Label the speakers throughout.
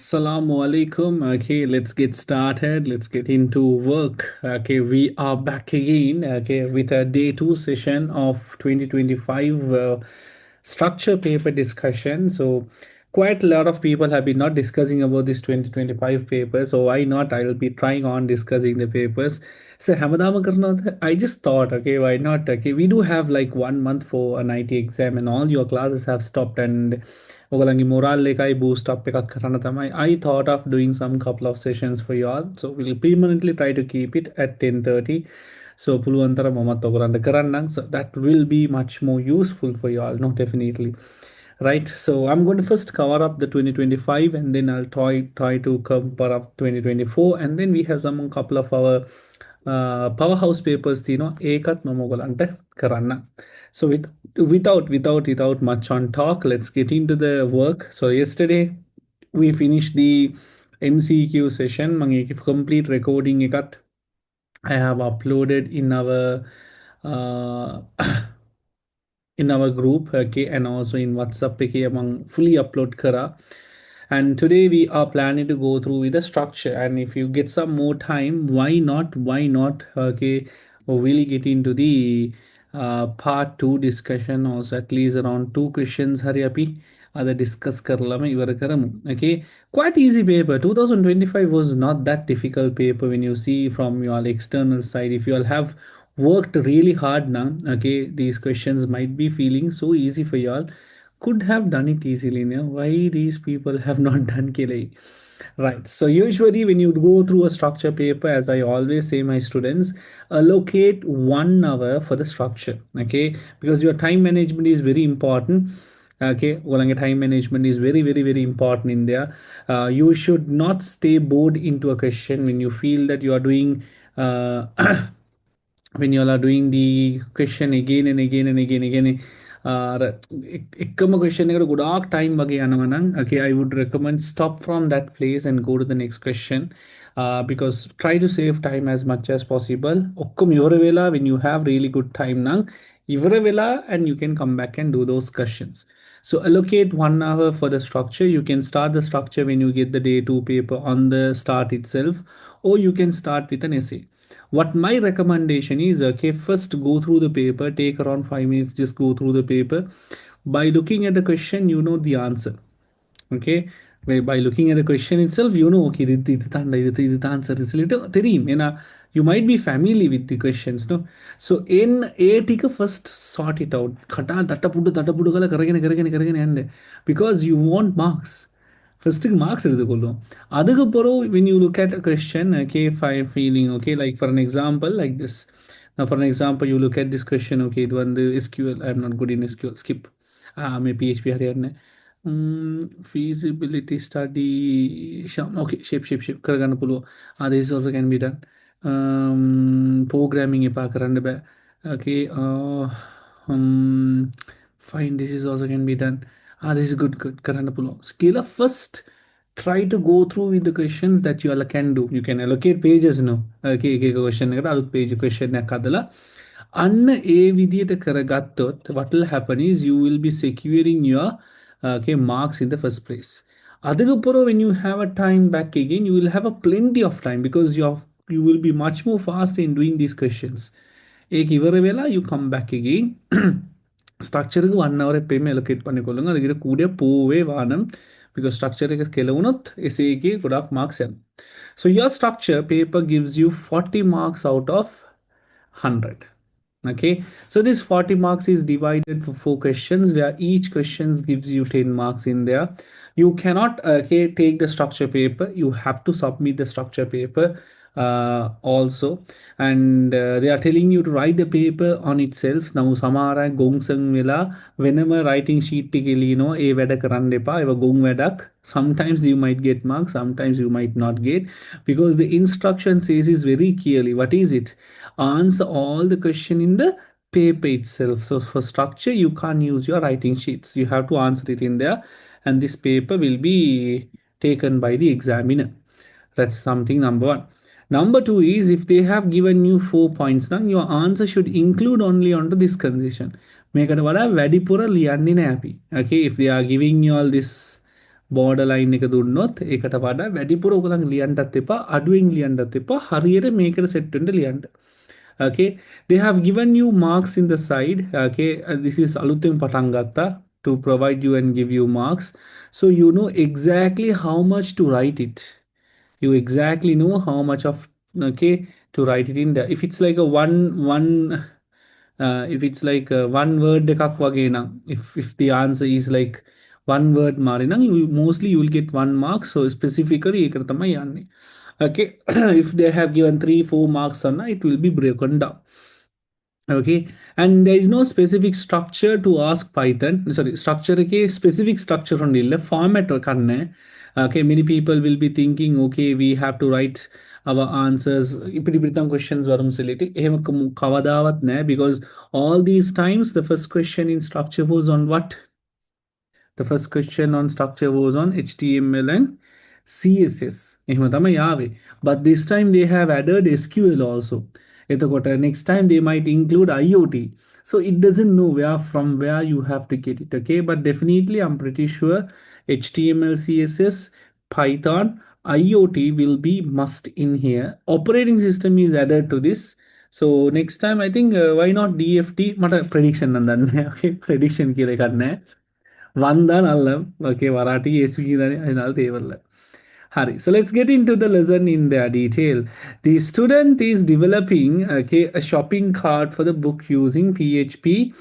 Speaker 1: Assalamu alaikum. Okay, let's get started. Let's get into work. Okay, we are back again. Okay, with a day two session of 2025 structure paper discussion. So, quite a lot of people have been not discussing about this 2025 paper. So, why not? I will be trying on discussing the papers. So, Hamadama Karna, I just thought, okay, why not? Okay, we do have like 1 month for an IT exam, and all your classes have stopped, and ඔගලන්ගේ moral එකයි boost up එකක් කරන්න තමයි I thought of doing some couple of sessions for you all. So we'll permanently try to keep it at 10:30. So පුළුවන් තරම් මමත් ඔගලන්ට කරන්නම්. So that will be much more useful for you all. No, definitely. Right. So I'm going to first cover up the 2025, and then I'll try to cover up 2024, and then we have some couple of our powerhouse papers ඒකත් මම ඔයගලන්ට කරන්න. So without much on talk, let's get into the work. So yesterday we finished the MCQ session. මගේ complete recording එකත් I have uploaded uh, in our group, okay, and also in WhatsApp එකේ මම fully upload කරා. And today we are planning to go through with the structure, and if you get some more time, why not, okay, we'll get into the part 2 discussion also, at least around 2 questions hari api ada discuss karlama ivara karamu. Okay, quite easy paper. 2025 was not that difficult paper when you see from your external side. If you all have worked really hard now, okay, these questions might be feeling so easy for you all. Could have done it easily now. Why these people have not done KLA? Right. So usually when you go through a structure paper, as I always say my students, allocate 1 hour for the structure. Okay, because your time management is very important. Okay, well, time management is very important in there. You should not stay bored into a question when you feel that you are doing when you all are doing the question again and again. එකම question එකට ගොඩාක් time වගේ යනවා නම්, okay, I would recommend stop from that place and go to the next question, because try to save time as much as possible. ඔක්කොම ඉවර වෙලා when you have really good time නම් ඉවර වෙලා and you can come back and do those questions. So allocate 1 hour for the structure. You can start the structure when you get the day 2 paper on the start itself, or you can start with an essay. What my recommendation is, okay, first go through the paper, take around 5 minutes, just go through the paper. By looking at the question, you know the answer. Okay, by looking at the question itself, you know, okay, the answer is little தெரியும் ஏன்னா you might be familiar with the questions, no? So in ATK first sort it out. Khata தட்டப்புட்டு கல கரගෙන and because you want marks. First marks எடுத்துக்கொள்ளும். அதுக்கப்புறம் when you look at a question, okay, feeling, okay, like for an example like this. Now for an example, you look at this question, okay, இது வந்து SQL, I'm not good in SQL, skip. मैं PHP Haryana feasibility study, okay, shape කරගන්න පුළුවන්. This also can be done. Programming එපා කරන්න බෑ. Okay, fine, this is also can be done. This is good කරන්න පුළුවන්. Scale up first. Try to go through with the questions that you all can do. You can allocate pages now. Okay, question එකට අලුත් page question එකක් හදලා අන්න ඒ විදියට කරගත්තොත් what will happen is you will be securing your okay marks in the first place. Adukapuro when you have a time back again, you will have a plenty of time because you will be much more fast in doing these questions. Ek ivara vela you come back again. Structure க்கு 1 hour எப்பயுமே allocate பண்ணிக்கொள்ளுங்க. அதுக்கிட்ட கூட போவே வானம் because structure එක කෙලවුනොත් essay එකේ ගොඩාක් marks යනවා. So your structure paper gives you 40 marks out of 100. Okay, so this 40 marks is divided for 4 questions where each questions gives you 10 marks in there. You cannot okay, take the structure paper. You have to submit the structure paper also, and they are telling you to write the paper on itself. Namu samara gongsang vela whenever writing sheet tikelino e veda karan depa eva gong vedak. Sometimes you might get marks, sometimes you might not get, because the instruction says is very clearly what is it. Answer all the question in the paper itself. So for structure you can't use your writing sheets, you have to answer it in there, and this paper will be taken by the examiner. That's something number 1. Number 2 is if they have given you 4 points, then your answer should include only onto this condition. මේකට වඩා වැඩිපුර ලියන්නේ නැහැ අපි. Okay, if they are giving you all this බෝඩර්ලයින් එක දුන්නොත් ඒකට වඩා වැඩිපුර ඔයගොල්ලන් ලියන්නත් එපා අඩුවෙන් ලියන්නත් එපා හරියට මේකට සෙට් වෙන්න ලියන්න. Okay, they have given you marks in the side. Okay, this is අලුතෙන් පටන් ගත්තා to provide you and give you marks, so you know exactly how much to write it. You exactly know how much of, okay, to write it in there. If it's like a one if it's like a one word එකක් වගේ නම්, if the answer is like one word Marie නම් you mostly you will get one mark. So specifically ඒකට තමයි යන්නේ. Okay, if they have given 3 4 marks on it will be broken down. Okay, and there is no specific structure to ask Python. Sorry, structure ke specific structure on the format or karne. Okay, many people will be thinking, okay, we have to write our answers ipidi pritam questions varum siliti ehema kavadawat naha, because all these times the first question in structure was on what? The first question on structure was on HTML and CSS. But this time they have added SQL also. Next time they might include IoT. So it doesn't know where from where you have to get it. Okay, but definitely I'm pretty sure HTML, CSS, Python, IoT will be must in here. Operating system is added to this. So next time I think why not DFT? Mata prediction nandan. Okay, prediction kile karne. Vandan allam. Okay, Varati SVG and table. Hari. So let's get into the lesson in their detail. The student is developing, okay, a shopping cart for the book using PHP,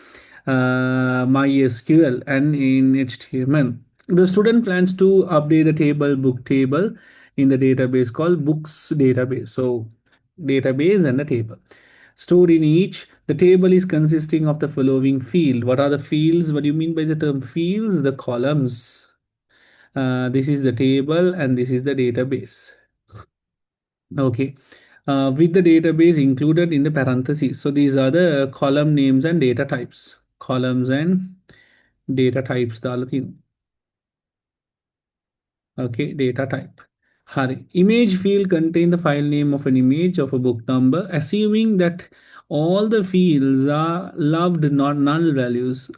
Speaker 1: MySQL, and in HTML. The student plans to update the table, book table, in the database called books database. So database and the table. Stored in each, the table is consisting of the following field. What are the fields? What do you mean by the term fields? The columns. This is the table and this is the database. Okay, with the database included in the parentheses. So these are the column names and data types. Columns and data types. Okay, data type. Hari. Image field contain the file name of an image of a book number, assuming that all the fields are loved not null values.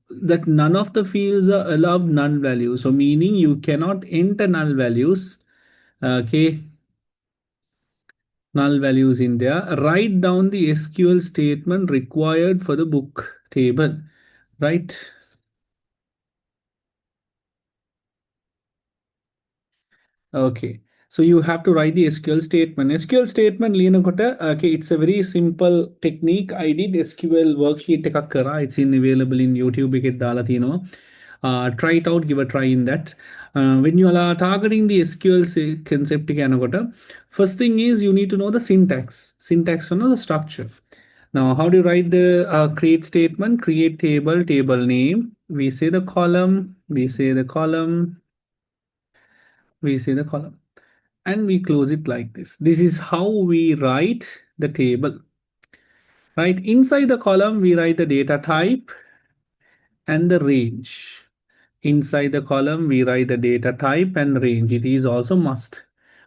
Speaker 1: That none of the fields are allowed null values. So meaning you cannot enter null values. Okay, null values in there. Write down the SQL statement required for the book table. Right. Okay, so you have to write the SQL statement. SQL statement Linakota, okay, it's a very simple technique. I did SQL worksheet ekak kara. It's available in YouTube. Try it out, give a try in that. When you are targeting the SQL concept, first thing is you need to know the syntax. Syntax on the structure. Now, how do you write the create statement? Create table, table name. We say the column, we say the column, we say the column, and we close it like this. This is how we write the table. Right inside the column, we write the data type and the range. Inside the column, we write the data type and range. It is also must.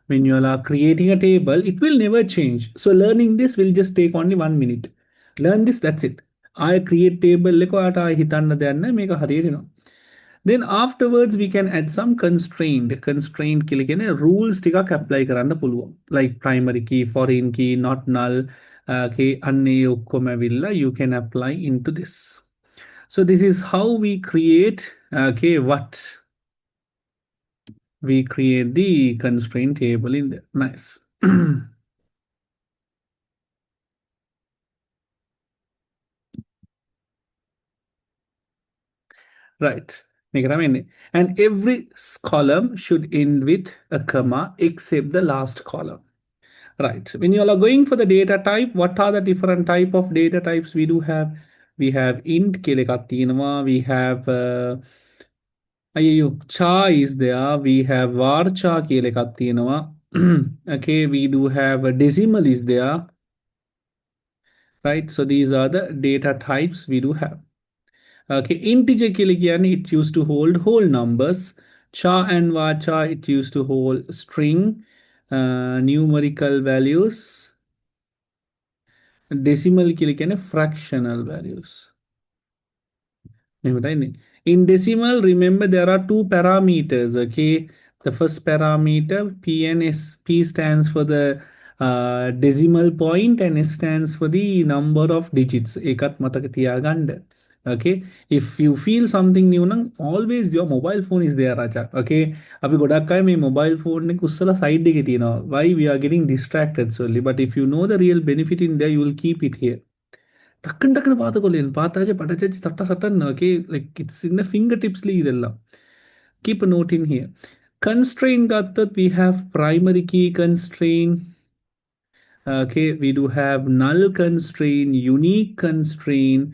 Speaker 1: When you are creating a table, it will never change. So learning this will just take only 1 minute. Learn this, that's it. I create table, then afterwards we can add some constraint rules apply like primary key, foreign key, not null, you can apply into this. So this is how we create, what we create the constraint table in there. Nice. Right. And every column should end with a comma except the last column. Right. When you are going for the data type, what are the different type of data types we do have? We have int, we have cha is there, we have varcha okay, we do have a decimal is there. Right. So these are the data types we do have. Okay, integer it used to hold whole numbers. Cha and varcha, it used to hold string, numerical values. Decimal fractional values. In decimal, remember there are two parameters. Okay, the first parameter PNS, P stands for the decimal point and S stands for the number of digits. Ekat mataka තියාගන්න. Okay, if you feel something new නම් always your mobile phone is there raja. Okay, අපි ගොඩක් අය මේ mobile phone එක උස්සලා side එකේ තියනවා. Why we are getting distracted solely, but if you know the real benefit in there, you will keep it here. டக்குன்னு டக்குன்னு பார்த்துக்கொள்ளேன் பார்த்தாச்சு பட்டாச்சு சட்டா சட்டன் okay like it's in the finger டிப்ஸ்ல இதெல்லாம் keep a note in here. Constraint got that we have primary key constraint. Okay, we do have null constraint, unique constraint,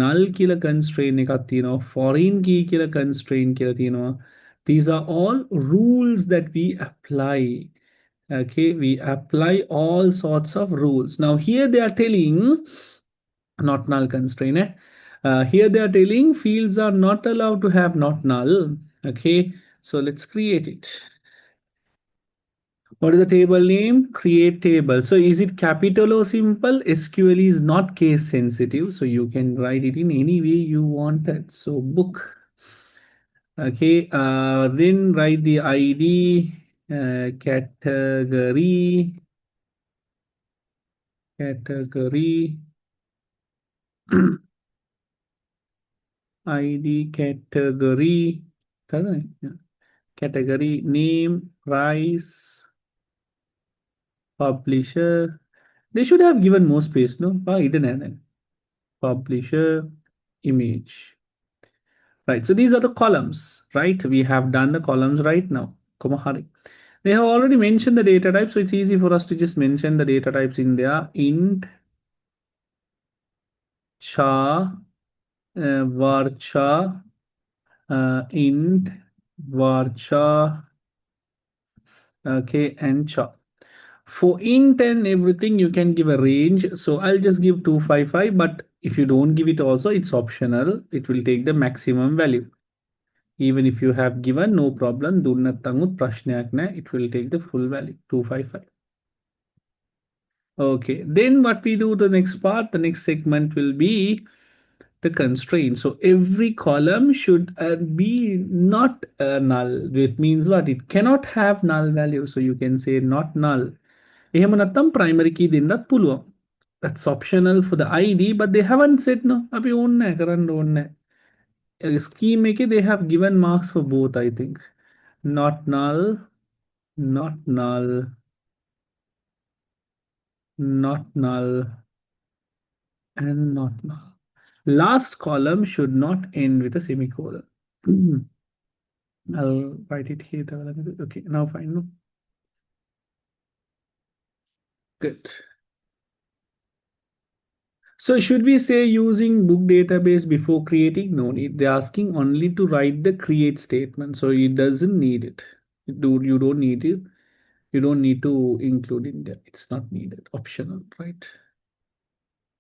Speaker 1: null killer constraint එකක් foreign key killer constraint කියලා. These are all rules that we apply. Okay, we apply all sorts of rules. Now here they are telling not null constraint. Here they are telling fields are not allowed to have not null. Okay, so let's create it. What is the table name? Create table. So is it capital or simple? SQL is not case sensitive, so you can write it in any way you wanted. So book. Okay, then write the ID, category, ID category, category name, price, publisher. They should have given more space, no? Publisher, image. Right, so these are the columns, right? We have done the columns right now. They have already mentioned the data type, so it's easy for us to just mention the data types in there. Int, char, varchar, int, varchar, okay, and char. For int and everything, you can give a range. So I'll just give 255, but if you don't give it also, it's optional. It will take the maximum value. Even if you have given, no problem. It will take the full value, 255. Okay, then what we do the next part, the next segment will be the constraint. So every column should be not null. It means what? It cannot have null value. So you can say not null. එහෙම නැත්නම් primary key දෙන්නත් පුළුවන්. That's optional for the ID, but they haven't said no. අපි ඕනේ නැහැ කරන්න ඕනේ නැහැ. Scheme එකේ they have given marks for both, I think. Not null, not null, not null, and not null. Last column should not end with a semicolon. I'll write it here. Okay, now fine. No? Good. So should we say using book database before creating? No need. They're asking only to write the create statement. So it doesn't need it. You don't need it. You don't need to include in there. It's not needed. Optional, right?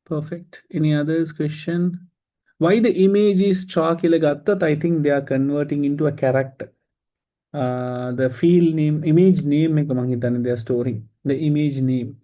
Speaker 1: Perfect. Any others question? Why the image is chalk ilagatta? I think they are converting into a character. The field name, image name, they are storing the image name.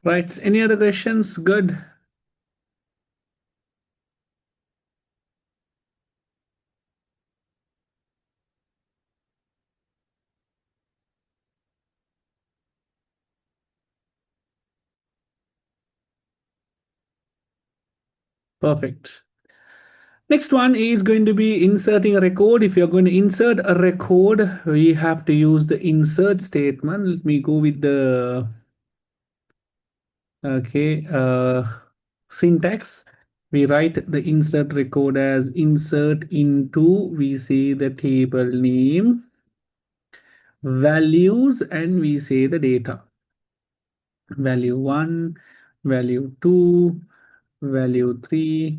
Speaker 1: Right. Any other questions? Good. Perfect. Next one is going to be inserting a record. If you're going to insert a record, we have to use the insert statement. Let me go with the syntax. We write the insert record as insert into, we say the table name, values, and we say the data. Value 1, value 2, value 3,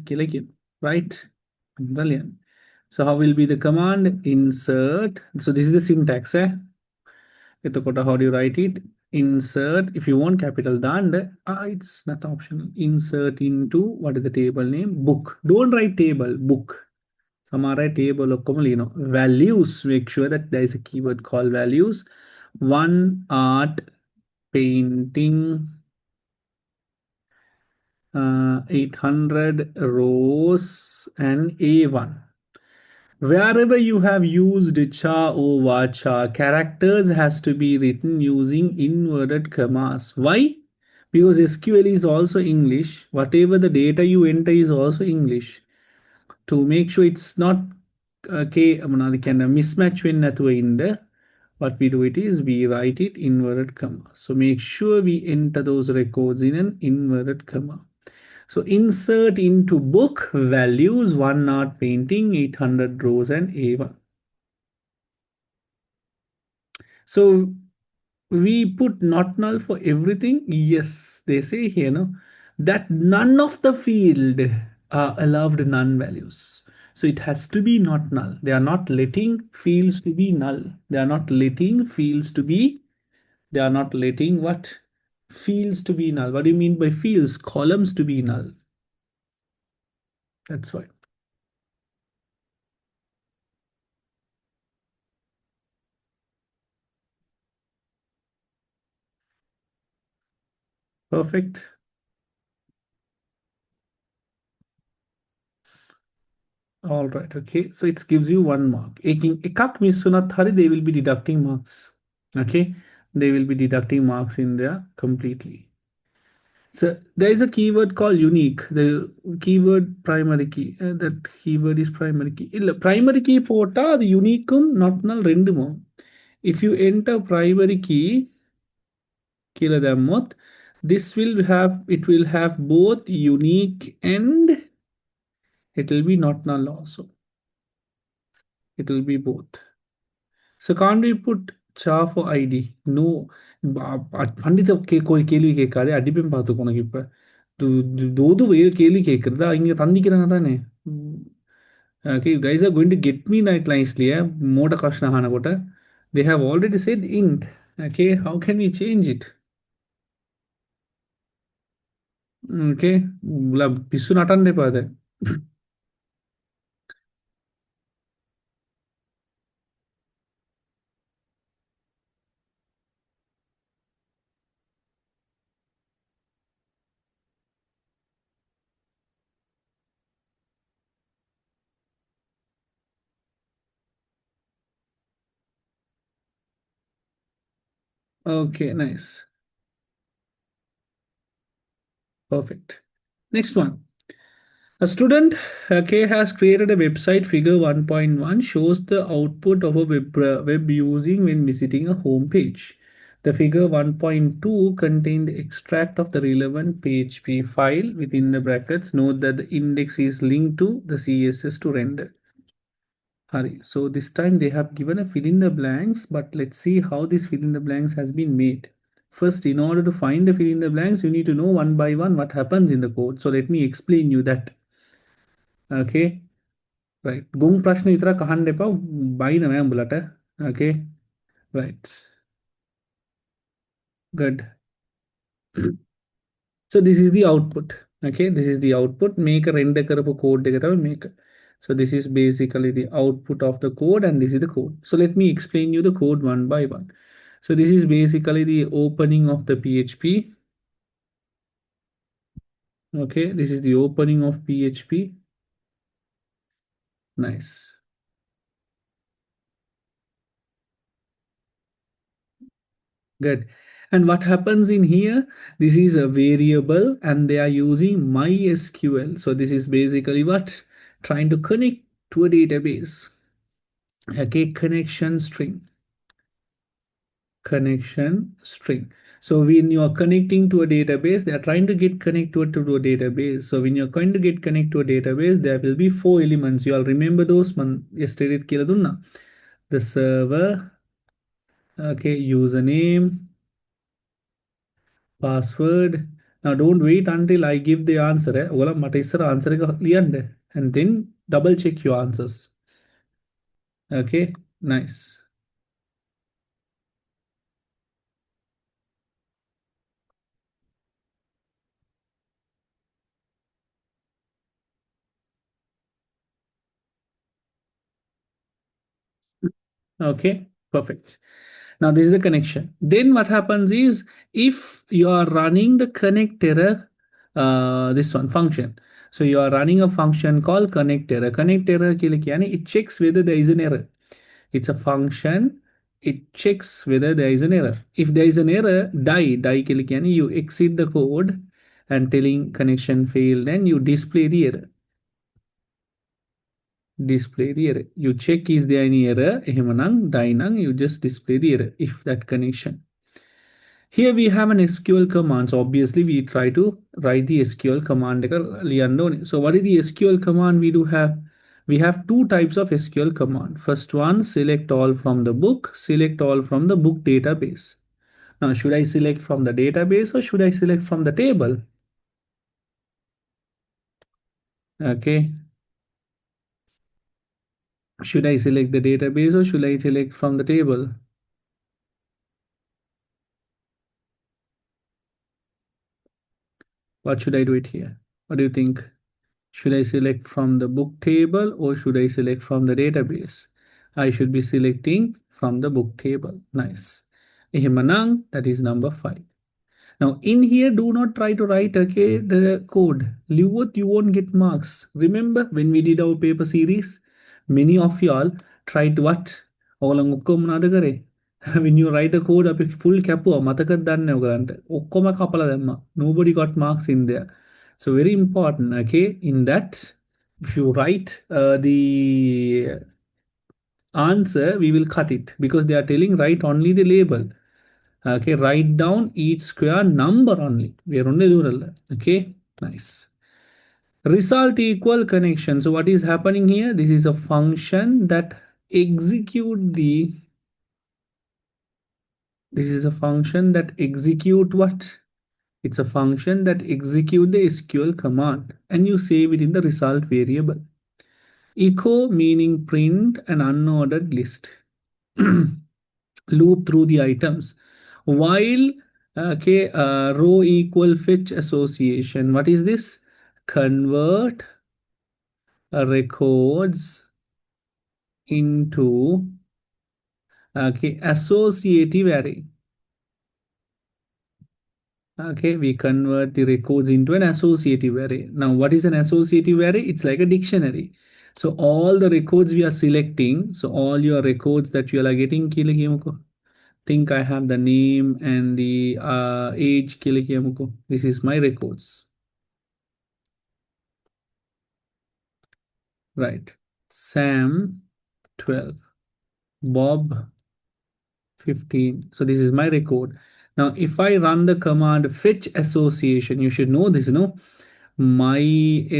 Speaker 1: right? Brilliant. So how will be the command? Insert. So this is the syntax. එතකොට how do you write it? Insert, if you want capital දාන්න, it's not optional. Insert into, what is the table name? Book. Don't write table, book. සමහර අය table ඔක්කොම ලියනවා. Values, make sure that there is a keyword called values. One art painting, 800 rows and A1. Wherever you have used cha or vacha, characters has to be written using inverted commas. Why? Because SQL is also English. Whatever the data you enter is also English. To make sure it's not mismatch when in the what we do it is we write it inverted comma. So make sure we enter those records in an inverted comma. So insert into book values, one art painting, 800 rows and A1. So we put not null for everything. Yes, they say here no, that none of the field are allowed none values. So it has to be not null. They are not letting fields to be null. They are not letting fields to be, they are not letting what? Fields to be null. What do you mean by fields? Columns to be null. That's why. Perfect. All right, okay. So it gives you 1 mark. Ekak miss sunat hari, they will be deducting marks. Okay, they will be deducting marks in there completely. So there is a keyword called unique. The keyword primary key. That keyword is primary key. Primary key pota the unique not null rendumo. If you enter primary key, kila damot, this will have, it will have both unique and it will be not null also. It will be both. So can't we put cha for ID? No. பண்டித கேள்வி கேட்காதே அடிப்பேன் பார்த்துக்கோ உனக்கு இப்ப தோது கேள்வி கேட்கறதா இங்க தந்திக்கிறாங்க தானே okay you guys are going to get me night nicely மோட கஷ்டம் ஆன கூட they have already said int okay how can we change it okay පිස්සු නටන්න එපා දැන් okay nice perfect next one. A student has created a website. Figure 1.1 shows the output of a web using when visiting a home page. The figure 1.2 contains the extract of the relevant PHP file within the brackets. Note that the index is linked to the CSS to render. Hurry. So this time they have given a fill in the blanks, but let's see how this fill in the blanks has been made. First, in order to find the fill in the blanks, you need to know one by one what happens in the code. So let me explain you that. Okay, right. ගොන් ප්‍රශ්න විතරක් අහන්න එපා බයින මෑ උඹලට. Okay, right. Good. So this is the output. Okay, this is the output. Make a render කරපු code එක තමයි මේක. So this is basically the output of the code and this is the code. So let me explain you the code one by one. So this is basically the opening of the PHP. Okay, this is the opening of PHP. Nice. Good. And what happens in here? This is a variable and they are using MySQL. So this is basically what? Trying to connect to a database. Okay, connection string. Connection string. So when you are connecting to a database, they are trying to get connected to a database. So when you're going to get connected to a database, there will be 4 elements. You all remember those yesterday. The server, okay, username, password. Now don't wait until I give the answer. ඔයාලා මට ඉස්සර answer එක ලියන්න and then double check your answers. Okay, nice. Okay, perfect. Now this is the connection. Then what happens is, if you are running the connect error, this one function. So you are running a function called connect error. Connect error ke liye kya hai? It checks whether there is an error. It's a function. It checks whether there is an error. If there is an error, die ke liye kya hai? You exit the code and telling connection failed, then you display the error. Display the error. You check is there any error. එහෙමනම් die nang, you just display the error if that connection. Here we have an SQL command. So obviously we try to write the SQL command. So what is the SQL command we do have? We have two types of SQL command. First one, select all from the book, select all from the book database. Now, should I select from the database or should I select from the table? Okay. Should I select the database or should I select from the table? What should I do it here? What do you think? Should I select from the book table or should I select from the database? I should be selecting from the book table. Nice. Ihimanang, that is number 5. Now in here, do not try to write the code. Leave what you won't get marks. Remember when we did our paper series, many of y'all tried what? When you write a code, අපි full කැපුවා මතකද දන්නේ ඔයගලන්ට ඔක්කොම කපලා දැම්මා. Nobody got marks in there. So very important, okay? In that, if you write the answer, we will cut it because they are telling write only the label. Okay, write down each square number only. We are only doing. Okay, nice. Result equal connection. So what is happening here? This is a function that execute the. This is a function that execute what? It's a function that execute the SQL command and you save it in the result variable. Echo meaning print an unordered list. Loop through the items. While okay, row equal fetch association. What is this? Convert records into okay associative array. Okay, we convert the records into an associative array. Now, what is an associative array? It's like a dictionary. So all the records we are selecting, so all your records that you are getting, think I have the name and the age. This is my records. Right. Sam 12. Bob 15. So this is my record. Now, if I run the command fetch association, you should know this, no? MySQLi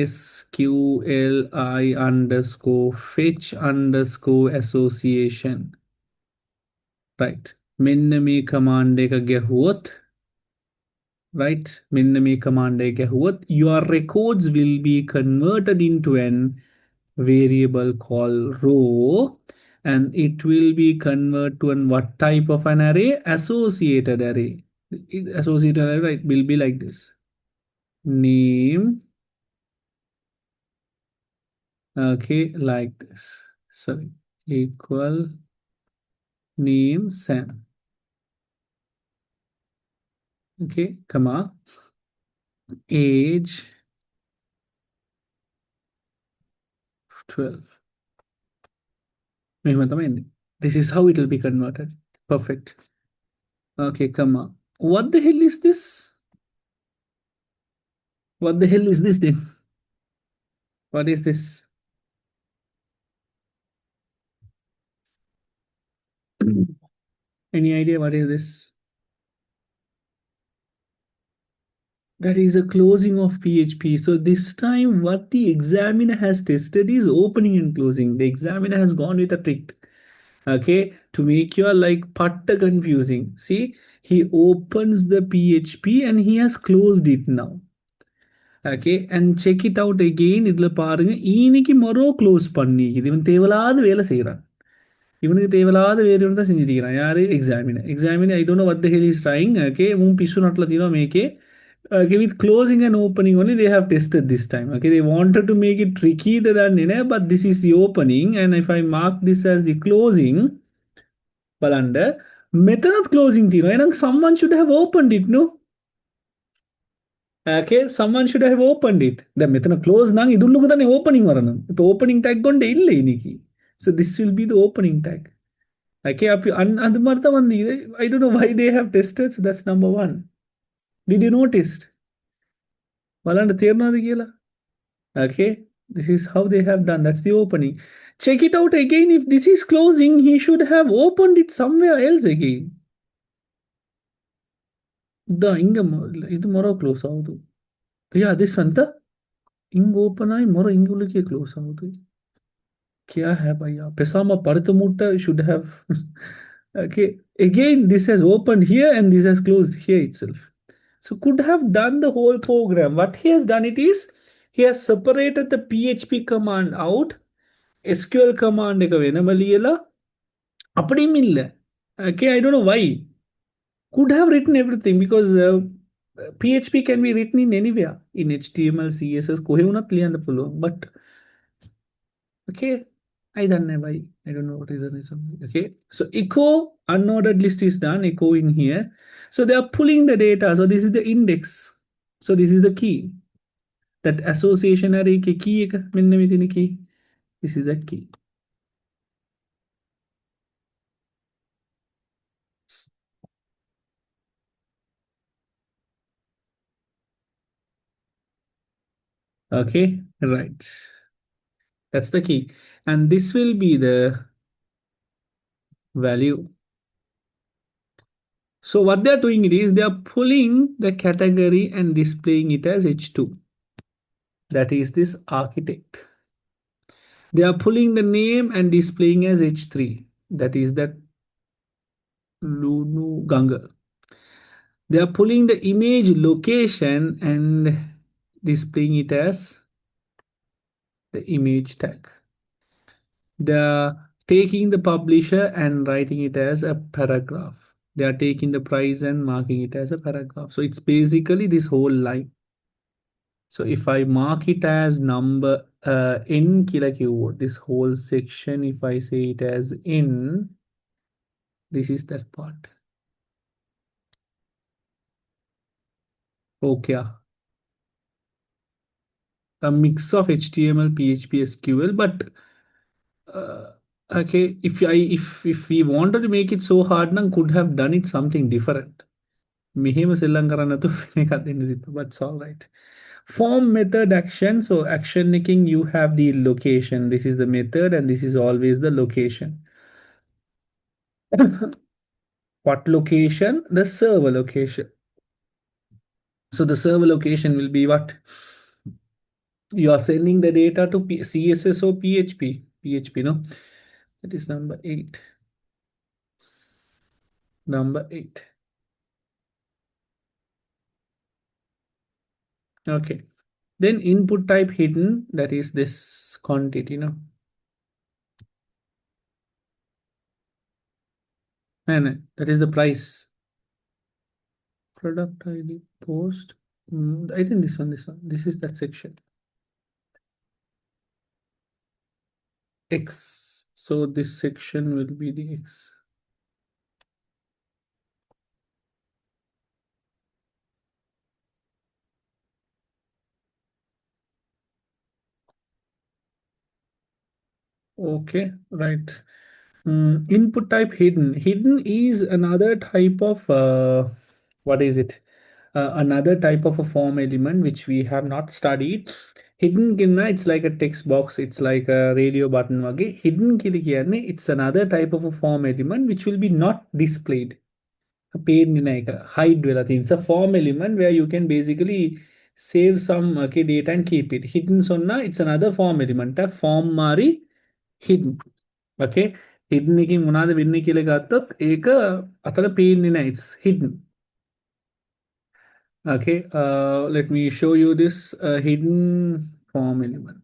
Speaker 1: underscore fetch underscore association. Right. මෙන්න මේ command එක ගැහුවොත් right මෙන්න මේ command එක ගැහුවොත් your records will be converted into an variable called row and it will be converted to an what type of an array? Associated array. Associated array, right, will be like this. Name. Okay, like this. Sorry. Equal name Sam. Okay, comma. Age 12. This is how it will be converted. Perfect. Okay, comma. What the hell is this? What the hell is this then? What is this? Any idea what is this? That is a closing of PHP. So this time what the examiner has tested is opening and closing. The examiner has gone with a trick. Okay, to make you like patta confusing. See, he opens the PHP and he has closed it now. Okay, and check it out again. Idla பாருங்க ஈனிக்கு மொரோ close பண்ணி இது இவன் தேவலாத வேலை செய்கிறான் இவனுக்கு தேவலாத வேறு ஒன்று தான் செஞ்சுருக்கிறான் யாரு examiner I don't know what the hell he's trying. Okay, உன் பிசு நாட்டில் தீரோ மேக்கே okay, with closing and opening only they have tested this time. Okay, they wanted to make it tricky than but this is the opening and if I mark this as the closing, බලන්න මෙතනත් closing තියෙනවා. එහෙනම් someone should have opened it, no? Okay, someone should have opened it. දැන් මෙතන close නම් ඉදුල්ලුක තනේ opening වරන. இப்போ opening tag கொண்டு இல்லை இன்னைக்கு. So this will be the opening tag. Okay, அப்படி அந்த மாதிரி தான் வந்து I don't know why they have tested. So that's number one. Did you notice? බලන්න තේරෙනවද කියලා? Okay, this is how they have done. That's the opening. Check it out again. If this is closing, he should have opened it somewhere else again. The inga ಇದು ಮೊರ close ಆಗುದು. Yeah, this one the ಇಂಗ್ open ಆಗಿ ಮೊರ ಇಂಗುಲಿಗೆ close ಆಗುದು. क्या है भैया पेसामा पड़तमुट्टा should have okay again this has opened here and this has closed here itself. So could have done the whole program. What he has done it is he has separated the PHP command out, SQL command එක වෙනම ලියලා அப்படியும் இல்ல. Okay, I don't know why. Could have written everything because PHP can be written in anywhere in HTML, CSS කොහෙ වුණත් ලියන්න පුළුවන්. But okay, I don't know why. I don't know what is the reason. Okay, so echo unordered list is done. Echo in here. So they are pulling the data. So this is the index. So this is the key. That association array key එක මෙන්න මෙතන key. This is the key. Okay, right. That's the key. And this will be the value. So what they are doing it is they are pulling the category and displaying it as H2. That is this architect. They are pulling the name and displaying as H3. That is that Lunu Ganga. They are pulling the image location and displaying it as the image tag. They are taking the publisher and writing it as a paragraph. They are taking the price and marking it as a paragraph. So it's basically this whole line. So if I mark it as number in kila keyword, this whole section, if I say it as in, this is that part. Okay. A mix of HTML, PHP, SQL, but okay, if we wanted to make it so hard, then could have done it something different. මෙහෙම සෙල්ලම් කරන්න නැතුව වෙන එකක් දෙන්න තිබ්බා. But it's all right. Form method action. So action making, you have the location. This is the method and this is always the location. What location? The server location. So the server location will be what? You are sending the data to CSS or PHP. PHP, no? That is number 8. Number 8. Okay. Then input type hidden, that is this quantity, no? And that is the price. Product ID, post. I think this one. This is that section. X. So this section will be the X. Okay, right. Input type hidden. Hidden is another type of what is it? Another type of a form element which we have not studied. Hidden kinna, it's like a text box, it's like a radio button wage. Hidden kili it's another type of a form element which will be not displayed. Paid hide it's a form element where you can basically save some okay, data and keep it. Hidden sonna, it's another form element. A form mari hidden. Okay, hidden එකකින් මොනවාද වෙන්නේ කියලා ගත්තොත් ඒක අතල පේන්නේ නැහැ. It's hidden. Okay, let me show you this hidden form element.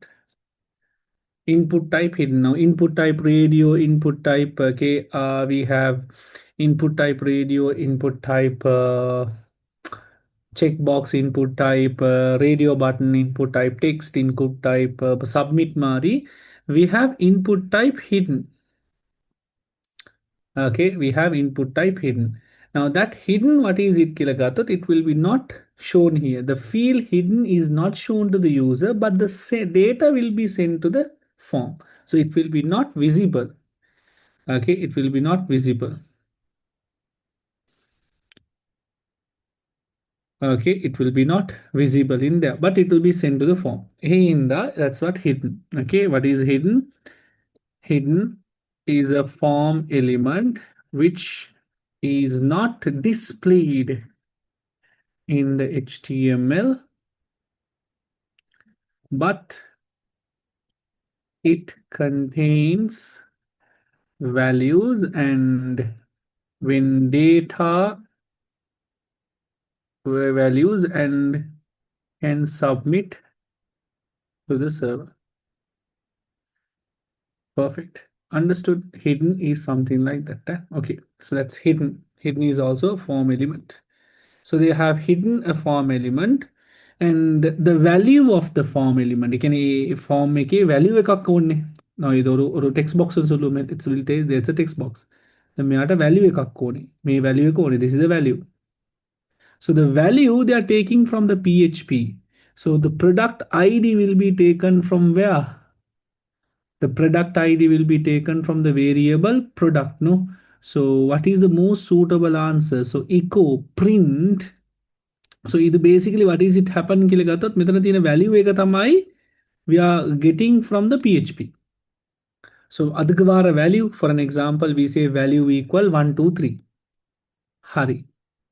Speaker 1: Input type hidden. Now input type radio, input type okay, we have input type radio, input type checkbox, input type radio button, input type text, input type submit mari. We have input type hidden. Okay, we have input type hidden. Now that hidden, what is it, Kilagatot? It will be not shown here. The field hidden is not shown to the user, but the data will be sent to the form. So it will be not visible. Okay, it will be not visible. Okay, it will be not visible in there, but it will be sent to the form. Hey, in the, that's what hidden. Okay, what is hidden? Hidden is a form element which is not displayed in the HTML, but it contains values, and when data values and can submit to the server. Perfect. Understood. Hidden is something like that. Okay, so that's hidden. Hidden is also a form element. So they have hidden a form element, and the value of the form element. You can a form make a value එකක් ඕනේ. Now or text box also it will take there's a text box. The මෙයාට value එකක් ඕනේ. මේ value එක ඕනේ. This is the value. So the value they are taking from the PHP. So the product ID will be taken from where? The product ID will be taken from the variable product, no? So what is the most suitable answer? So echo print. So either basically what is it happen කියලා ගත්තොත් මෙතන තියෙන value එක තමයි we are getting from the PHP. So අදගවාර value, for an example, we say value equal 123. හරි.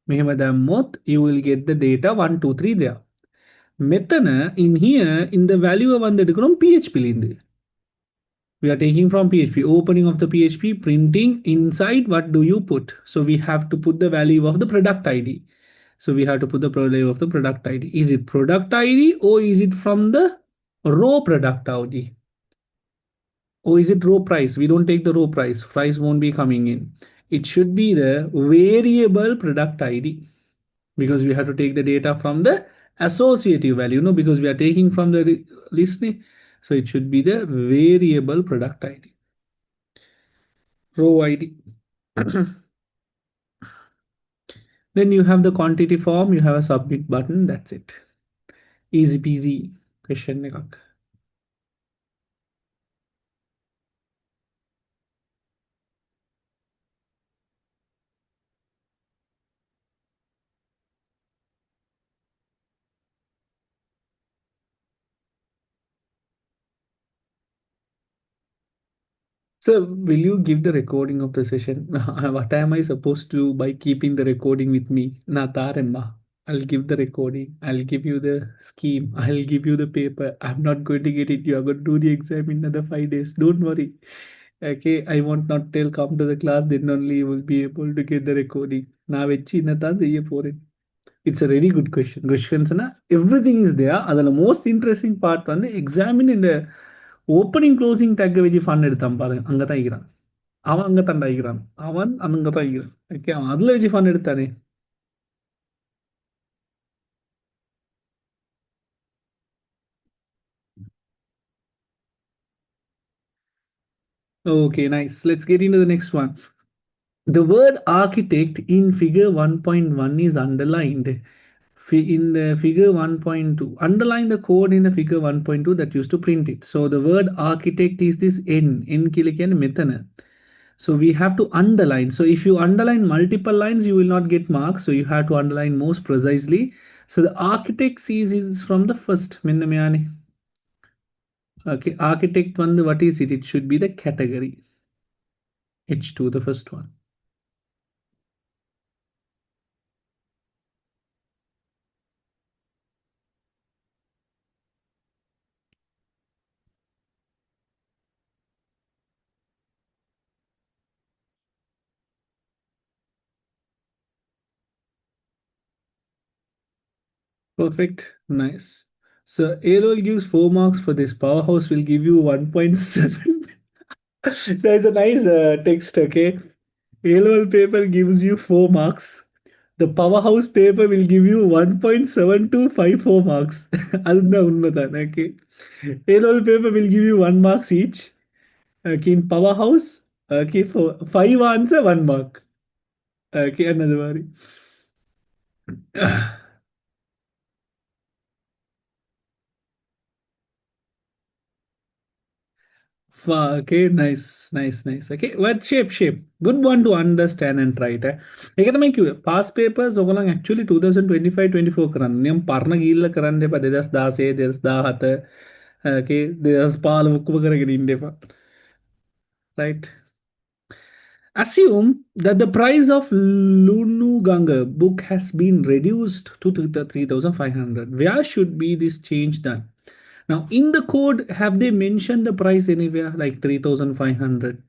Speaker 1: මෙහෙම දැම්මොත් you will get the data 123 there. මෙතන in here in the value வந்து எடுக்கிறோம் PHP லிருந்து. We are taking from PHP, opening of the PHP, printing inside. What do you put? So we have to put the value of the product ID. So we have to put the value of the product ID. Is it product ID or is it from the raw product ID? Or is it raw price? We don't take the raw price. Price won't be coming in. It should be the variable product ID, because we have to take the data from the associative value, no, because we are taking from the listening. So it should be the variable product ID, row ID. Then you have the quantity form, you have a submit button, that's it. Easy peasy question එකක්. So will you give the recording of the session? What am I supposed to do by keeping the recording with me? Nataremma. I'll give the recording. I'll give you the scheme. I'll give you the paper. I'm not going to get it. You are going to do the exam in another 5 days. Don't worry. Okay, I won't not tell come to the class, then only you will be able to get the recording. Now it's a very good question. Questions na everything is there. The most interesting part வந்து examine in the opening closing tag வச்சு fun எடுத்தான் பாருங்க. அங்க தான் இருக்கிறான். அவன் அங்க தான்டா இருக்கிறான். அவன் அங்க தான் இருக்கிறான். ஓகே, அவன் அதுல வச்சு fun எடுத்தானே. Okay, nice. Let's get into the next one. The word architect in figure 1.1 is underlined. In the figure 1.2, underline the code in the figure 1.2 that used to print it. So the word architect is this N kilikan methana. So we have to underline. So if you underline multiple lines, you will not get marks. So you have to underline most precisely. So the architect sees is from the first. Okay, architect one, what is it? It should be the category. H2, the first one. Perfect. Nice. So ALOL gives 4 marks for this. Powerhouse will give you 1.7. There's a nice text, okay? ALOL paper gives you 4 marks. The powerhouse paper will give you 1.7254 marks. அதுதான் உண்மைதான், okay? ALOL paper will give you 1 marks each. Okay, in powerhouse, Okay, for five answer, 1 mark. Okay, another worry. Okay, nice, nice, nice. Okay, what shape? Good one to understand and try it. I can make you past papers. Ogolang actually 2025-24 karan. Niyam parna gila karan de pa dedas da se dedas da hata. Okay, dedas pal bukku bagara gini depa. Right. Assume that the price of Lunu Ganga book has been reduced to 3,500. Where should be this change done? Now, in the code, have they mentioned the price anywhere like 3,500?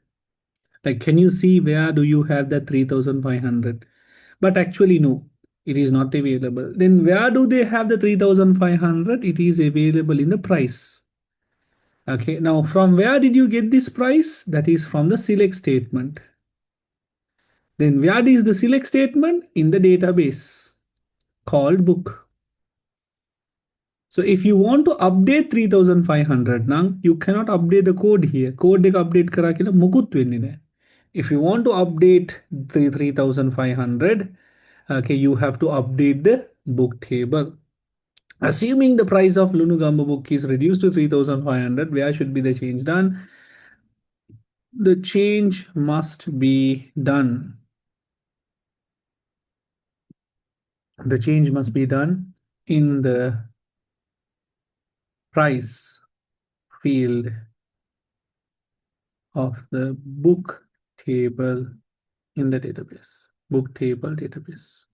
Speaker 1: Like, can you see where do you have that 3,500? But actually, no, it is not available. Then where do they have the 3,500? It is available in the price. Okay, now from where did you get this price? That is from the select statement. Then where is the select statement? In the database called book. So if you want to update 3,500 now, you cannot update the code here. Code deka update kara kila mukut venide. If you want to update 3,500, okay, you have to update the book table. Assuming the price of Lunugamba book is reduced to 3,500, where should be the change done? The change must be done. The change must be done in the price field of the book table in the database. Book table database.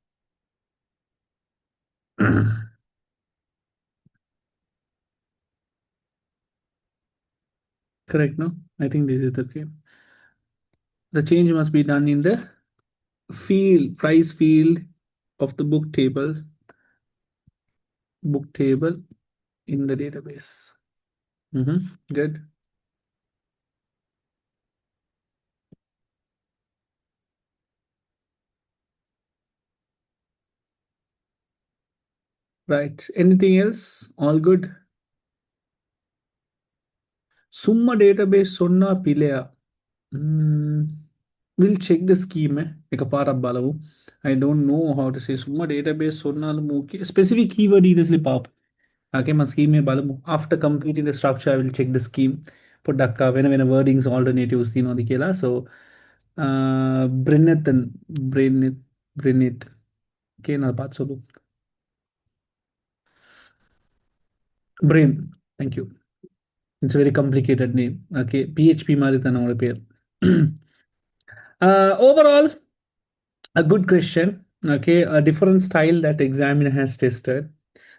Speaker 1: Correct, no? I think this is the key. The change must be done in the price field of the book table in the database. Good. Right. Anything else? All good. Summa database sonna pilea. We'll check the scheme. Ekapara balavu. I don't know how to say summa database sonnalu specific keyword idesli pop. Okay, my scheme balamu. After completing the structure, I will check the scheme. Put dakka when wordings alternatives the kela. So Brinnet and Brinnet. Okay, na path solo. Brain. Thank you. It's a very complicated name. Okay, PHP Maritana pair. Overall, a good question. Okay, a different style that examiner has tested.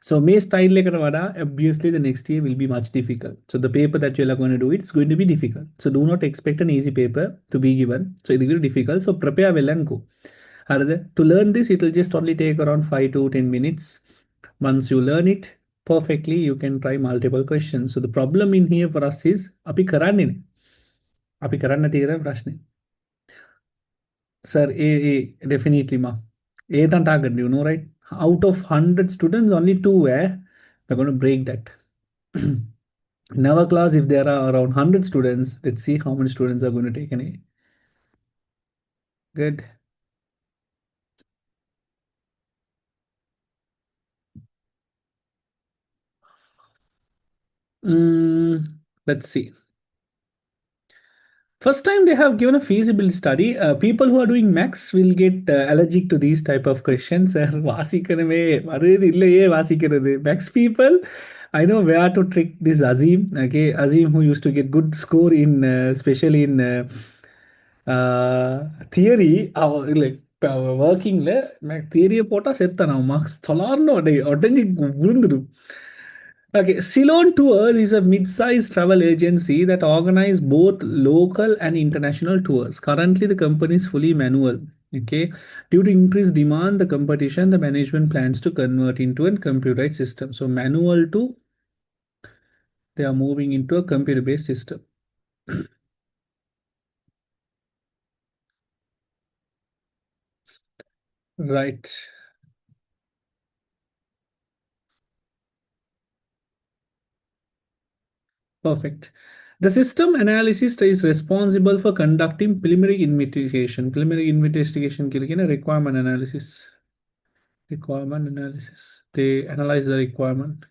Speaker 1: So may style like obviously the next year will be much difficult. So the paper that you are going to do, it's going to be difficult. So do not expect an easy paper to be given. So it will be difficult. So prepare well and go. To learn this, it will just only take around 5 to 10 minutes. Once you learn it perfectly, you can try multiple questions. So the problem in here for us is api karanne. Api karanna tira prashne. Sir, definitely ma. A than target, you know, right? Out of 100 students, only two we're going to break that. In our class, if there are around 100 students, let's see how many students are going to take an A. Good. Let's see. First time they have given a feasibility study, people who are doing max will get allergic to these type of questions. வாசிக்கணுமே வருது இல்லையே வாசிக்கிறது max people. I know where to trick this Azim. Okay, Azim who used to get good score in especially in theory. Like workingல தியரியை போட்டா செத்தான் அவன் marks சொல்லாருன்னு உடஞ்சி விழுந்துடும். Okay, Ceylon Tours is a mid-sized travel agency that organizes both local and international tours. Currently, the company is fully manual. Okay, due to increased demand, the competition, the management plans to convert into a computerized system. So manual to they are moving into a computer-based system. Right. Perfect. The system analysis is responsible for conducting preliminary investigation. Preliminary investigation के लिए ना requirement analysis. Requirement analysis. They analyze the requirement,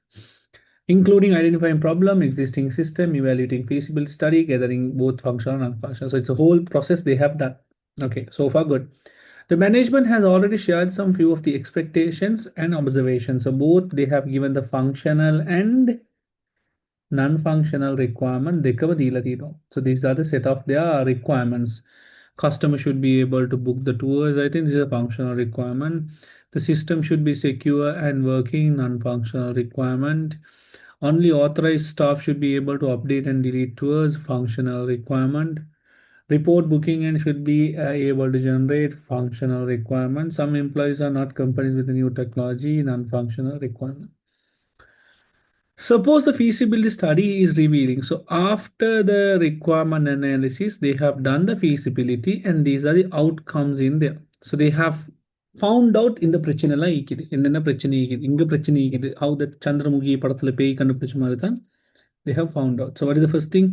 Speaker 1: including identifying problem, existing system, evaluating feasibility study, gathering both functional and non-functional. So it's a whole process they have done. Okay, so far good. The management has already shared some few of the expectations and observations. So both they have given the functional and non-functional requirement they cover the. So these are the set of their requirements. Customer should be able to book the tours. I think this is a functional requirement. The system should be secure and working, non-functional requirement. Only authorized staff should be able to update and delete tours, functional requirement. Report booking and should be able to generate, functional requirement. Some employees are not companies with the new technology, non-functional requirement. Suppose the feasibility study is revealing. So after the requirement analysis, they have done the feasibility and these are the outcomes in there. So they have found out in the பிரச்சனைலாம் ஈக்குது என்னென்ன பிரச்சனை ஈக்குது இங்க பிரச்சனை ஈக்குது how that Chandramukhi படத்துல பேய் கண்டுபிடிச்ச மாதிரி தான் they have found out. So what is the first thing?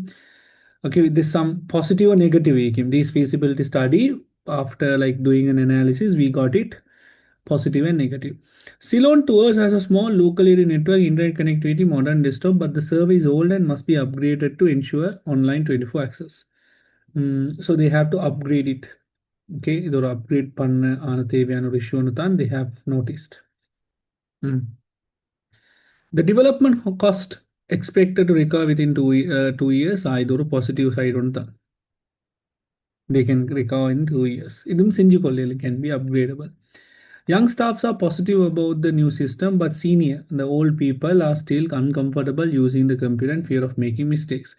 Speaker 1: Okay, this some positive or negative ஈக்கும். This feasibility study after like doing an analysis we got it positive and negative. Ceylon Tours has a small local area network, internet connectivity, modern desktop, but the server is old and must be upgraded to ensure online 24 access. So they have to upgrade it. Okay, இது ஒரு upgrade பண்ண ஆன தேவையான ஒரு issue தான் they have noticed. The development cost expected to recover within 2 years. இது ஒரு positive side ஒன்று தான். They can recover in 2 years. இதுவும் செஞ்சு கொள்ளல can be upgradable. Young staffs are positive about the new system, but senior, the old people are still uncomfortable using the computer and fear of making mistakes.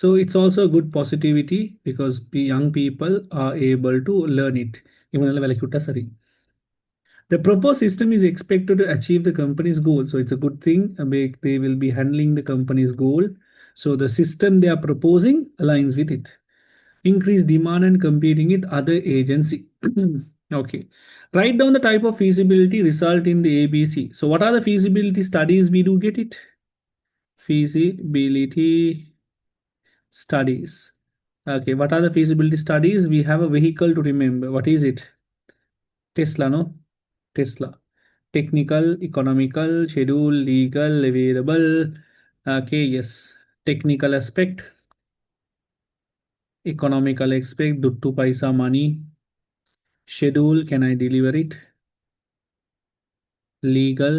Speaker 1: So it's also a good positivity because young people are able to learn it. The proposed system is expected to achieve the company's goal. So it's a good thing. They will be handling the company's goal. So the system they are proposing aligns with it. Increase demand and competing with other agency. Okay. Write down the type of feasibility result in the ABC. So what are the feasibility studies we do get it? Feasibility studies. Okay. What are the feasibility studies? We have a vehicle to remember. What is it? Tesla, no? Tesla. Technical, economical, schedule, legal, available. Okay, yes. Technical aspect. Economical aspect, duttu paisa money. Schedule, can I deliver it? Legal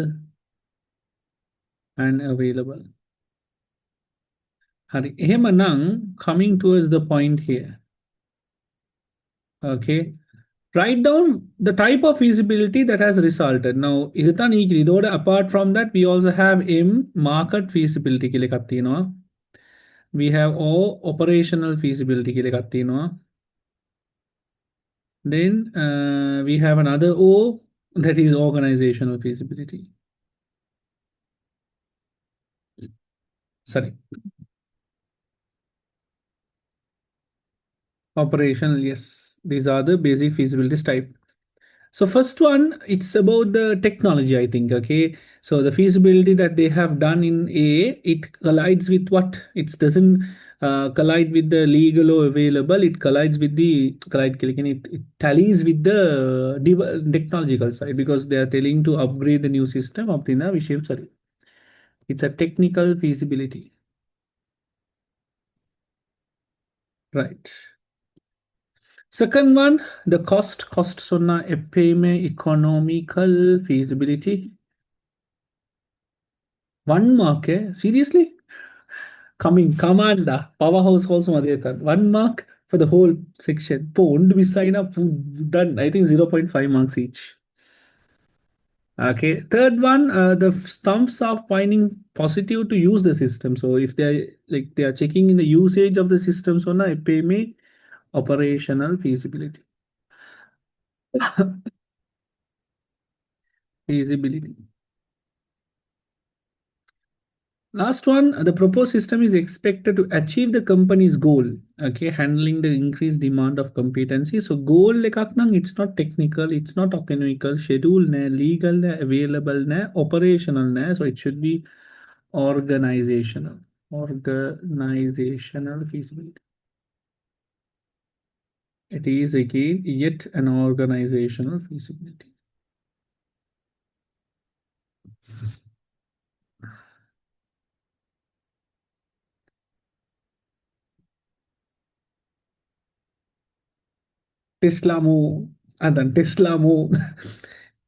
Speaker 1: and available. Coming towards the point here. Okay. Write down the type of feasibility that has resulted. Now, apart from that, we also have M market feasibility. We have O operational feasibility. Then we have another O that is organizational feasibility. Sorry. Operational, yes. These are the basic feasibilities type. So first one, it's about the technology, I think. Okay. So the feasibility that they have done in A, it collides with what? It doesn't collide with the legal or available. It collides with the it tallies with the technological side because they are telling to upgrade the new system. Sorry. It's a technical feasibility. Right. Second one, the cost sonna எப்பயுமே economical feasibility. 1 mark, seriously? Commander, powerhouse also 1 mark for the whole section. Pond we sign up done. I think 0.5 marks each. Okay. Third one, the stumps are finding positive to use the system. So if they are checking in the usage of the system, so na எப்பயுமே operational feasibility. Feasibility. Last one, the proposed system is expected to achieve the company's goal. Okay, handling the increased demand of competency. So goal it's not technical, it's not economical, schedule legal available operational so it should be organizational. Organizational feasibility. It is again yet an organizational feasibility. Tesla Mo, and then Tesla Mo,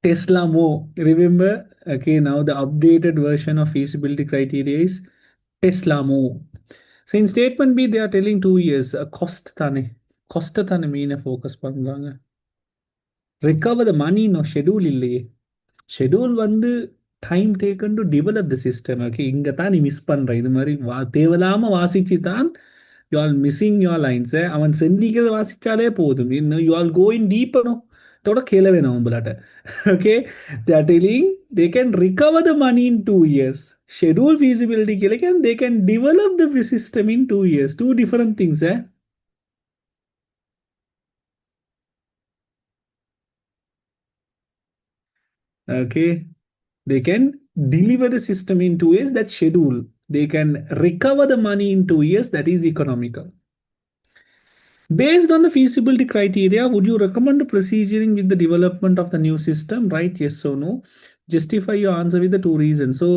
Speaker 1: Tesla Mo. Remember, okay, now the updated version of feasibility criteria is Tesla Mo. So in statement B, they are telling 2 years. Cost thane mean focus பண்றாங்க. Recover the money no schedule இல்லையே. Schedule வந்து time taken to develop the system. Okay, இங்கே தான் நீ miss பண்ணுற. இது மாதிரி தேவையில்லாமல் வாசிச்சு தான் யூ ஆல் மிஸ்ஸிங் யுவர் லைன்ஸை. அவன் செந்திக்கிறத வாசிச்சாலே போதும். இன்னும் யூ ஆல் கோயிங் டீப்பனும் இதோட கேள வேணும் உங்களாட்ட. Okay, they are telling they can recover the money in 2 years. Schedule feasibility கேள can they can develop the system in 2 years. Two different things. Okay, they can deliver the system in 2 years, that's schedule. They can recover the money in 2 years, that is economical. Based on the feasibility criteria, would you recommend proceeding with the development of the new system? Right, yes or no? Justify your answer with the two reasons. So,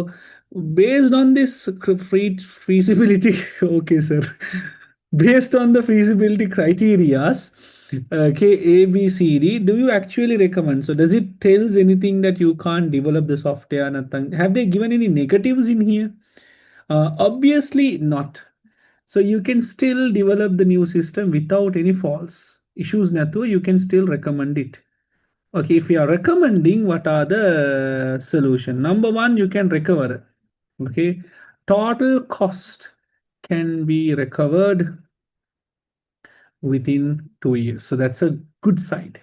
Speaker 1: based on this feasibility, okay, sir. Based on the feasibility criterias, okay, A, B, C, D, do you actually recommend? So, does it tells anything that you can't develop the software? Nothing. Have they given any negatives in here? Obviously not. So you can still develop the new system without any faults. Issues nathu, you can still recommend it. Okay, if you are recommending, what are the solution? Number one, you can recover. Okay, total cost can be recovered within 2 years. So that's a good side.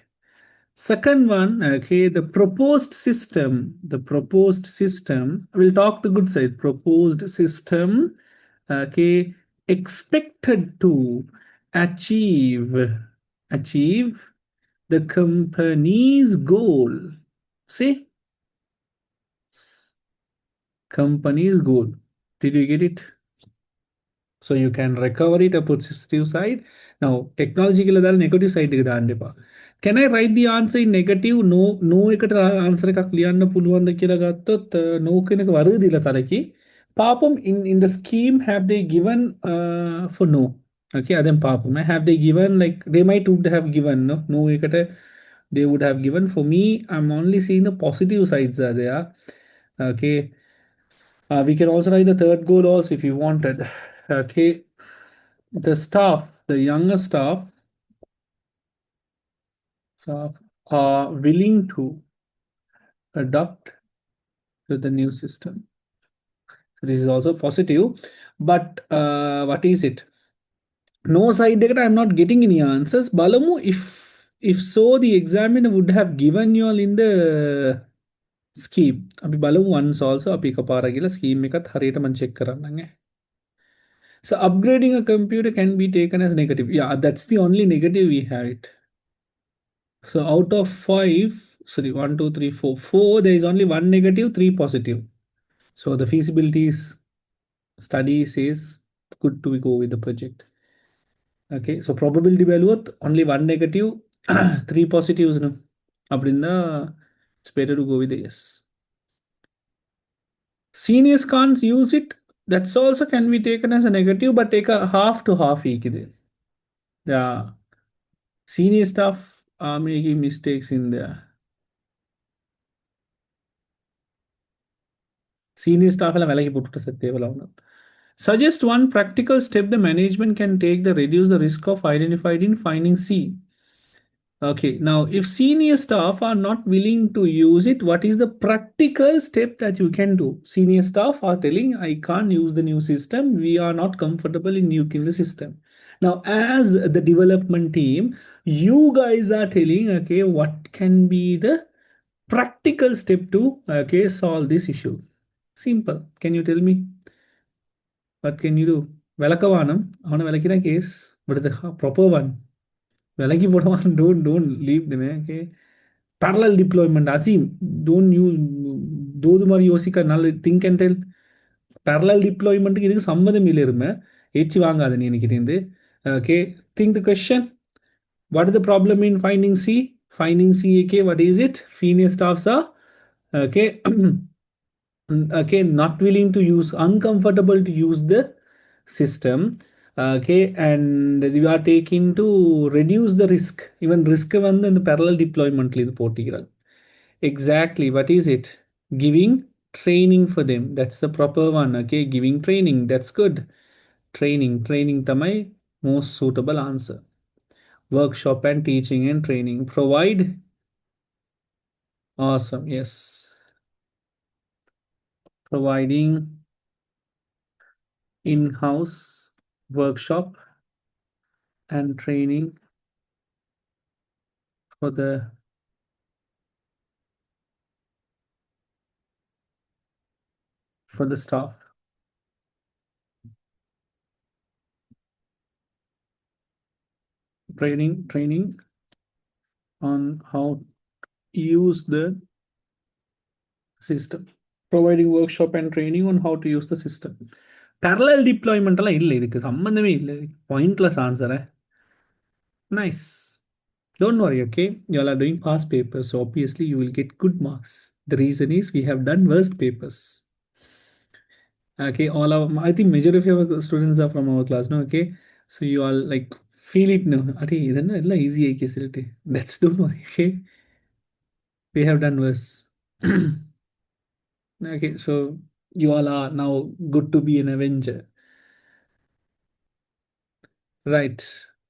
Speaker 1: Second one, okay, the proposed system, we'll talk the good side. Proposed system, okay, expected to achieve achieve the company's goal. See, company's goal. Did you get it? So you can recover it a positive side. Now technological negative side can I write the answer in negative? No එකට answer එකක් ලියන්න පුළුවන්ද කියලා ගත්තොත් no කෙනක වරදිලා තරකි. පාපම් in the scheme have they given for no? Okay, then පාපම් have they given, like they might would have given no එකට they would have given. For me, I'm only seeing the positive sides are there. Okay, we can also write the third goal also if you wanted. Okay, the staff, the younger staff are willing to adapt to the new system. So this is also positive, but what is it? No side data. I'm not getting any answers. Balamu, if so, the examiner would have given you all in the scheme. අපි බලමු once also අපි එකපාර ගිහලා scheme එකත් හරියටම check කරන්නங்க. So upgrading a computer can be taken as negative. Yeah, that's the only negative we have it. So out of five, sorry, one, two, three, four, there is only one negative, three positive. So the feasibility study says good to go with the project. Okay, so probability value only one negative, three positives. No, it's better to go with the yes. Seniors can't use it. That's also can be taken as a negative, but take a half to half. Yeah, senior staff are making mistakes in there. Senior staff suggest one practical step the management can take to reduce the risk of identified in finding C. Okay, now if senior staff are not willing to use it, what is the practical step that you can do? Senior staff are telling, I can't use the new system. We are not comfortable in using the system. Now, as the development team, you guys are telling, okay, what can be the practical step to, okay, solve this issue? Simple. Can you tell me? What can you do? Velakavanam, on a Velakina case, but the proper one. Velaki Bodavan, don't leave them, okay? Parallel deployment, Azim, don't use Dodumar Yosika, null, think and tell. parallel deployment இதுக்கு சம்மதம் இல்லைருமே ஏச்சி வாங்காத நீ எனக்கு இது okay. Think the question. What is the problem in finding C? Finding C, okay, what is it? Senior staffs are okay. Okay, not willing to use, uncomfortable to use the system. Okay, and you are taking to reduce the risk. Even risk வந்து இந்த parallel deployment இது போட்டிக்கிறாங்க. Exactly, what is it? Giving training for them. That's the proper one. Okay, giving training. That's good. Training tamai most suitable answer. Workshop and teaching and training. Provide. Awesome. Yes. Providing in-house workshop and training for the staff. Training on how to use the system. Providing workshop and training on how to use the system. Parallel deployment எல்லாம் இல்லை, இதுக்கு சம்பந்தமே இல்லை. Pointless answer. Nice. Don't worry, okay? You all are doing past papers, so obviously you will get good marks. The reason is we have done worst papers. Okay, all our, I think majority of our students are from our class, no? Okay, so you all like feel it now. Adi, idella easy facility. That's don't worry, okay? We have done worse. Okay, so you all are now good to be an Avenger. Right.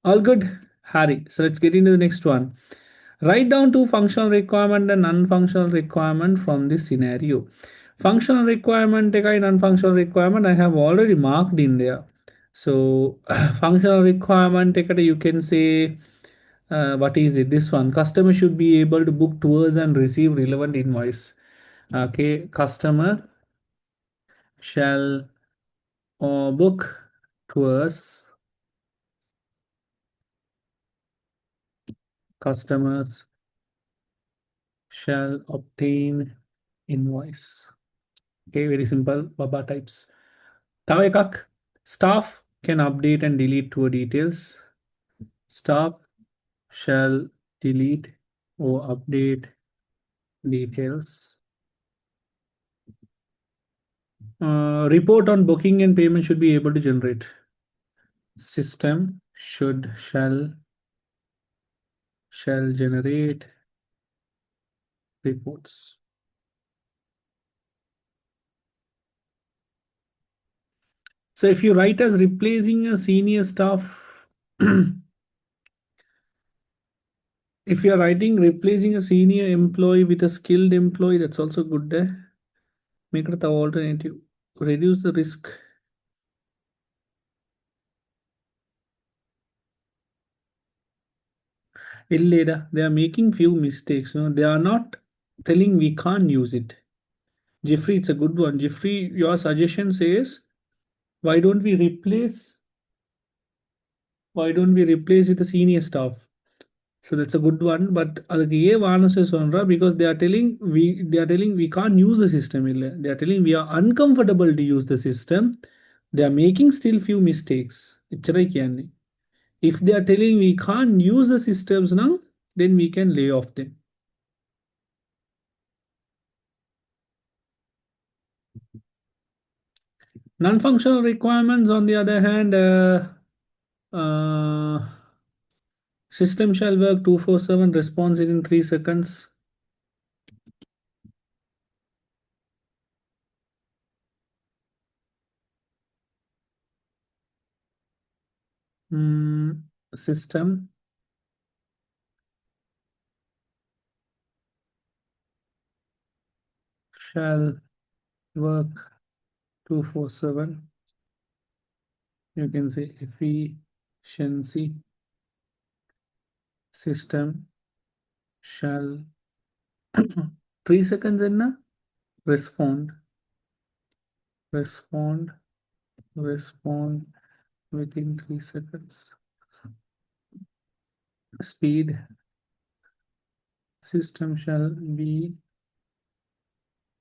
Speaker 1: All good, Harry. So let's get into the next one. Write down two functional requirement and non-functional requirement from this scenario. Functional requirement and non-functional requirement I have already marked in there. So functional requirement you can say what is it? This one, customer should be able to book tours and receive relevant invoice. Okay, customer shall book tours. Customers shall obtain invoice. Okay, very simple Baba types. Tawekak, staff can update and delete tour details. Staff shall delete or update details. Report on booking and payment should be able to generate. System shall generate reports. So if you write as replacing a senior staff, if you are writing replacing a senior employee with a skilled employee, that's also good there. Make it the alternative. Reduce the risk. Illeda, they are making few mistakes. No? They are not telling we can't use it. Jeffrey, it's a good one. Jeffrey, your suggestion says, why don't we replace with the senior staff? So that's a good one. But because they are telling we can't use the system. They are telling we are uncomfortable to use the system. They are making still few mistakes. If they are telling we can't use the systems now, then we can lay off them. Non-functional requirements, on the other hand, system shall work 24/7, response in 3 seconds. System shall work 24/7. You can say efficiency. System shall 3 seconds in respond within 3 seconds. Speed. System shall be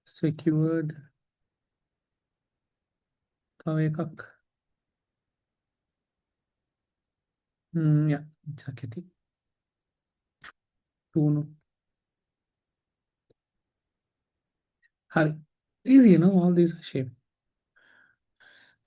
Speaker 1: secured එකක්. ය ඇති තුුණු හරි easy, all these are shape.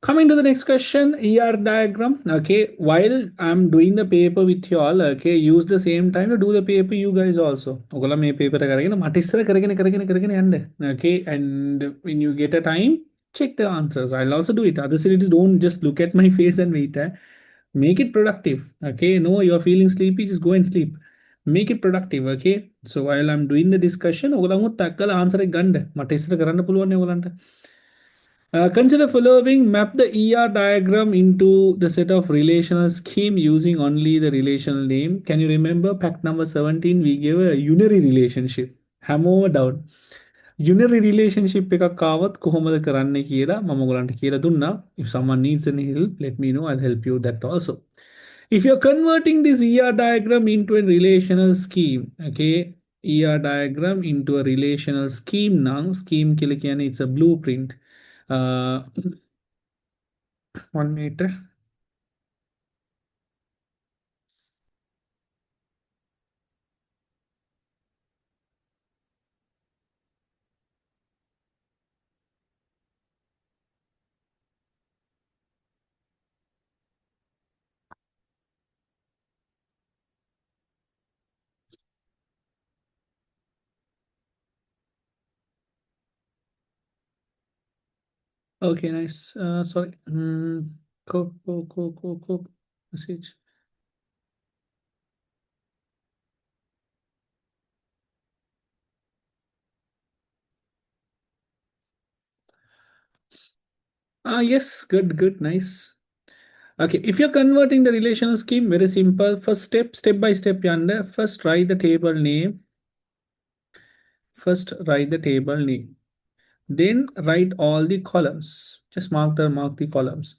Speaker 1: Coming to the next question, ER diagram. Okay, while I'm doing the paper with you all, okay, use the same time to do the paper you guys also. ඔගොල්ලෝ මේ paper එක කරගෙන මට ඉස්සර කරගෙන යන්න. Okay, and when you get a time, check the answers. I'll also do it. Other cities don't just look at my face and wait. Make it productive. Okay, no, you're feeling sleepy, just go and sleep. Make it productive. Okay, so while I'm doing the discussion, ඔගොල්ලෝ තක්කලා answer එක ගන්න. මට ඉස්සර කරන්න පුළුවන් නේ ඔයගලන්ට. Consider following, map the ER diagram into the set of relational scheme using only the relational name. Can you remember pack number 17? We gave a unary relationship. Hammer down. Unary relationship එකක් ආවත් කොහොමද කරන්න කියලා මම ඔයගලන්ට කියලා දුන්නා. If someone needs any help, let me know. I'll help you that also. If you're converting this ER diagram into a relational scheme, okay, ER diagram into a relational scheme now, scheme කියලා කියන්නේ it's a blueprint. 1 meter. Okay, nice. Sorry. Go. Message. Yes, good, nice. Okay, if you're converting the relational scheme, very simple. First step by step, yonder. First, write the table name. Then write all the columns. Just mark the columns.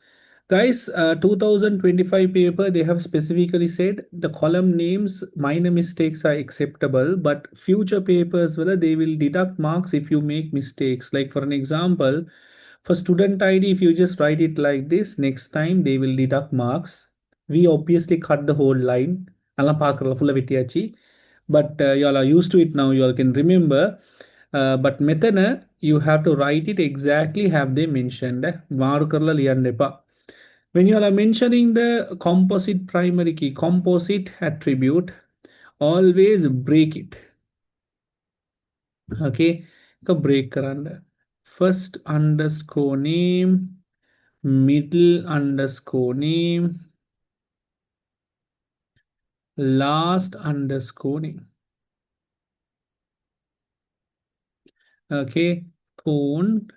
Speaker 1: Guys, 2025 paper, they have specifically said the column names, minor mistakes are acceptable, but future papers, whether they will deduct marks if you make mistakes. Like for an example, for student ID, if you just write it like this, next time they will deduct marks. We obviously cut the whole line. But y'all are used to it now. Y'all can remember. But method you have to write it exactly have they mentioned. When you are mentioning the composite primary key, composite attribute, always break it. Okay, break karanda. First underscore name, middle underscore name, last underscore name. Okay, phone,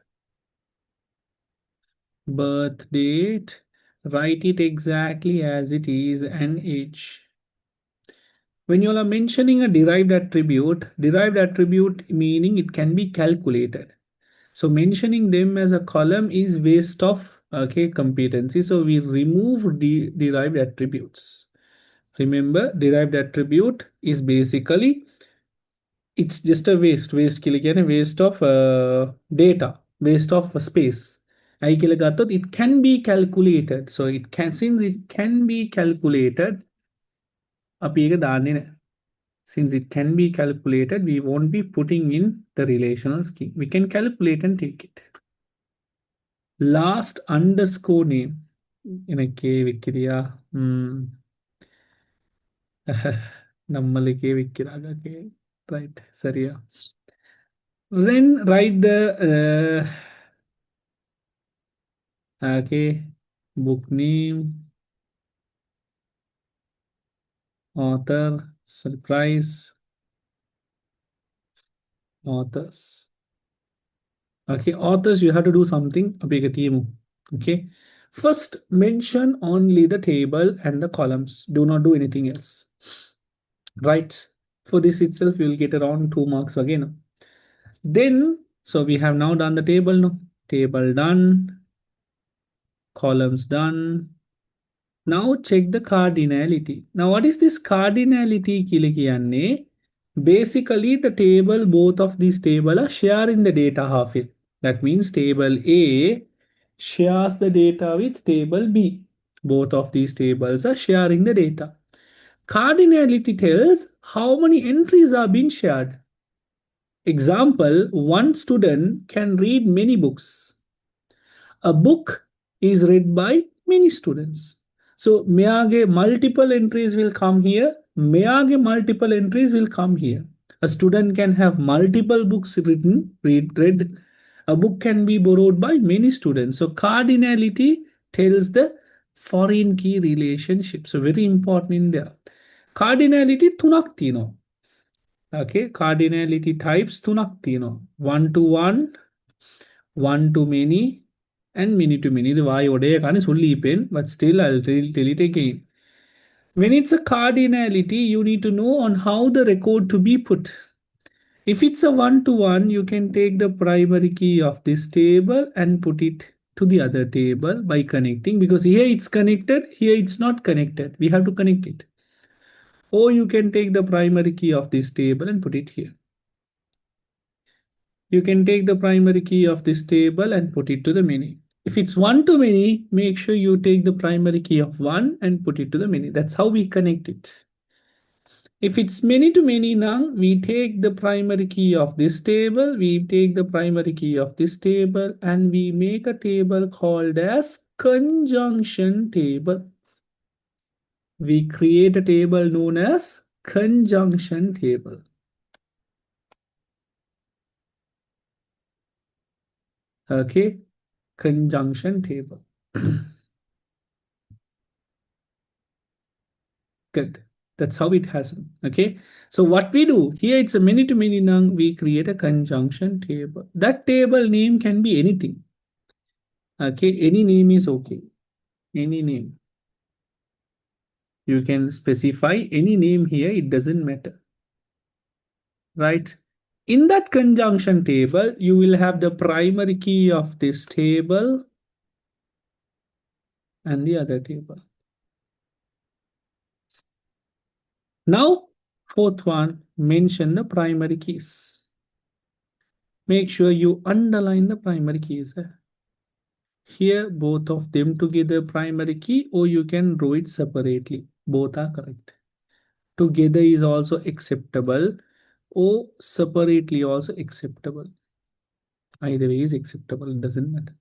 Speaker 1: birth date, write it exactly as it is, and age. When you are mentioning a derived attribute meaning it can be calculated. So mentioning them as a column is waste of competency. So we remove derived attributes. Remember, derived attribute is basically it's just a waste of data, waste of space. It can be calculated. So since it can be calculated, since it can be calculated, we won't be putting in the relational scheme. We can calculate and take it. Last underscore name. எனக்கு விக்கிறியா நம்மளுக்கே விக்கிறாங்க right சரியா. Then write the book name, author, surprise, authors. Authors, you have to do something. Okay, first mention only the table and the columns. Do not do anything else. Right, for this itself you will get around 2 marks again. Then, so we have now done the table. Table done, columns done. Now check the cardinality. Now what is this cardinality? Basically the table, both of these table are sharing the data half it. That means table A shares the data with table B. Both of these tables are sharing the data. Cardinality tells how many entries are being shared. Example, one student can read many books. A book is read by many students. So Miyage multiple entries will come here. Miyage multiple entries will come here. A student can have multiple books read. A book can be borrowed by many students. So cardinality tells the foreign key relationship. So very important in there. Cardinality tunak tino. Okay, cardinality types tunak tino. One to one, one to many, and many to many. The why ode kani solli pen, but still I'll tell it again. When it's a cardinality, you need to know on how the record to be put. If it's a one to one, you can take the primary key of this table and put it to the other table by connecting, because here it's connected, here it's not connected. We have to connect it. Or you can take the primary key of this table and put it here. You can take the primary key of this table and put it to the many. If it's one to many, make sure you take the primary key of one and put it to the many. That's how we connect it. If it's many to many now, we take the primary key of this table, we take the primary key of this table, and we make a table called as conjunction table. We create a table known as conjunction table. Okay, conjunction table. Good. That's how it has. Okay. So what we do here, it's a many to many nung. We create a conjunction table. That table name can be anything. Okay. Any name is okay. Any name. You can specify any name here. It doesn't matter. Right. In that conjunction table, you will have the primary key of this table and the other table. Now, fourth one, mention the primary keys. Make sure you underline the primary keys. Here, both of them together primary key, or you can draw it separately. Both are correct. Together is also acceptable, or separately also acceptable. Either way is acceptable, it doesn't matter.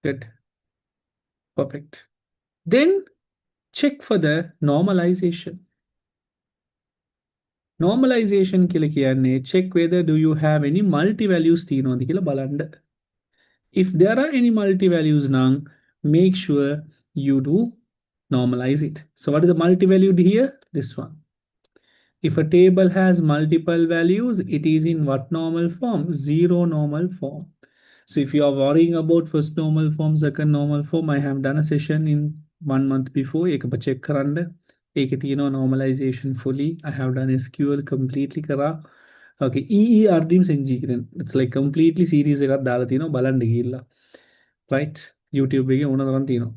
Speaker 1: Good. Perfect. Then check for the normalization. Normalization ke liye kya hai? Check whether do you have any multi-values तीनों दिखला balanda. If there are any multi-values now, make sure you do normalize it. So what is the multi-valued here? This one. If a table has multiple values, it is in what normal form? Zero normal form. So if you are worrying about first normal form, second normal form, I have done a session in 1 month before. एक check Karande, एक तीनों normalization fully. I have done SQL completely करा. Okay, EERDIM senjikiren. It's like completely series का दाल तीनों balandi gilla. Right? YouTube पे उन्होंने तीनों.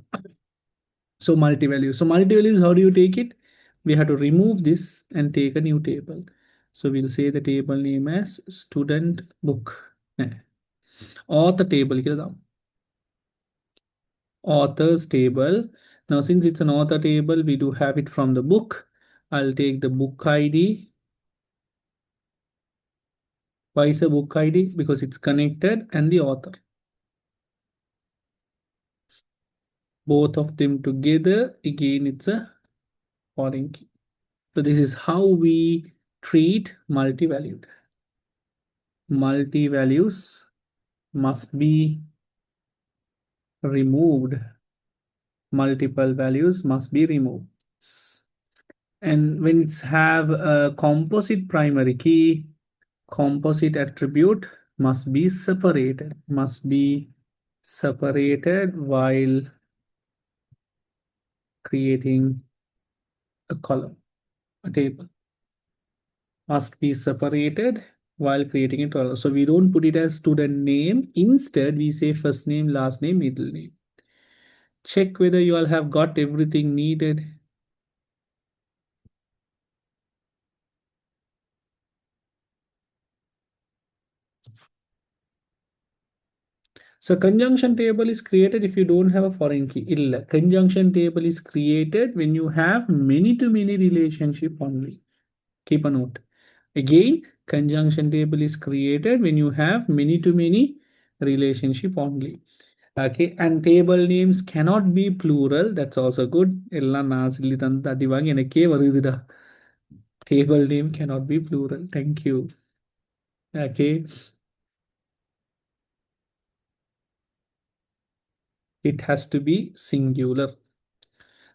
Speaker 1: So multi-values. So multi-values, how do you take it? We have to remove this and take a new table. So we'll say the table name as student book. Author table. Authors table. Now since it's an author table, we do have it from the book. I'll take the book ID. Why is a book ID? Because it's connected and the author. Both of them together, again, it's a foreign key. So this is how we treat multi-valued. Multi-values must be removed. Multiple values must be removed. And when it's have a composite primary key, composite attribute must be separated. Must be separated while creating a column, a table. Must be separated while creating it. So we don't put it as student name. Instead, we say first name, last name, middle name. Check whether you all have got everything needed. So conjunction table is created if you don't have a foreign key. Illa. Conjunction table is created when you have many to many relationship only. Keep a note. Again, conjunction table is created when you have many to many relationship only. Okay, and table names cannot be plural. That's also good. எல்லாம் நான் சொல்லி தந்து அடி வாங்கி எனக்கே வருதுடா. Table name cannot be plural. Thank you. Okay, it has to be singular.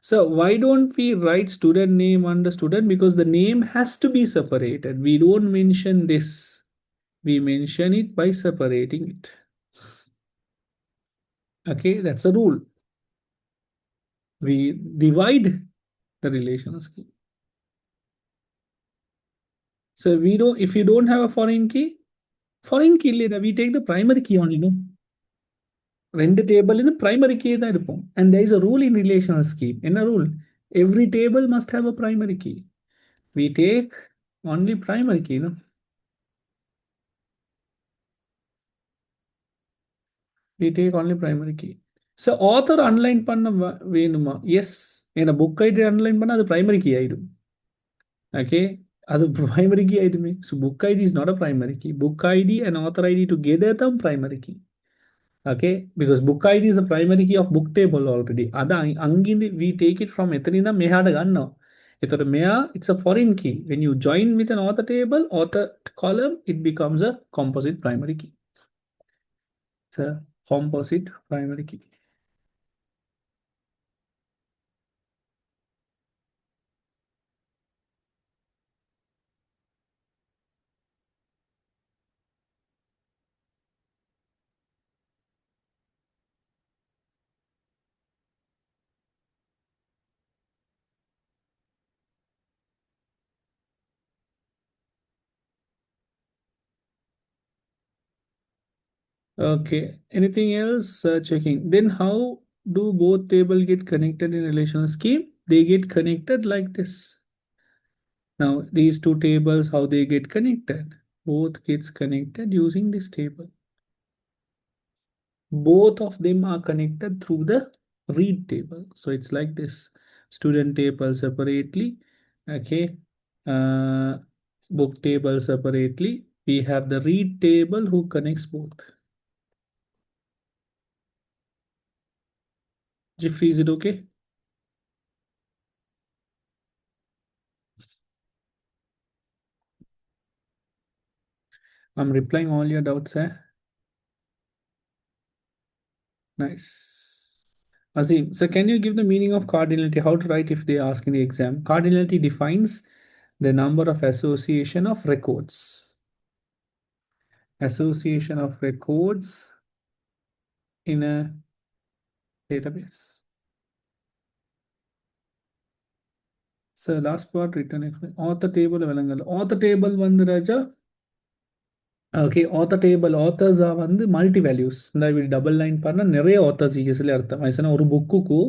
Speaker 1: So why don't we write student name under student? Because the name has to be separated. We don't mention this. We mention it by separating it. Okay, that's a rule. We divide the relational scheme. So we don't, if you don't have a foreign key later, we take the primary key only, no? Render table in the primary key that and there is a rule in relational scheme. In a rule, every table must have a primary key. We take only primary key, no? We take only primary key. So author underline பண்ண வேணுமா? Yes. In a book ID underline பண்ணா அது primary key ஆயிடும். Okay. அது primary key ஆயிடுமே. So book ID is not a primary key. Book ID and author ID together the primary key. Okay, because book ID is a primary key of book table already. Ada angindi we take it from එතනින්ද මෙහාට ගන්නවා. එතකොට මෙයා it's a foreign key. When you join with an author table, author column, it becomes a composite primary key. It's a composite primary key. Okay, anything else? Checking. Then how do both table get connected in relational scheme? They get connected like this. Now these two tables, how they get connected? Both gets connected using this table. Both of them are connected through the read table. So it's like this: student table separately, okay, book table separately. We have the read table who connects both. Jiffy, is it okay? I'm replying all your doubts, eh? Nice. Azim, so can you give the meaning of cardinality? How to write if they ask in the exam? Cardinality defines the number of association of records. Association of records in a database. So last part written author table விளங்கல. Author table வந்து ராஜா okay author table authors வந்து multi values. இந்த double line பண்ணா நிறைய authors easily அர்த்தம். ஐசனா ஒரு புக்குக்கு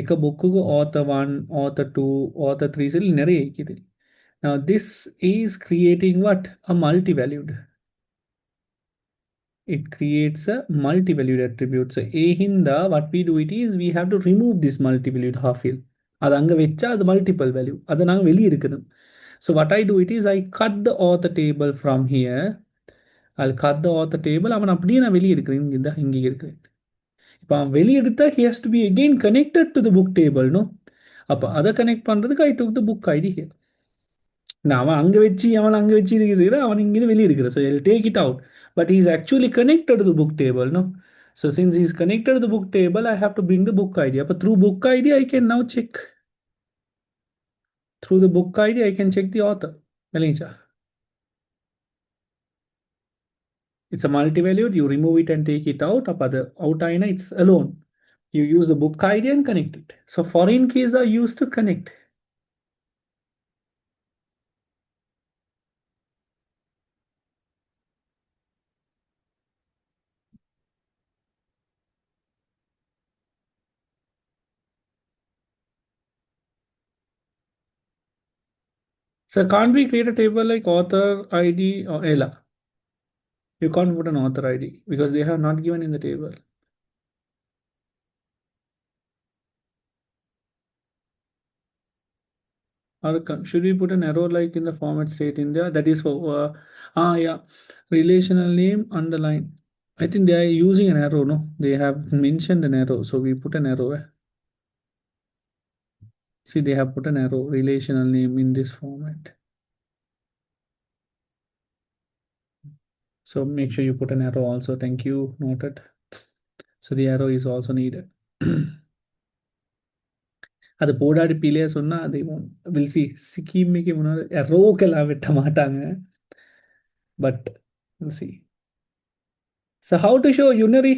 Speaker 1: එක புக்குக்கு author 1, author 2, author 3 சொல்லி நிறைய இருக்குது. Now this is creating what? A multi-valued. It creates a multi-valued attribute. So A hinda what we do it is we have to remove this multi-valued half fill. அது அங்க வச்சா அது multiple value அதை நாங்கள் வெளியே எடுக்கணும். So what I do it is I cut the author table from here. I'll cut the author table. அவன் அப்படியே நான் வெளியே எடுக்கிறேன். இங்கே இருக்கிறேன். இப்போ அவன் வெளியே எடுத்தா he has to be again connected to the book table, no? அப்போ அதை கனெக்ட் பண்ணுறதுக்கு I took the book ID here. நான் அவன் அங்கே வச்சு அவன் அங்கே வச்சு இருக்கிறது அவன் இங்கே வெளியே இருக்கிற. So I'll take it out. But he's actually connected to the book table, no? So since he's connected to the book table, I have to bring the book ID. But through book ID, I can now check. Through the book ID, I can check the author. It's a multi-valued. You remove it and take it out. The out ina it's alone. You use the book ID and connect it. So foreign keys are used to connect. So can't we create a table like author ID or Ella? You can't put an author ID because they have not given in the table. Or should we put an arrow like in the format state in there? That is for yeah, relational name underline. I think they are using an arrow. No, they have mentioned an arrow, so we put an arrow. See, they have put an arrow relational name in this format. So make sure you put an arrow also. Thank you. Noted. So the arrow is also needed. அது போடாடி பிள்ளையா சொன்னா they won't. We'll see. ஸ்கீமுக்கு முன்னாடி எரோக்கெல்லாம் வெட்ட மாட்டாங்க. But we'll see. So how to show unary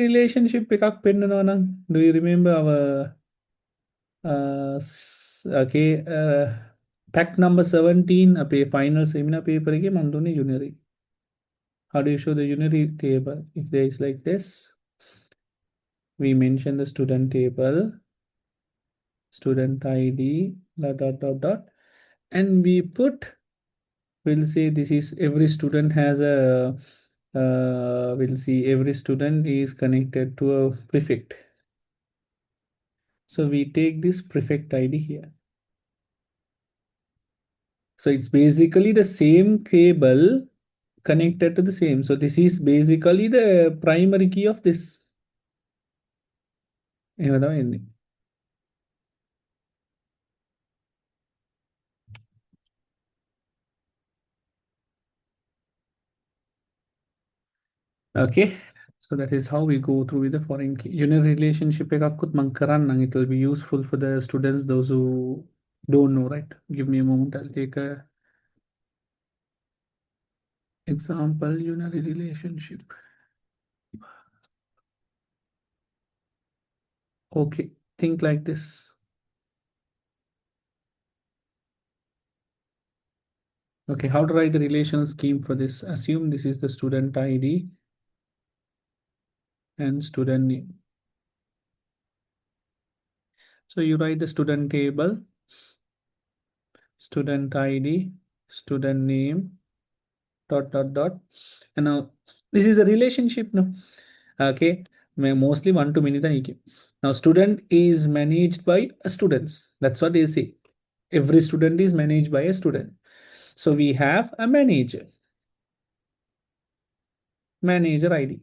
Speaker 1: relationship එකක් පෙන්නනවා නම් do you remember our okay pack number 17 අපේ final seminar paper එකේ මම දුන්නේ unary. How do you show the unary table? If there is like this, we mention the student table, student ID, dot, and we put, we'll say this is every student has a we'll see every student is connected to a prefect. So we take this prefect ID here. So it's basically the same cable connected to the same. So this is basically the primary key of this. Okay, so that is how we go through with the foreign key. Unit relationship එකක්කුත් මං කරන්නම්. It will be useful for the students, those who don't know, right? Give me a moment. I'll take a example unary relationship. Okay, think like this. Okay, how to write the relational scheme for this? Assume this is the student ID and student name. So you write the student table, student ID, student name, dot, and now this is a relationship now. Okay, mostly 1 to many than. Now student is managed by students. That's what they say. Every student is managed by a student. So we have a manager ID.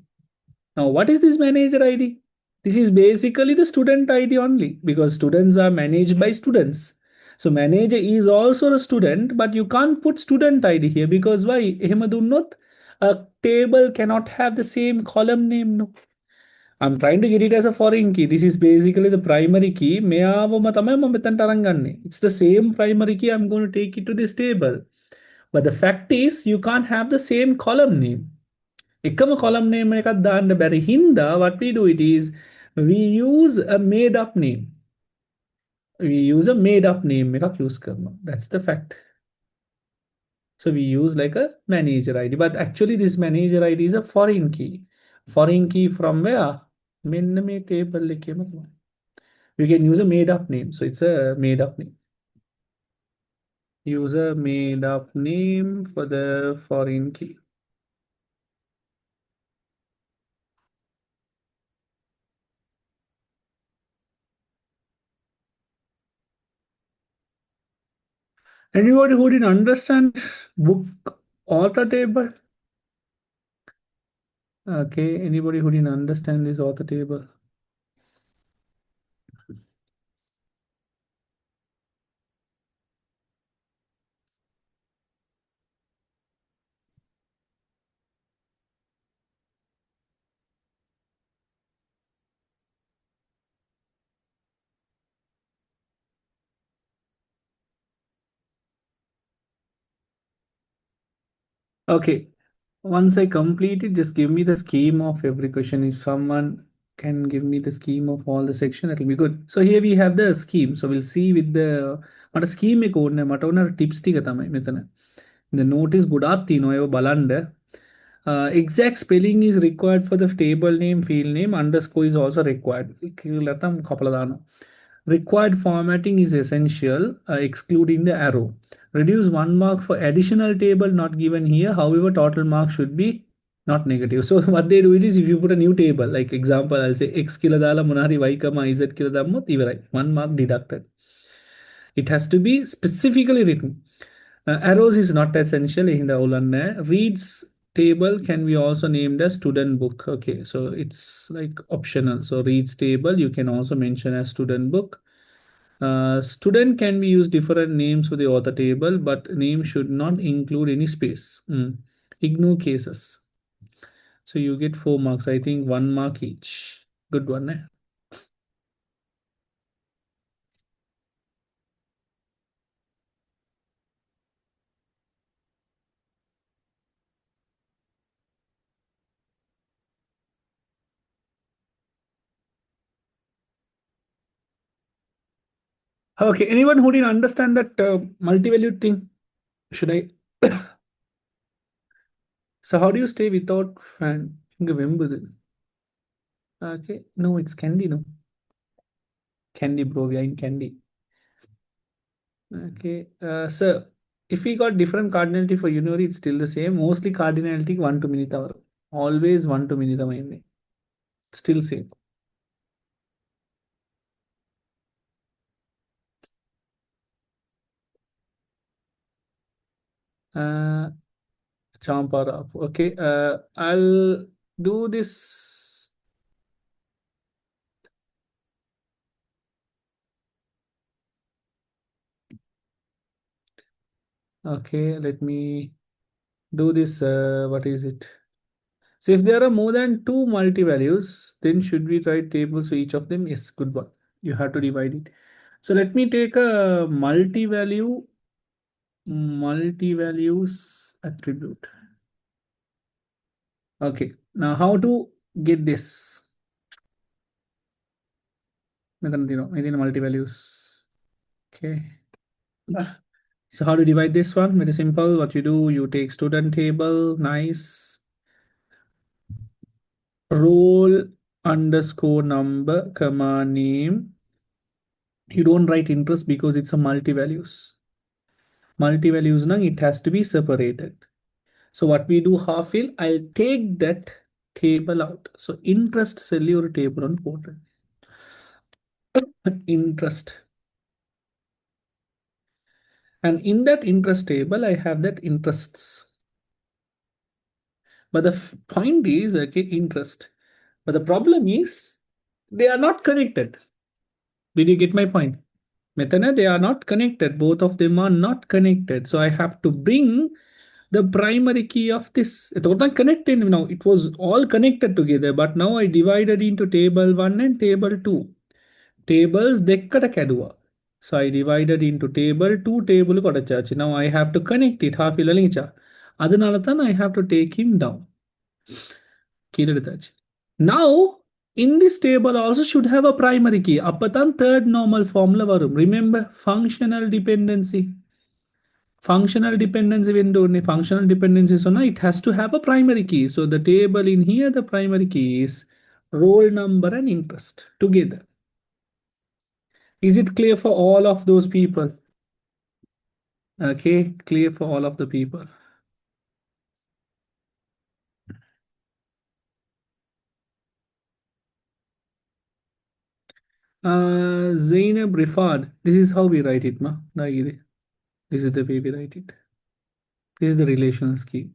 Speaker 1: Now what is this manager ID? This is basically the student ID only because students are managed by students. So manager is also a student, but you can't put student ID here because why? A table cannot have the same column name. No. I'm trying to get it as a foreign key. This is basically the primary key. It's the same primary key. I'm going to take it to this table. But the fact is, you can't have the same column name. එකම column name එකක් දාන්න බැරි හින්දා what we do it is we use a made up name. We use a made up name එකක් use කරනවා. That's the fact. So we use like a manager ID, but actually this manager ID is a foreign key. Foreign key from where? මෙන්න මේ table එකේම තමයි. We can use a made up name. So it's a made up name. Use a made up name for the foreign key. Anybody who didn't understand book author table? Okay, anybody who didn't understand this author table? Okay, once I complete it, just give me the scheme of every question. If someone can give me the scheme of all the section, that will be good. So here we have the scheme. So we'll see with the scheme tips the notice balanda. Exact spelling is required for the table name, field name, underscore is also required. Required formatting is essential, excluding the arrow. Reduce 1 mark for additional table not given here. However, total mark should be not negative. So what they do it is if you put a new table, like example, I'll say x kiladala munari y comma z kiladammo ivarai 1 mark deducted. It has to be specifically written. Arrows is not essential in the Ulanne. Reads table can be also named as student book. Okay, so it's like optional. So reads table you can also mention as student book. Student can be used different names for the author table, but name should not include any space. Ignore cases. So you get 4 marks. I think 1 mark each. Good one. Eh? Okay, anyone who didn't understand that multi-valued thing? Should I? So how do you stay without fan? இங்க வெம்புது. Okay, no, it's Candy, no. Candy, bro, we are in Candy. Okay, so if we got different cardinality for unary, it's still the same. Mostly cardinality 1 to minute hour. Always 1 to minute hour. Still same. Uh, Champara. Okay, I'll do this. Okay, let me do this. What is it? So if there are more than two multi-values, then should we write tables for each of them? Yes, good one. You have to divide it. So let me take a multi-values attribute. Okay, now how to get this? Within multi-values. Okay. So how to divide this one? Very simple. What you do, you take student table, nice. Roll underscore number, comma name. You don't write interest because it's a multi-values. Multi-values now it has to be separated. So what we do half fill, I'll take that table out. So interest cellular table on portal. Interest. And in that interest table, I have that interests. But the point is, okay, interest. But the problem is, they are not connected. Did you get my point? Methana, they are not connected. Both of them are not connected. So I have to bring the primary key of this. It was not connected now. It was all connected together. But now I divided into table 1 and table 2. Tables dekkata kaduwa. So I divided into table 2 table kodachachi. Now I have to connect it. Half ilalincha. Adanalatan I have to take him down. Kiradatachi. Now in this table also should have a primary key. Appatan third normal formula varum. Remember functional dependency. Functional dependency window functional dependency so now it has to have a primary key. So the table in here the primary key is roll number and interest together. Is it clear for all of those people? Okay, clear for all of the people. Zainab Rifad. This is how we write it, ma. This is the way we write it. This is the relational scheme.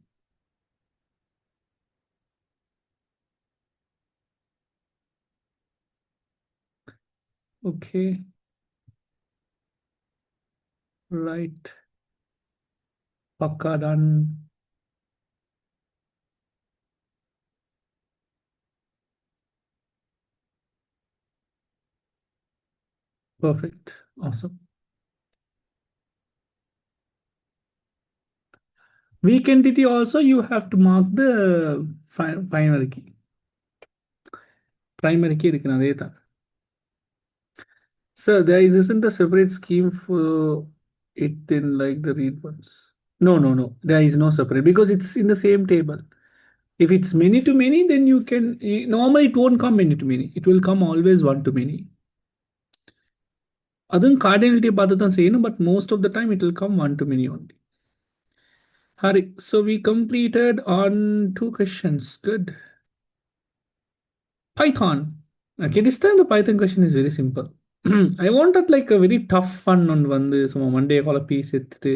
Speaker 1: Okay. Right. Pakka done. Perfect. Awesome. Weak entity also you have to mark the primary key. Primary key irukku அதே தான். So there isn't a separate scheme for it in like the read ones. No, no, no. There is no separate because it's in the same table. If it's many to many, then you can normally it won't come many to many. It will come always one to many. அதுவும் cardinality பார்த்து தான் செய்யணும், but most of the time it will come 1 to many only. Hari, so we completed on 2 questions. Good. Python. Okay, this time the Python question is very simple. I wanted like a very tough one on வந்து சும்மா Monday குழப்பி செத்துட்டு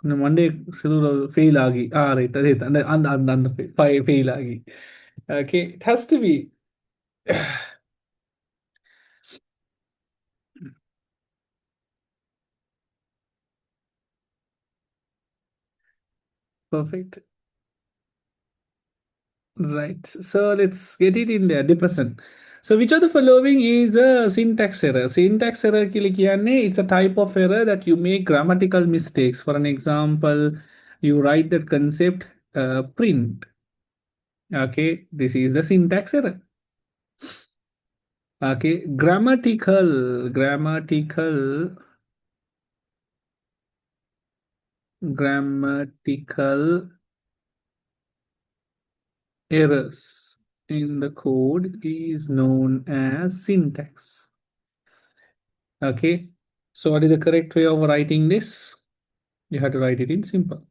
Speaker 1: கொஞ்சம் Monday சில fail ஆகி right அதே தான். அந்த அந்த அந்த அந்த ஃபெயில் ஆகி okay it has to be perfect. Right. So let's get it in there. Depression. So which of the following is a syntax error? Syntax error ki likhiyanne, it's a type of error that you make grammatical mistakes. For an example, you write the concept print. Okay, this is the syntax error. Okay, grammatical errors in the code is known as syntax. Okay, so what is the correct way of writing this? You have to write it in simple.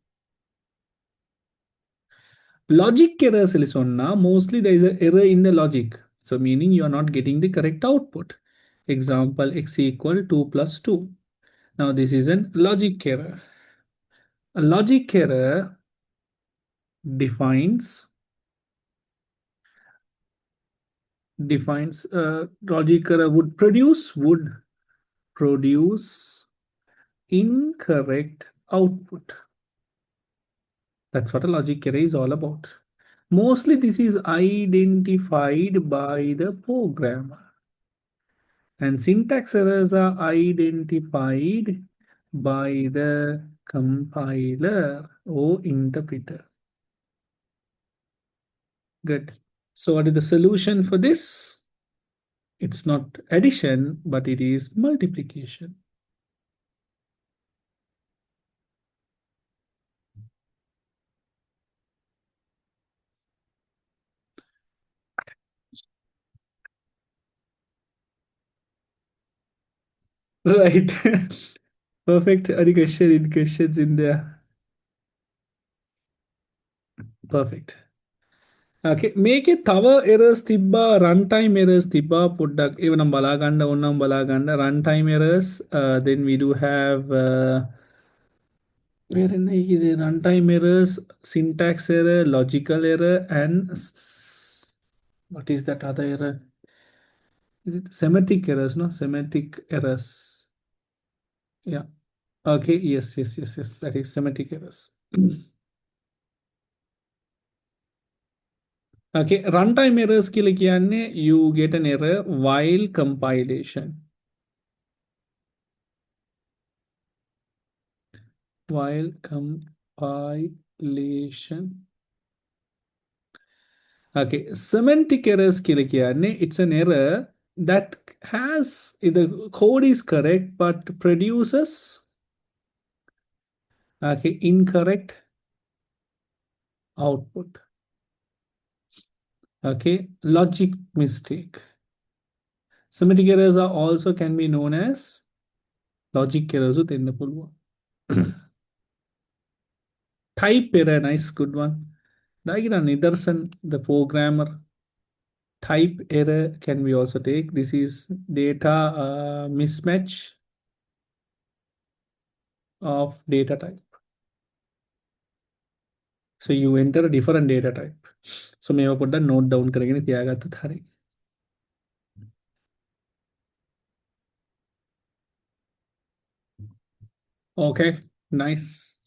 Speaker 1: Logic errors now mostly there is an error in the logic. So meaning you are not getting the correct output. Example x equal 2 plus 2. Now this is a logic error. A logic error defines logic error would produce incorrect output. That's what a logic array is all about. Mostly this is identified by the programmer. And syntax errors are identified by the compiler or interpreter. Good. So what is the solution for this? It's not addition, but it is multiplication. Right. Perfect addition questions in there. Perfect. Okay, make a tava errors tibba runtime errors tibba puddak even balaganda unnam balaganda runtime errors. Then we do have where in the runtime errors, syntax error, logical error, and what is that other error? Is it semantic errors? No, semantic errors. Yeah. Okay. Yes. Yes. Yes. Yes. That is semantic errors. Okay. Runtime errors ki likhiyanne you get an error while compilation. While compilation. Okay, semantic errors ki likhiyanne it's an error that has the code is correct but produces okay incorrect output. Okay, logic mistake. Semantic errors are also can be known as logic errors within the full one. Type error, nice, good one. Diagram Nidarsan, the programmer. Type error can we also take. This is data mismatch of data type. So you enter a different data type. So मैं put the note down करेंगे नहीं त्यागा तो थारे. Okay, nice.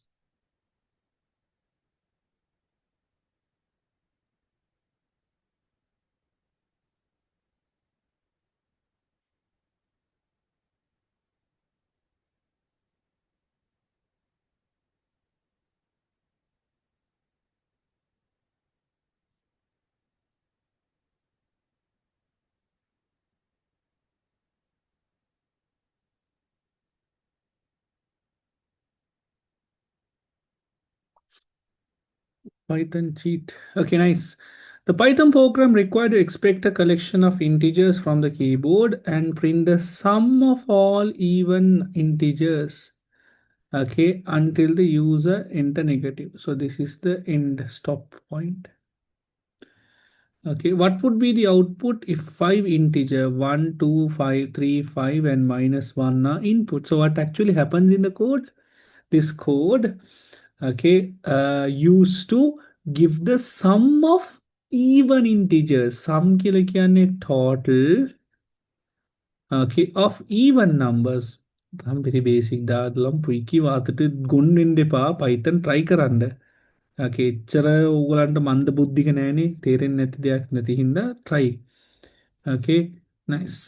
Speaker 1: Python cheat. Okay, nice. The Python program required to expect a collection of integers from the keyboard and print the sum of all even integers. Okay, until the user enter negative. So this is the end stop point. Okay, what would be the output if five integer 1, 2, 5, 3, 5 and -1 are input? So what actually happens in the code? This code, okay, used to give the sum of even integers. Sum කියලා කියන්නේ total, okay, of even numbers. I'm very basic දාගලම් පුයිකි වාතට ගොන් වෙන්න එපා Python try කරන්න. Okay, එච්චර ඕගලන්ට මන්ද බුද්ධික නෑනේ තේරෙන්නේ නැති දෙයක් නැති හින්දා try. Okay, nice.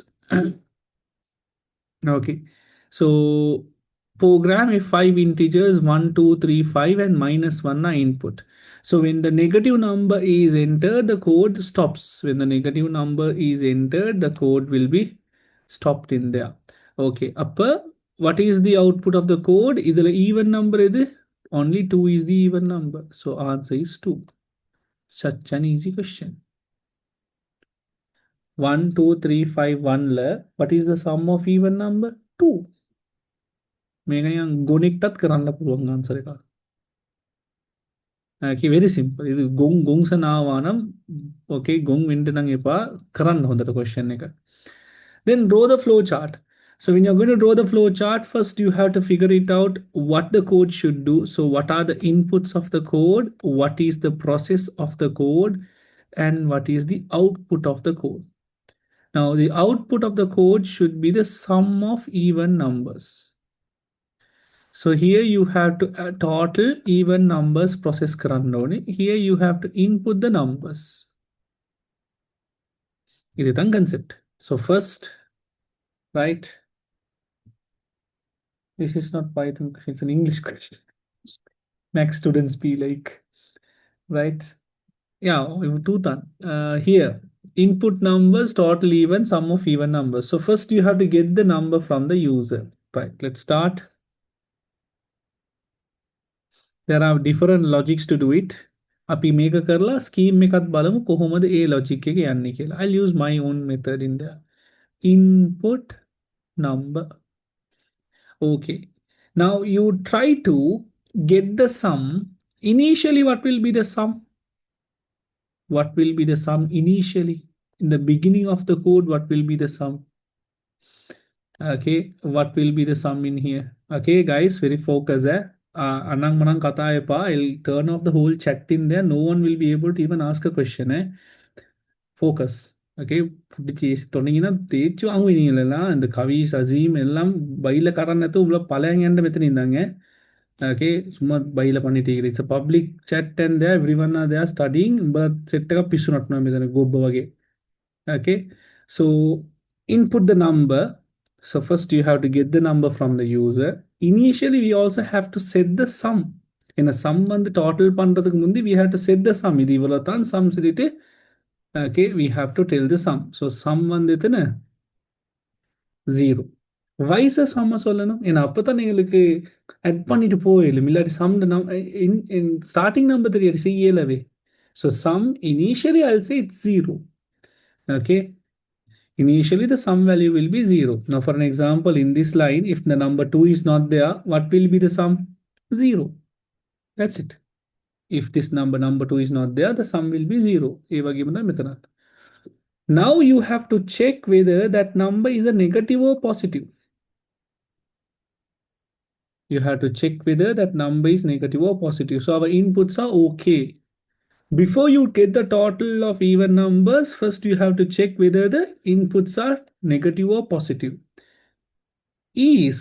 Speaker 1: Okay, so program if five integers 1, 2, 3, 5 and -1 are input. So when the negative number is entered, the code stops. When the negative number is entered, the code will be stopped in there. Okay, upper, what is the output of the code? Is the even number? Only 2 is the even number. So answer is 2. Such an easy question. 1, 2, 3, 5, 1 la. What is the sum of even number? 2. මේක නිකන් ගොනෙක්ටත් කරන්න පුළුවන් answer එකක්. Okay, very simple. இது ගොන් ආවා නම් okay ගොන් වෙන්න නම් එපා කරන්න හොඳට question එක. Then draw the flow chart. So when you're going to draw the flow chart, first you have to figure it out what the code should do. So what are the inputs of the code? What is the process of the code? And what is the output of the code? Now the output of the code should be the sum of even numbers. So here you have to total even numbers process කරන්න. Here you have to input the numbers. This is the concept. So first, right? This is not Python question, it's an English question. Max students be like, right? Yeah, two done. Here, input numbers, total even, sum of even numbers. So first you have to get the number from the user. Right, let's start. There are different logics to do it. අපි මේක කරලා scheme එකත් බලමු කොහොමද ඒ logic එක යන්නේ කියලා. I'll use my own method in there. Input number. Okay. Now you try to get the sum. Initially, what will be the sum? What will be the sum initially? In the beginning of the code, what will be the sum? Okay, what will be the sum in here? Okay, guys, very focus. Anang manang kata epa. I'll turn off the whole chat in there. No one will be able to even ask a question. Focus. Okay, පුඩිචි තොනගෙන තේච්චු අහුවෙනීලලා இந்த கவி சசீம் எல்லாம் பையில கரන්නத்து உள்ள பழைய எண்ட මෙතන ඉඳන් okay சும்மா பையில பண்ணிட்டு இருக்கு. It's a public chat and there everyone are there studying but set එක පිස්සු නටනවා මෙතන ගොබ්බ වගේ. Okay, so input the number. So first you have to get the number from the user. Initially we also have to set the sum. In a sum வந்து total பண்றதுக்கு முந்தி we have to set the sum. இது இவ்வளவு தான் sum சொல்லிட்டு okay we have to tell the sum. So sum வந்து எத்தனை 0. வயச சம்ம சொல்லணும் ஏன்னா அப்பதான் எங்களுக்கு add பண்ணிட்டு போயிடும் இல்லாட்டி sum in starting number தெரியாது செய்யலவே. So sum initially I'll say it's 0. Okay, initially the sum value will be 0. Now for an example in this line if the number 2 is not there, what will be the sum? 0. That's it. If this number 2 is not there, the sum will be 0. ඒ වගේම තමයි මෙතනත්. Now you have to check whether that number is a negative or positive. You have to check whether that number is negative or positive. So our inputs are okay. Before you get the total of even numbers, first you have to check whether the inputs are negative or positive. Is,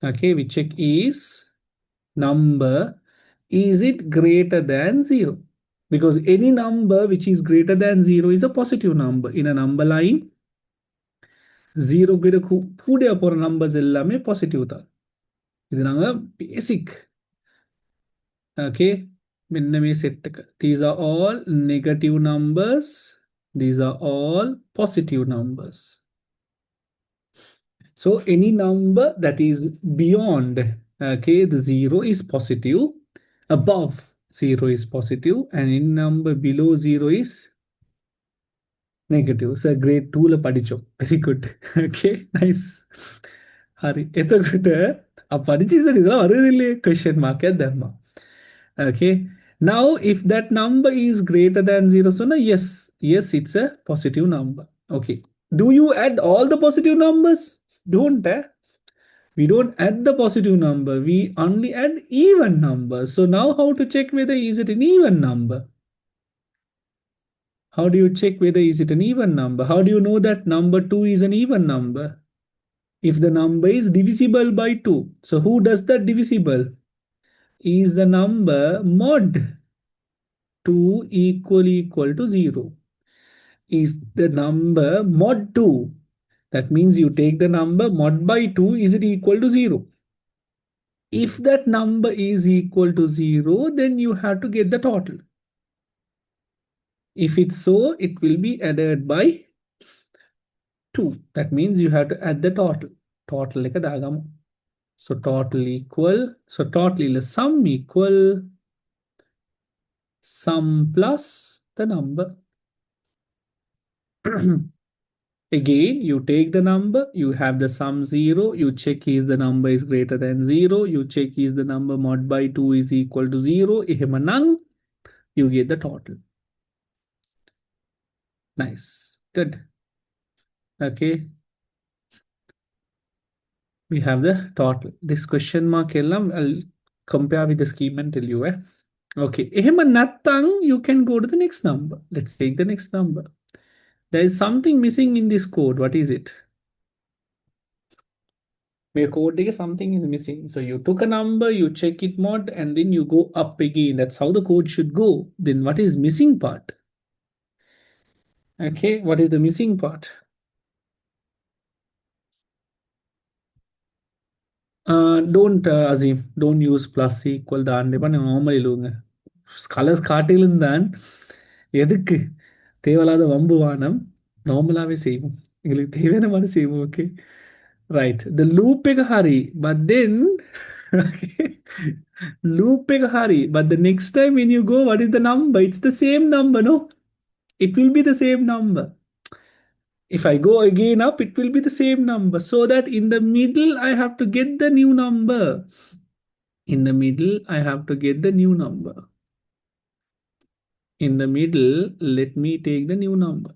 Speaker 1: okay, we check is number, is it greater than 0? Because any number which is greater than 0 is a positive number. In a number line, 0 கூட போற numbers எல்லாமே positive தான். இது நாங்க basic. Okay, මෙන්න මේ set එක. These are all negative numbers. These are all positive numbers. So any number that is beyond, okay, the 0 is positive. Above 0 is positive and in number below 0 is negative. So grade 2 la padichom. Very good. Okay, nice. Hari එතකොට පරිචි ඉතින් අරදිල්ලේ question mark එක දැම්මා. Okay, now if that number is greater than 0, so no, yes, it's a positive number. Okay, do you add all the positive numbers? Don't we don't add the positive number, we only add even numbers. So now how to check whether is it an even number? How do you check whether is it an even number? How do you know that number 2 is an even number? If the number is divisible by 2. So who does that divisible? Is the number mod 2 equal to 0? Is the number mod 2? That means you take the number mod by 2, is it equal to 0? If that number is equal to 0, then you have to get the total. If it's so, it will be added by 2. That means you have to add the total. Total එක දාගමු. So total equal. So total is sum equal sum plus the number. Again, you take the number, you have the sum 0, you check is the number is greater than 0, you check is the number mod by 2 is equal to 0. එහෙම නම් you get the total. Nice. Good. Okay. We have the total. This question mark I'll compare with the scheme and tell you. Okay. එහෙම නැත්නම් you can go to the next number. Let's take the next number. There is something missing in this code. What is it? Your code something is missing. So you took a number, you check it mod, and then you go up again. That's how the code should go. Then what is missing part? Okay, what is the missing part? Don't Azim, don't use plus equal දාන්න එපා normal ඉලුங்க. Colors காட்டிலும் தான் எதுக்கு தேவையில்லாத வம்புவானம் நார்மலாவே செய்வோம். எங்களுக்கு தேவையான மாதிரி செய்வோம். Okay, right, the loop එක හරි, but then okay, loop එක හරි, but the next time when you go, what is the number? It's the same number, no? It will be the same number. If I go again up, it will be the same number. So that in the middle, I have to get the new number. In the middle, I have to get the new number. In the middle, let me take the new number.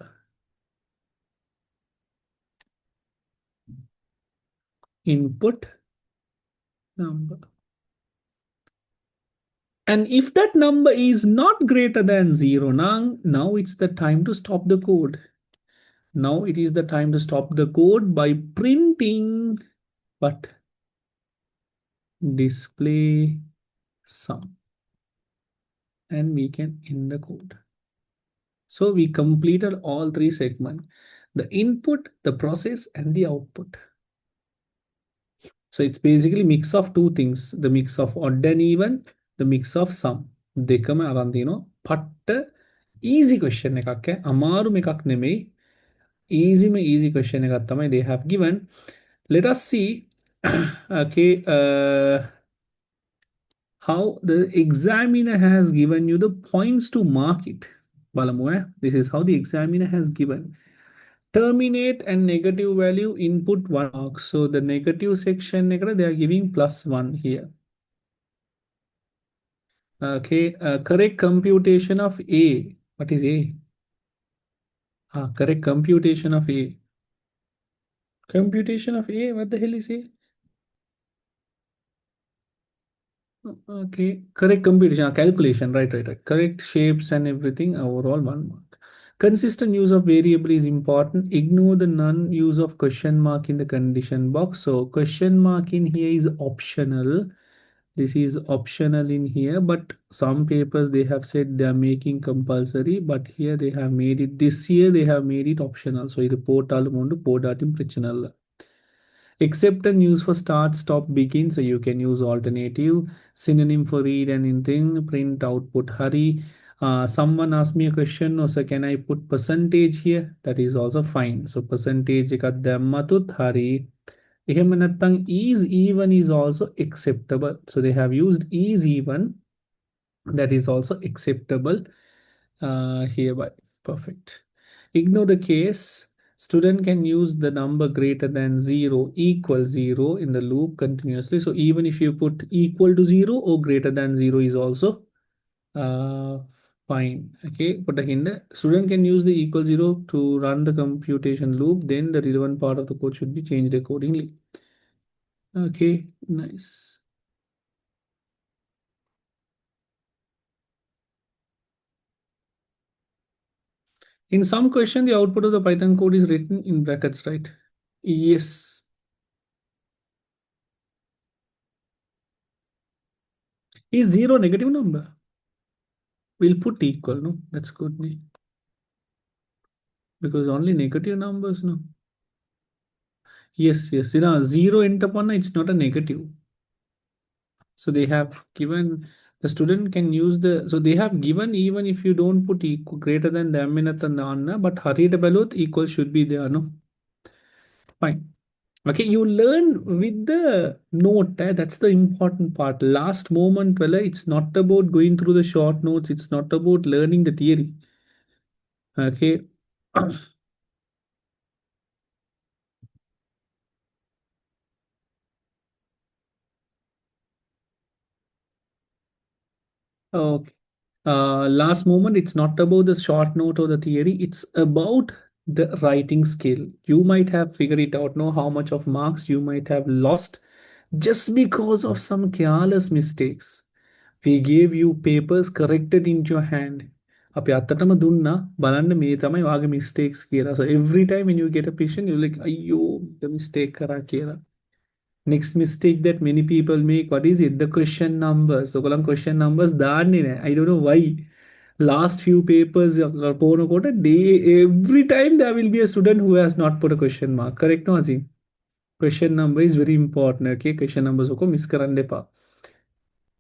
Speaker 1: Input number. And if that number is not greater than 0, now it's the time to stop the code. Now it is the time to stop the code by printing what? Display sum. And we can end the code. So we completed all 3 segments: the input, the process, and the output. So it's basically mix of 2 things: the mix of odd and even, the mix of sum. දෙකම අරන් තිනවා. පට්ට easy question එකක් ඈ. අමාරුම එකක් නෙමෙයි. easy question එකක් තමයි they have given. Let us see okay, how the examiner has given you the points to mark it. බලමු ඈ. This is how the examiner has given. Terminate and negative value input 1 mark. So the negative section they are giving +1 here. Okay, correct computation of A. What is A? Correct computation of A. Computation of A, what the hell is A? Okay, correct computation, calculation, right. Correct shapes and everything, overall 1 mark. Consistent use of variable is important. Ignore the none use of question mark in the condition box. So question mark in here is optional. This is optional in here, but some papers they have said they are making compulsory, but here they have made it, this year they have made it optional. So இது போட்டாலும் உண்டு போடாட்டியும் பிரச்சனை இல்லை. Except and use for start, stop, begin. So you can use alternative. Synonym for read and anything. Print, output, hurry. Someone asked me a question. No, sir, can I put percentage here? That is also fine. So percentage එකක් දැම්මතුත් හරි. එහෙම නැත්නම් is even is also acceptable. So they have used is even. That is also acceptable hereby. Perfect. Ignore the case. Student can use the number greater than 0 equal 0 in the loop continuously. So even if you put equal to 0 or greater than 0 is also uh, fine. Okay, but again, the student can use the equal 0 to run the computation loop. Then the relevant part of the code should be changed accordingly. Okay, nice. In some question, the output of the Python code is written in brackets, right? Yes. Is zero negative number? We'll put equal, no? That's good. Because only negative numbers, no? Yes, yes. You know, zero interponna, it's not a negative. So they have given the student can use the so they have given even if you don't put equal greater than the minute and the anna, but Hari Balut equal should be there, no? Fine. Okay, you learn with the note. That's the important part. Last moment, well, it's not about going through the short notes. It's not about learning the theory. Okay. Okay. Last moment, it's not about the short note or the theory. It's about the writing skill. You might have figured it out, know how much of marks you might have lost just because of some careless mistakes. We gave you papers corrected into your hand. අපි අත්තටම දුන්නා බලන්න මේ තමයි වාගේ mistakes කියලා. So every time when you get a patient, you're like, අයියෝ the mistake කරා කියලා. Next mistake that many people make, what is it? The question numbers. So කොළම් question numbers දාන්නේ නැහැ. I don't know why. Last few papers පෝනකොට every time there will be a student who has not put a question mark. Correct no Azim? Question number is very important. Okay, question numbers को miss කරන්න එපා.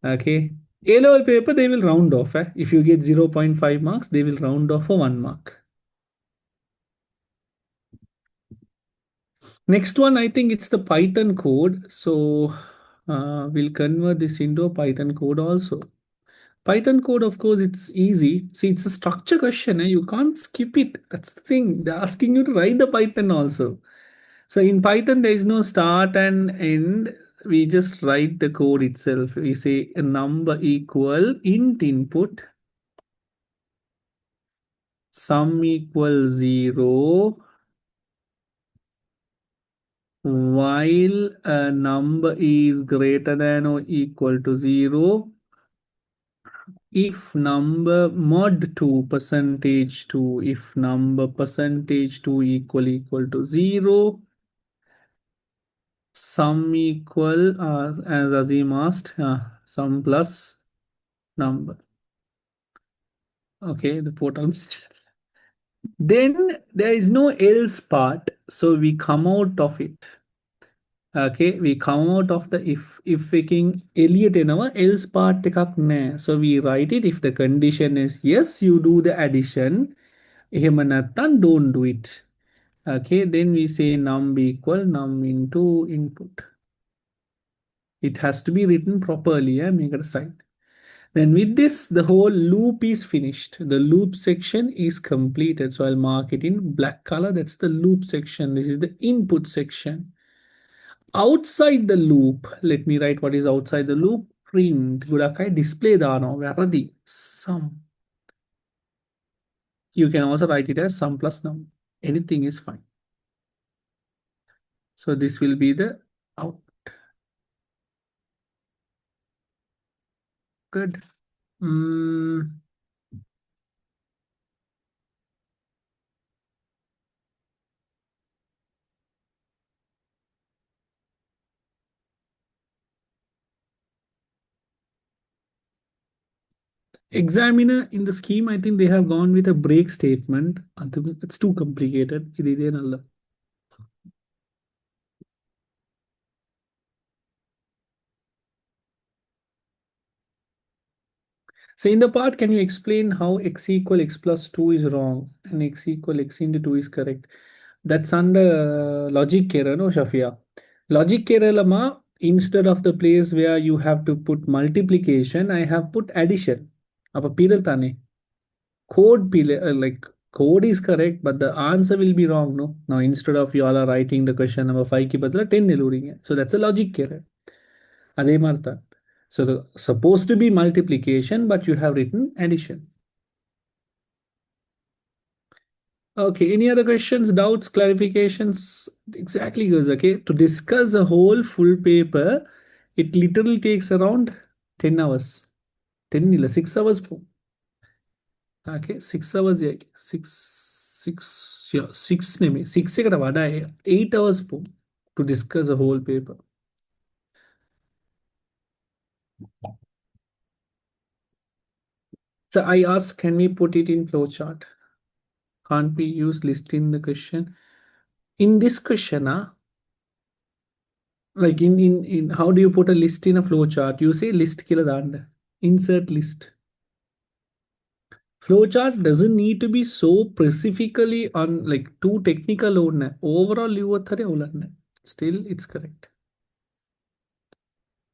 Speaker 1: Okay. A level paper, they will round off. If you get 0.5 marks, they will round off for 1 mark. Next one, I think it's the Python code. So we'll convert this into a Python code also. Python code, of course, it's easy. See, it's a structure question. You can't skip it. That's the thing. They're asking you to write the Python also. So in Python, there is no start and end. We just write the code itself. We say a number equal int input sum equals 0 while a number is greater than or equal to 0 if number mod 2 percentage 2 if number percentage 2 equal to 0 sum equal as Azim asked sum plus number. Okay, the portal. Then there is no else part, so we come out of it. Okay, we come out of the if faking Elliot in our else part එකක් නෑ. So we write it if the condition is yes, you do the addition. එහෙම නැත්නම් don't do it. Okay, then we say num equal num into input. It has to be written properly. Make it a sign. Then with this, the whole loop is finished. The loop section is completed. So I'll mark it in black color. That's the loop section. This is the input section. Outside the loop, let me write what is outside the loop. Print. ගොඩක් display දානවා. වැරදි. Sum. You can also write it as sum plus num. Anything is fine. So this will be the out. Good. Examiner in the scheme, I think they have gone with a break statement. It's too complicated. ഇതേ നല്ല. So in the part, can you explain how x equal x plus 2 is wrong and x equal x into 2 is correct? That's under logic error, no, Shafia? Logic error lama, instead of the place where you have to put multiplication, I have put addition. அப்ப pearl தானே. Code like code is correct, but the answer will be wrong. No, now instead of you all are writing the question number 5 ki badla 10 எழுதுறீங்க. So that's a logic error. அதே மாதிரி தான். So the supposed to be multiplication, but you have written addition. Okay, any other questions, doubts, clarifications? Exactly, goes okay. To discuss a whole full paper, it literally takes around 10 hours. 10 ಇಲ್ಲ 6 hours. Okay, 6 hours. Yeah, 6, yeah, 6 maybe. 6 kada vada 8 hours to discuss a whole paper. So I asked, can we put it in flowchart? Can't we use list in the question? In this question, like in how do you put a list in a flowchart? You say list kila danda. Insert list. Flowchart doesn't need to be so specifically on like too technical. Overall, you still it's correct.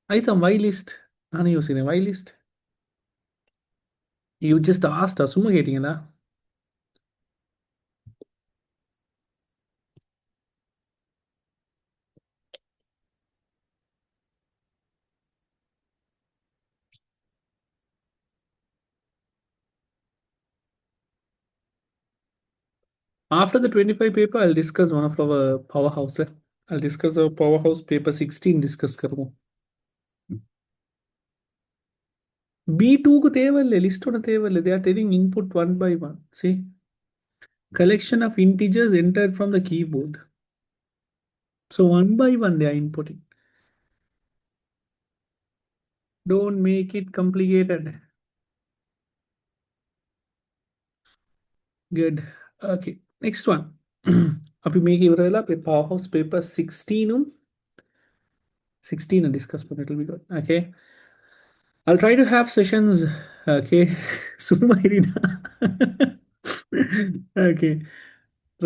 Speaker 1: I thought why list? I'm using a why list. You just asked us. After the 25 paper, I'll discuss one of our powerhouse. I'll discuss our powerhouse paper 16 discuss करूँ. B2 को table list on a table. They are taking input one by one. See, collection of integers entered from the keyboard. So one by one they are inputting. Don't make it complicated. Good. Okay. Next one. අපි මේක ඉවර වෙලා powerhouse paper 16 16 discuss பண்ண it'll be good. Okay. I'll try to have sessions. Okay. Suma irina. Okay.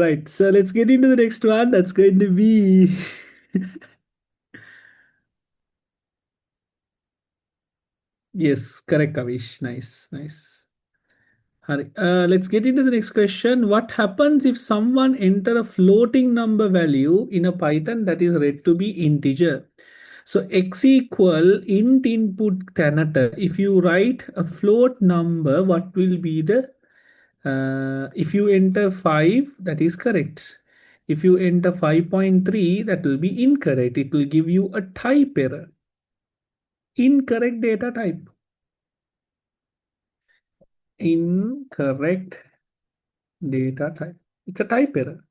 Speaker 1: Right. So let's get into the next one. That's going to be yes, correct, Kavish. Nice, nice. Hari. Let's get into the next question. What happens if someone enter a floating number value in a Python that is read to be integer? So x equal int input tanatta. If you write a float number, what will be the if you enter 5, that is correct. If you enter 5.3, that will be incorrect. It will give you a type error. Incorrect data type. Incorrect data type. It's a type error.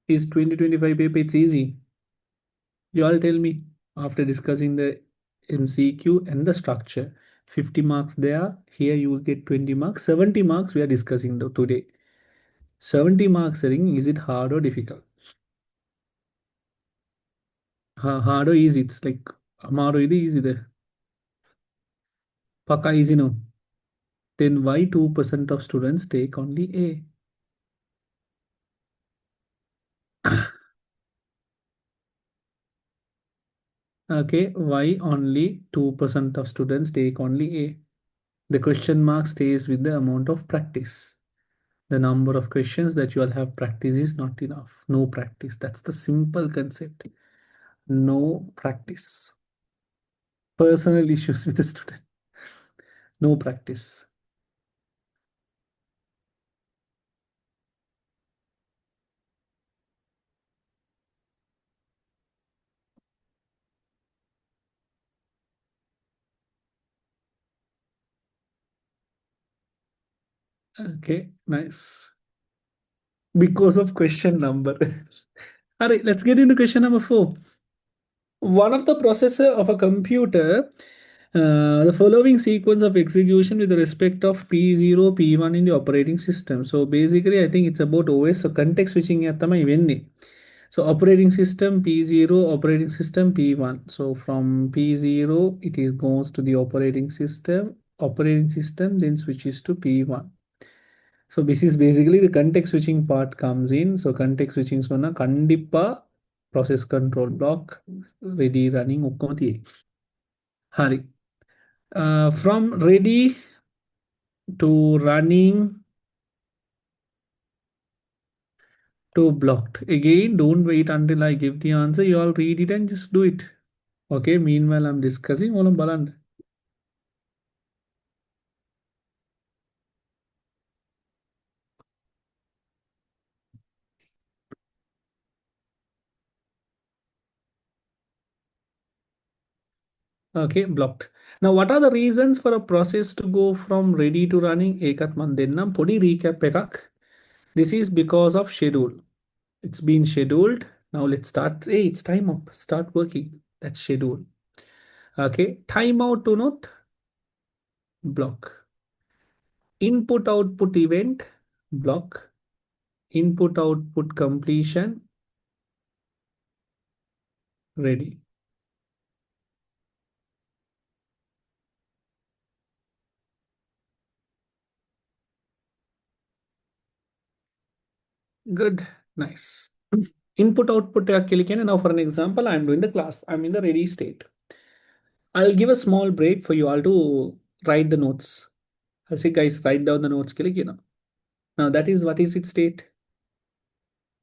Speaker 1: Is 2025 paper, it's easy. You all tell me after discussing the MCQ and the structure. 50 marks there. Here you will get 20 marks. 70 marks we are discussing today. 70 marks, is it hard or difficult? Hard or easy? It's like Amaro easy there. Paka easy no. Then why 2% of students take only A? Okay, why only 2% of students take only A? The question mark stays with the amount of practice. The number of questions that you all have practice is not enough. No practice. That's the simple concept. No practice. Personal issues with the student. No practice. Okay, nice. Because of question number. All right, let's get into question number 4. One of the processor of a computer, the following sequence of execution with respect of P0, P1 in the operating system. So basically, I think it's about OS. So context switching ivenni. So operating system P0, operating system P1. So from P0, it is goes to the operating system then switches to P1. So this is basically the context switching part comes in. So context switching sonna kandipa process control block, ready running ඔක්කොම තියෙයි. හරි. From ready to running to blocked. Again, don't wait until I give the answer. You all read it and just do it. Okay, meanwhile, I'm discussing. ඕනම් බලන්න. Okay, blocked. Now, what are the reasons for a process to go from ready to running? ඒකත් මන් දෙන්නම් පොඩි recap එකක්. This is because of schedule. It's been scheduled. Now let's start. Hey, it's time up. Start working. That's schedule. Okay, timeout to not block. Input output event block. Input output completion ready. Good. Nice. Input output now for an example, I'm doing the class. I'm in the ready state. I'll give a small break for you all to write the notes. I'll say, guys, write down the notes. Now that is what is its state?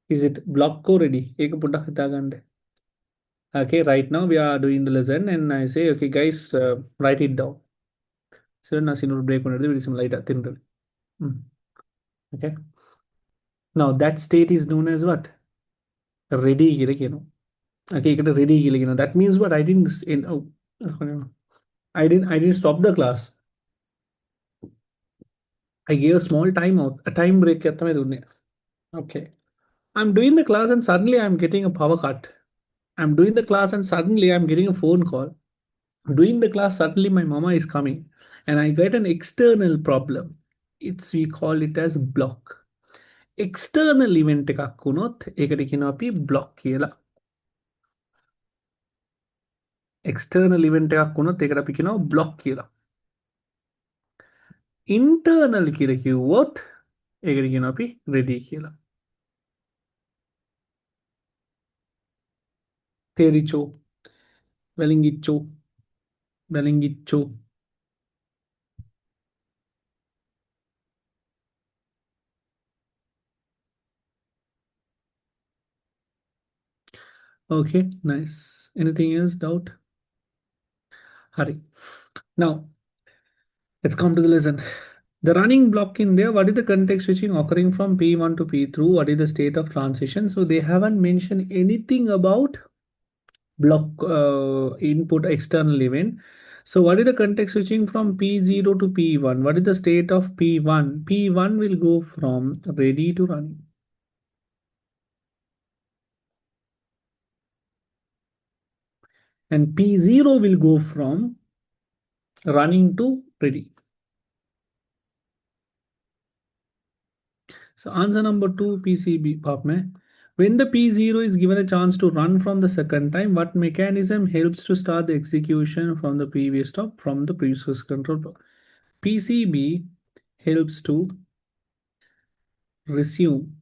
Speaker 1: Is it block ko ready? Okay, right now we are doing the lesson and I say, okay, guys, write it down. So now break some light. Okay. Now that state is known as what? Ready. Okay, ready. That means what? I didn't stop the class. I gave a small timeout, a time break. Okay. I'm doing the class and suddenly I'm getting a power cut. I'm doing the class and suddenly I'm getting a phone call. Doing the class, suddenly my mama is coming and I get an external problem. We call it as block. External event එකක් වුණොත් ඒකට කියනවා අපි block කියලා. External event එකක් වුණොත් ඒකට අපි කියනවා block කියලා. Internal කියලා කිව්වොත් ඒකට කියනවා අපි ready කියලා. තේරිච්චෝ? වැලිංගිච්චෝ? වැලිංගිච්චෝ? Okay, nice. Anything else? Doubt? Hurry. Now, let's come to the lesson. The running block in there, what is the context switching occurring from P1 to P2? What is the state of transition? So they haven't mentioned anything about block input external event. So what is the context switching from P0 to P1? What is the state of P1? P1 will go from ready to running. And P0 will go from running to ready. So answer number 2, PCB. When the P0 is given a chance to run from the second time, what mechanism helps to start the execution from the previous stop from the previous control block? PCB helps to resume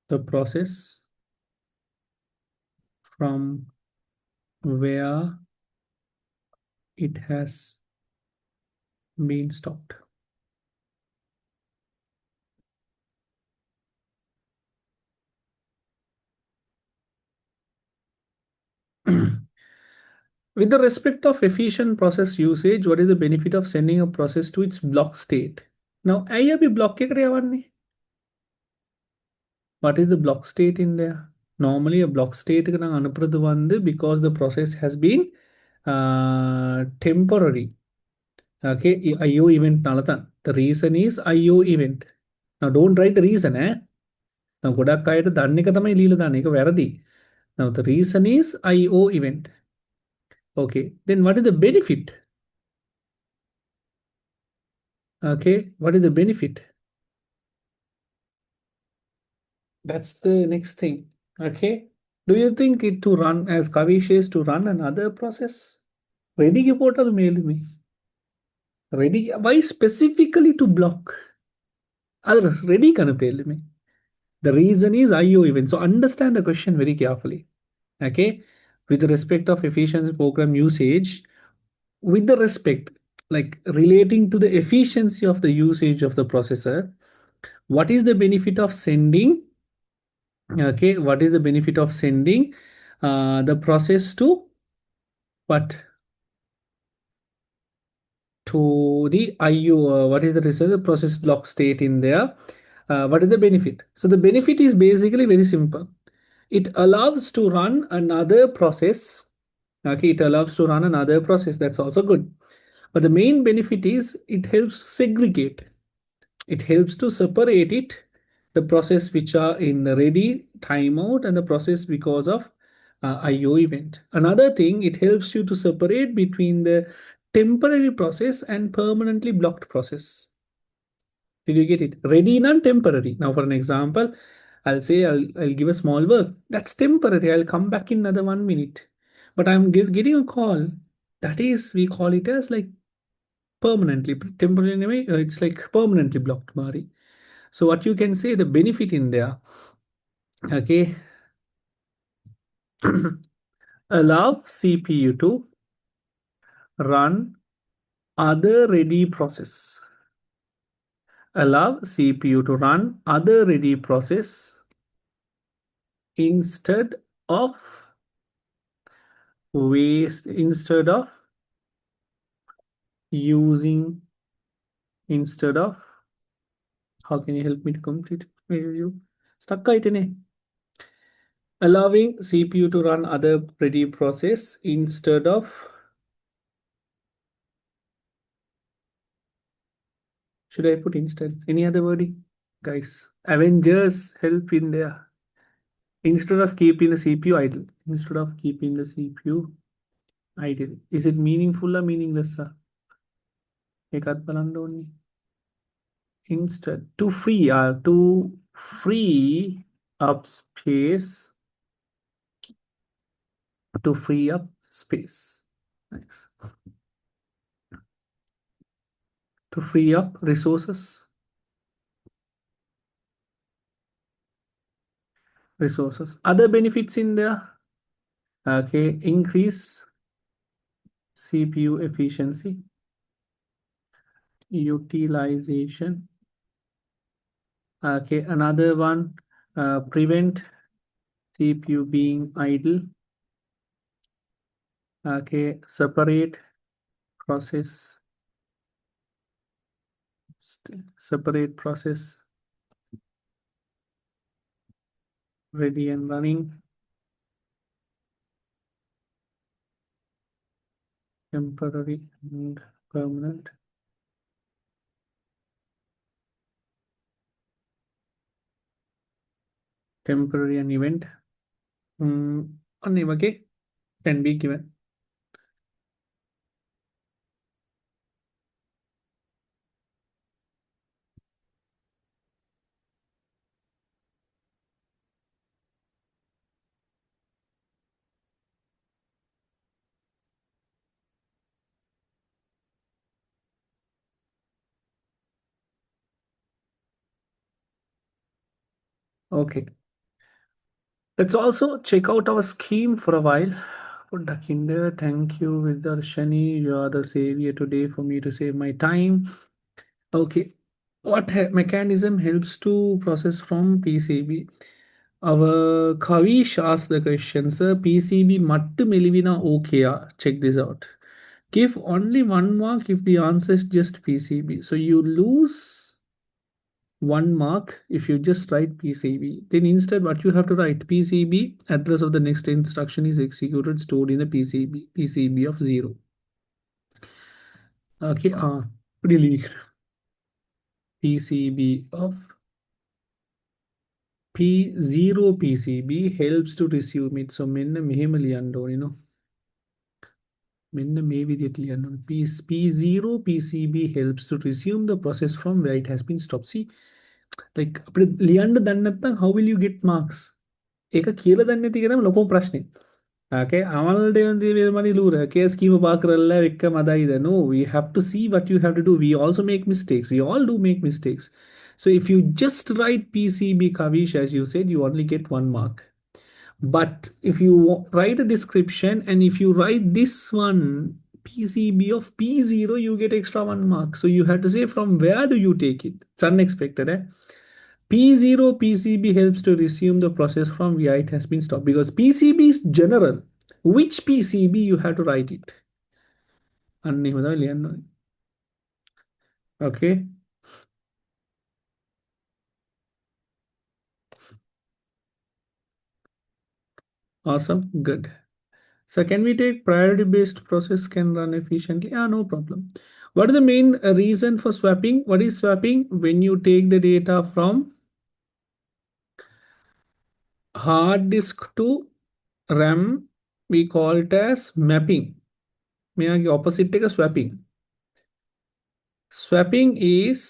Speaker 1: the process from where it has been stopped. With the respect of efficient process usage, what is the benefit of sending a process to its block state? Now, I block what is the block state in there? Normally, a block state because the process has been temporary. Okay, IO event nalathan. The reason is IO event. Now, don't write the reason. Now, godak kayata danne ka thamai leela danne ka වැරදි. Now, the reason is IO event. Okay, then what is the benefit? Okay, what is the benefit? That's the next thing. Okay, do you think it to run as Kavi says to run another process? Ready portal mail me. Ready, why specifically to block? Others ready me. The reason is IO event. So understand the question very carefully. Okay. With respect of efficiency program usage, with the respect, like relating to the efficiency of the usage of the processor, what is the benefit of sending? Okay. What is the benefit of sending the process to what? To the IO, what is the result? The process block state in there. What is the benefit? So the benefit is basically very simple. It allows to run another process. Okay, it allows to run another process. That's also good. But the main benefit is it helps to segregate. It helps to separate it, the process which are in the ready timeout and the process because of IO event. Another thing, it helps you to separate between the temporary process and permanently blocked process. Did you get it? Ready and temporary. Now, for an example, I'll give a small work. That's temporary. I'll come back in another 1 minute. But I'm getting a call. That is, we call it as like permanently, temporary anyway. It's like permanently blocked, Mari. So what you can say the benefit in there, okay, allow CPU to run other ready process. Allow CPU to run other ready process instead of instead of using instead of how can you help me to complete you stuck ആയിട്ടനെ allowing CPU to run other ready process instead of should I put instead any other wording guys Avengers help in there instead of keeping the CPU idle instead of keeping the CPU idle is it meaningful or meaningless එකත් බලන්න ඕනේ instead to free up space to free up space nice to free up resources other benefits in there okay increase CPU efficiency utilization okay another one prevent CPU being idle okay separate process ready and running temporary and permanent temporary and event okay can be given okay let's also check out our scheme for a while put duck in there thank you Vidarshani you are the savior today for me to save my time okay what mechanism helps to process from PCB our Kavish asked the question sir PCB mattu melivina okay check this out give only 1 mark if the answer is just PCB so you lose 1 mark if you just write PCB. Then instead what you have to write PCB address of the next instruction is executed stored in the PCB of 0. Okay, delete PCB of P0 PCB helps to resume it. So මෙන්න මෙහෙම ලියන්න ඕනේ නෝ. මෙන්න මේ විදිහට ලියන්න ඕනේ. P0 PCB helps to resume the process from where it has been stopped. See, like අපිට ලියන්න දන්නේ නැත්නම් how will you get marks? ඒක කියලා දන්නේ නැති එක තමයි ලොකෝ ප්‍රශ්නේ. Okay, அவங்கள்ட்ட வந்து வேற மாதிரி லூர் okay scheme பார்க்கறல்ல வெக்கம் அதா இது. No, we have to see what you have to do. We also make mistakes. We all do make mistakes. So if you just write PCB Kavish as you said, you only get 1 mark. But if you write a description and if you write this one PCB of P0, you get extra 1 mark. So you have to say from where do you take it. It's unexpected. P0 PCB helps to resume the process from where it has been stopped because PCB is general. Which PCB you have to write it? Okay, awesome, good. So can we take priority based process can run efficiently? No problem. What is the main reason for swapping? What is swapping? When you take the data from hard disk to RAM, we call it as mapping. May opposite take a swapping. Swapping is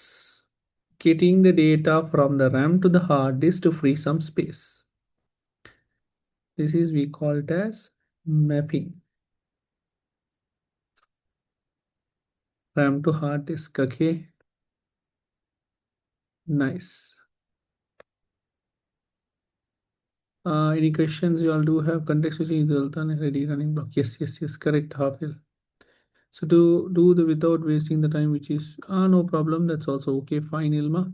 Speaker 1: getting the data from the RAM to the hard disk to free some space. This is we call it as mapping. RAM to hard disk. Okay, nice. Any questions you all do have? Context switching is ready running block. Yes, yes, yes, correct. Half hill. So to do the without wasting the time, which is no problem. That's also okay. Fine, Ilma.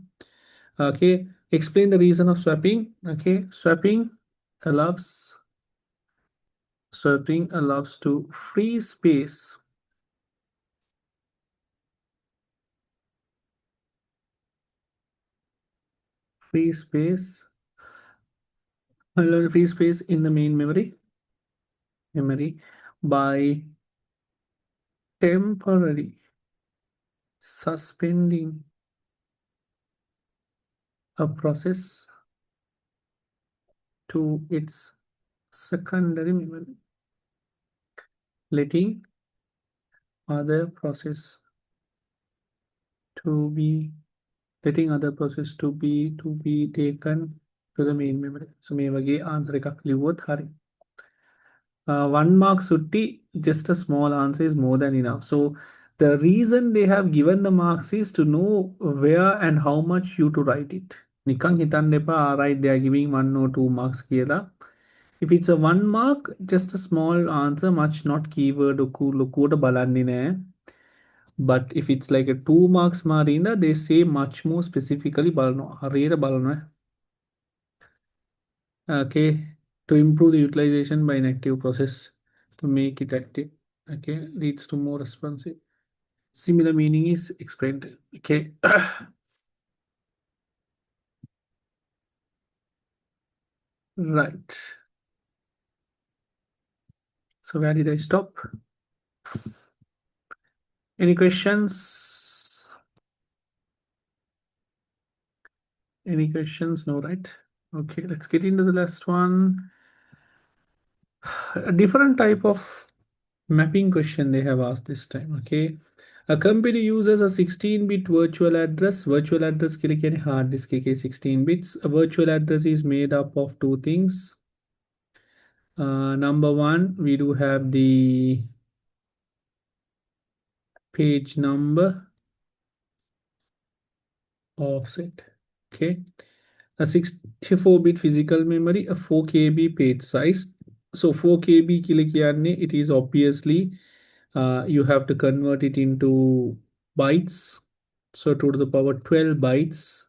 Speaker 1: Okay, explain the reason of swapping. Okay, allows swapping allows to free space. Free space. Free space in the main memory by temporary suspending a process to its secondary memory, letting other process to be taken to the main memory. So may wage answer ka liwot hari. 1 mark sutti, just a small answer is more than enough. So the reason they have given the marks is to know where and how much you to write it. Nikang hitan depa, right, they are giving 1 or 2 marks කියලා. If it's a 1 mark, just a small answer, much not keyword ලොකුවට බලන්නේ නෑ. But if it's like a 2 marks marina, they say much more specifically බලනවා. හරියට බලනවා. Okay, to improve the utilization by an active process to make it active. Okay, leads to more responsive. Similar meaning is explained. Okay. Right. So where did I stop? Any questions? Any questions? No, right? Okay, let's get into the last one. A different type of mapping question they have asked this time. Okay, a company uses a 16-bit virtual address. Virtual address के लिए क्या है? Hard disk के 16 bits. A virtual address is made up of two things. Number one, we do have the page number offset. Okay, a 64-bit physical memory, a 4 KB page size. So 4 KB के लिए क्या है? It is obviously you have to convert it into bytes. So to the power 12 bytes.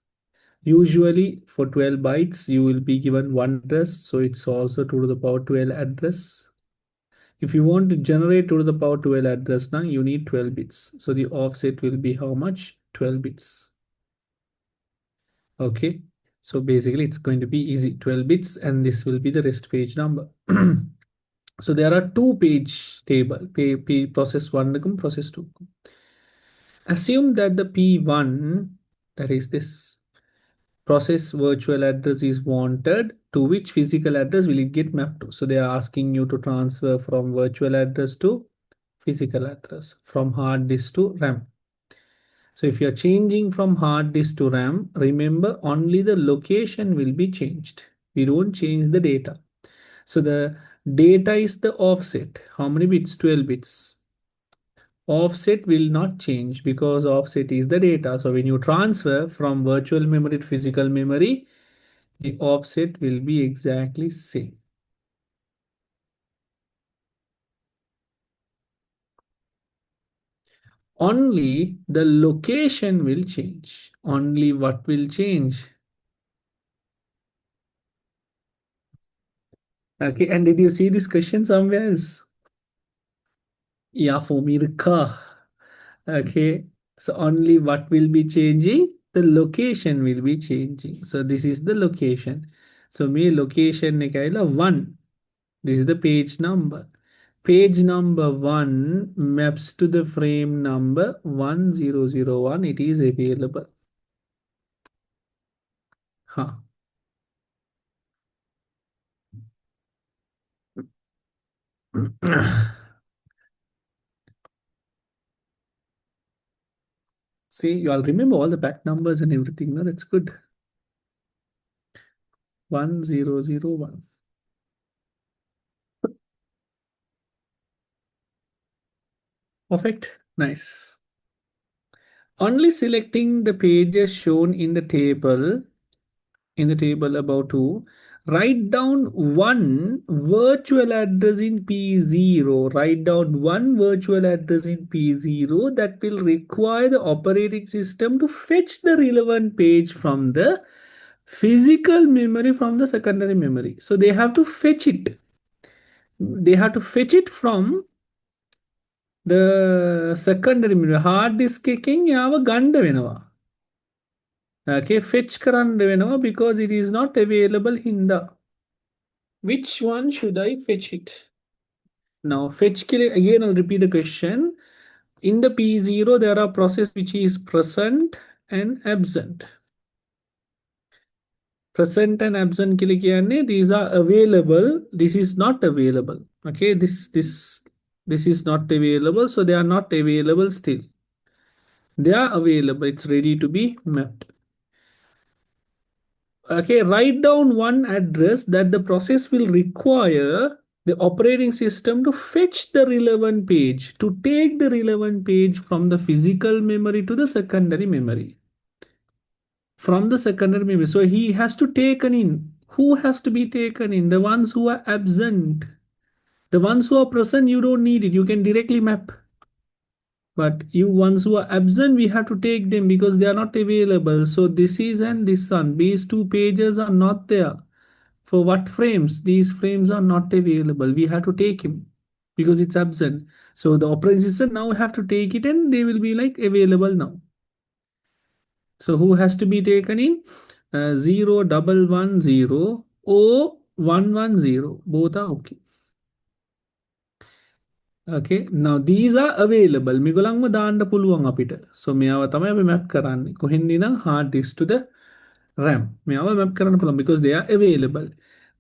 Speaker 1: Usually for 12 bytes, you will be given one address. So it's also 2 to the power 12 address. If you want to generate 2 to the power 12 address now, you need 12 bits. So the offset will be how much? 12 bits. Okay. So basically it's going to be easy, 12 bits, and this will be the rest page number. So there are two page table, process 1 process 2. Assume that the P1, that is this process virtual address is wanted, to which physical address will it get mapped to? So they are asking you to transfer from virtual address to physical address, from hard disk to RAM. So if you are changing from hard disk to RAM, remember only the location will be changed. We don't change the data. So the Data is the offset. How many bits? 12 bits. Offset will not change because offset is the data. So when you transfer from virtual memory to physical memory, the offset will be exactly same. Only the location will change. Only what will change? Okay, and did you see this question somewhere else? Yeah, for me, the car. Okay, so only what will be changing? The location will be changing. So this is the location. So me location nikaila 1. This is the page number. Page number 1 maps to the frame number 1001. It is available. Huh. See, you all remember all the back numbers and everything. No, that's good. 1001. Perfect. Nice. Only selecting the pages shown in the table about to write down one virtual address in P0. Write down one virtual address in P0 that will require the operating system to fetch the relevant page from the physical memory from the secondary memory. So they have to fetch it. They have to fetch it from the secondary memory. Hard disk එකෙන් යාව ගණ්ඩ වෙනවා. Okay, fetch කරන්න වෙනවා because it is not available හින්දා. Which one should I fetch it? Now, fetch again, I'll repeat the question. In the P0, there are process which is present and absent. Present and absent these are available. This is not available. Okay, this is not available, so they are not available still. They are available. It's ready to be mapped. Okay, write down one address that the process will require the operating system to fetch the relevant page, to take the relevant page from the physical memory to the secondary memory. From the secondary memory. So he has to take in. Who has to be taken in? The ones who are absent. The ones who are present, you don't need it. You can directly map. But you ones who are absent, we have to take them because they are not available. So this is and this one. These two pages are not there. For what frames? These frames are not available. We have to take him because it's absent. So the operating system now have to take it and they will be like available now. So who has to be taken in? 0110 or 110. Both are okay. Okay, now these are available. මිගොල්ලන්ව දාන්න පුළුවන් අපිට. So මෙයාව තමයි අපි map කරන්නේ. කොහෙන්ද ඉඳන් hard disk to the RAM. මෙයාව map කරන්න පුළුවන් because they are available.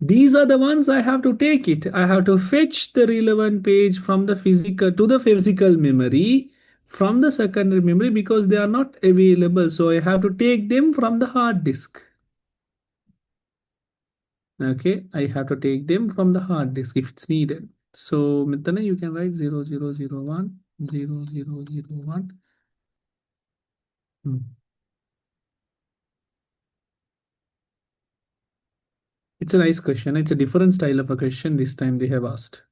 Speaker 1: These are the ones I have to take it. I have to fetch the relevant page from the physical to the physical memory from the secondary memory because they are not available. So I have to take them from the hard disk. Okay, I have to take them from the hard disk if it's needed. So Mitana, you can write 0001, 0001. It's a nice question. It's a different style of a question this time they have asked.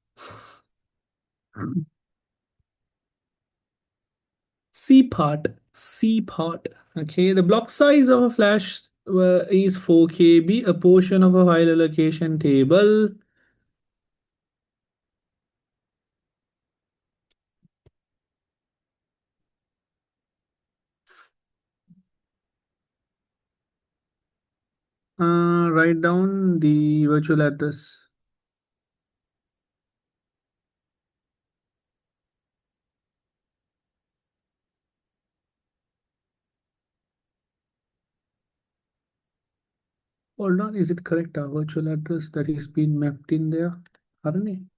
Speaker 1: C part. C part. Okay, the block size of a flash is 4 KB, a portion of a file allocation table. Write down the virtual address. Hold on, is it correct? Our virtual address that is being mapped in there. Arne?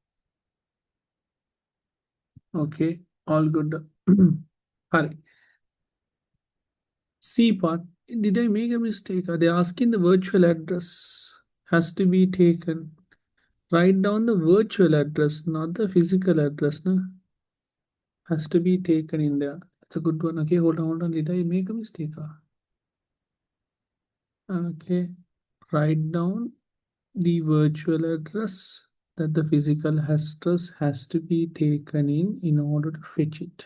Speaker 1: Okay, all good. Hari. C part. Did I make a mistake? Are they asking the virtual address has to be taken? Write down the virtual address, not the physical address. No? Has to be taken in there. That's a good one. Okay, hold on. Did I make a mistake? Okay, write down the virtual address that the physical address has to be taken in order to fetch it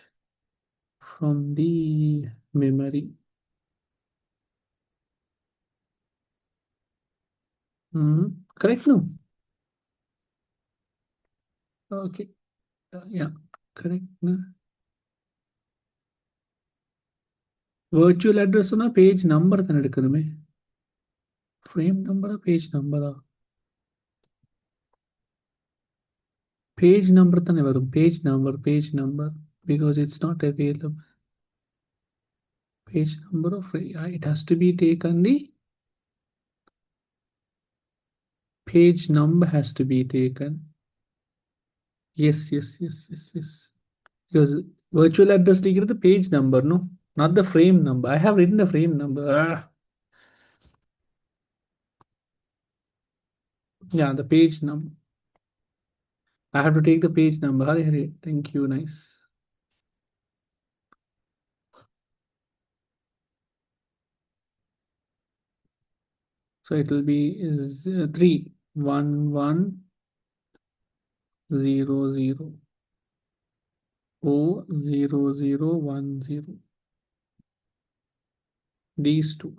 Speaker 1: from the memory. Correct, no? Okay, yeah, correct. No? Virtual address on a page number തന്നെ എടുക്കണമേ. Frame number page number page number തന്നെ വരും. Page number because it's not available. Page number of it has to be taken, the page number has to be taken. Yes. Because virtual address is the page number, no, not the frame number. I have written the frame number. Yeah, the page number. I have to take the page number. Hurry. Thank you. Nice. So it will be 311000010. These two.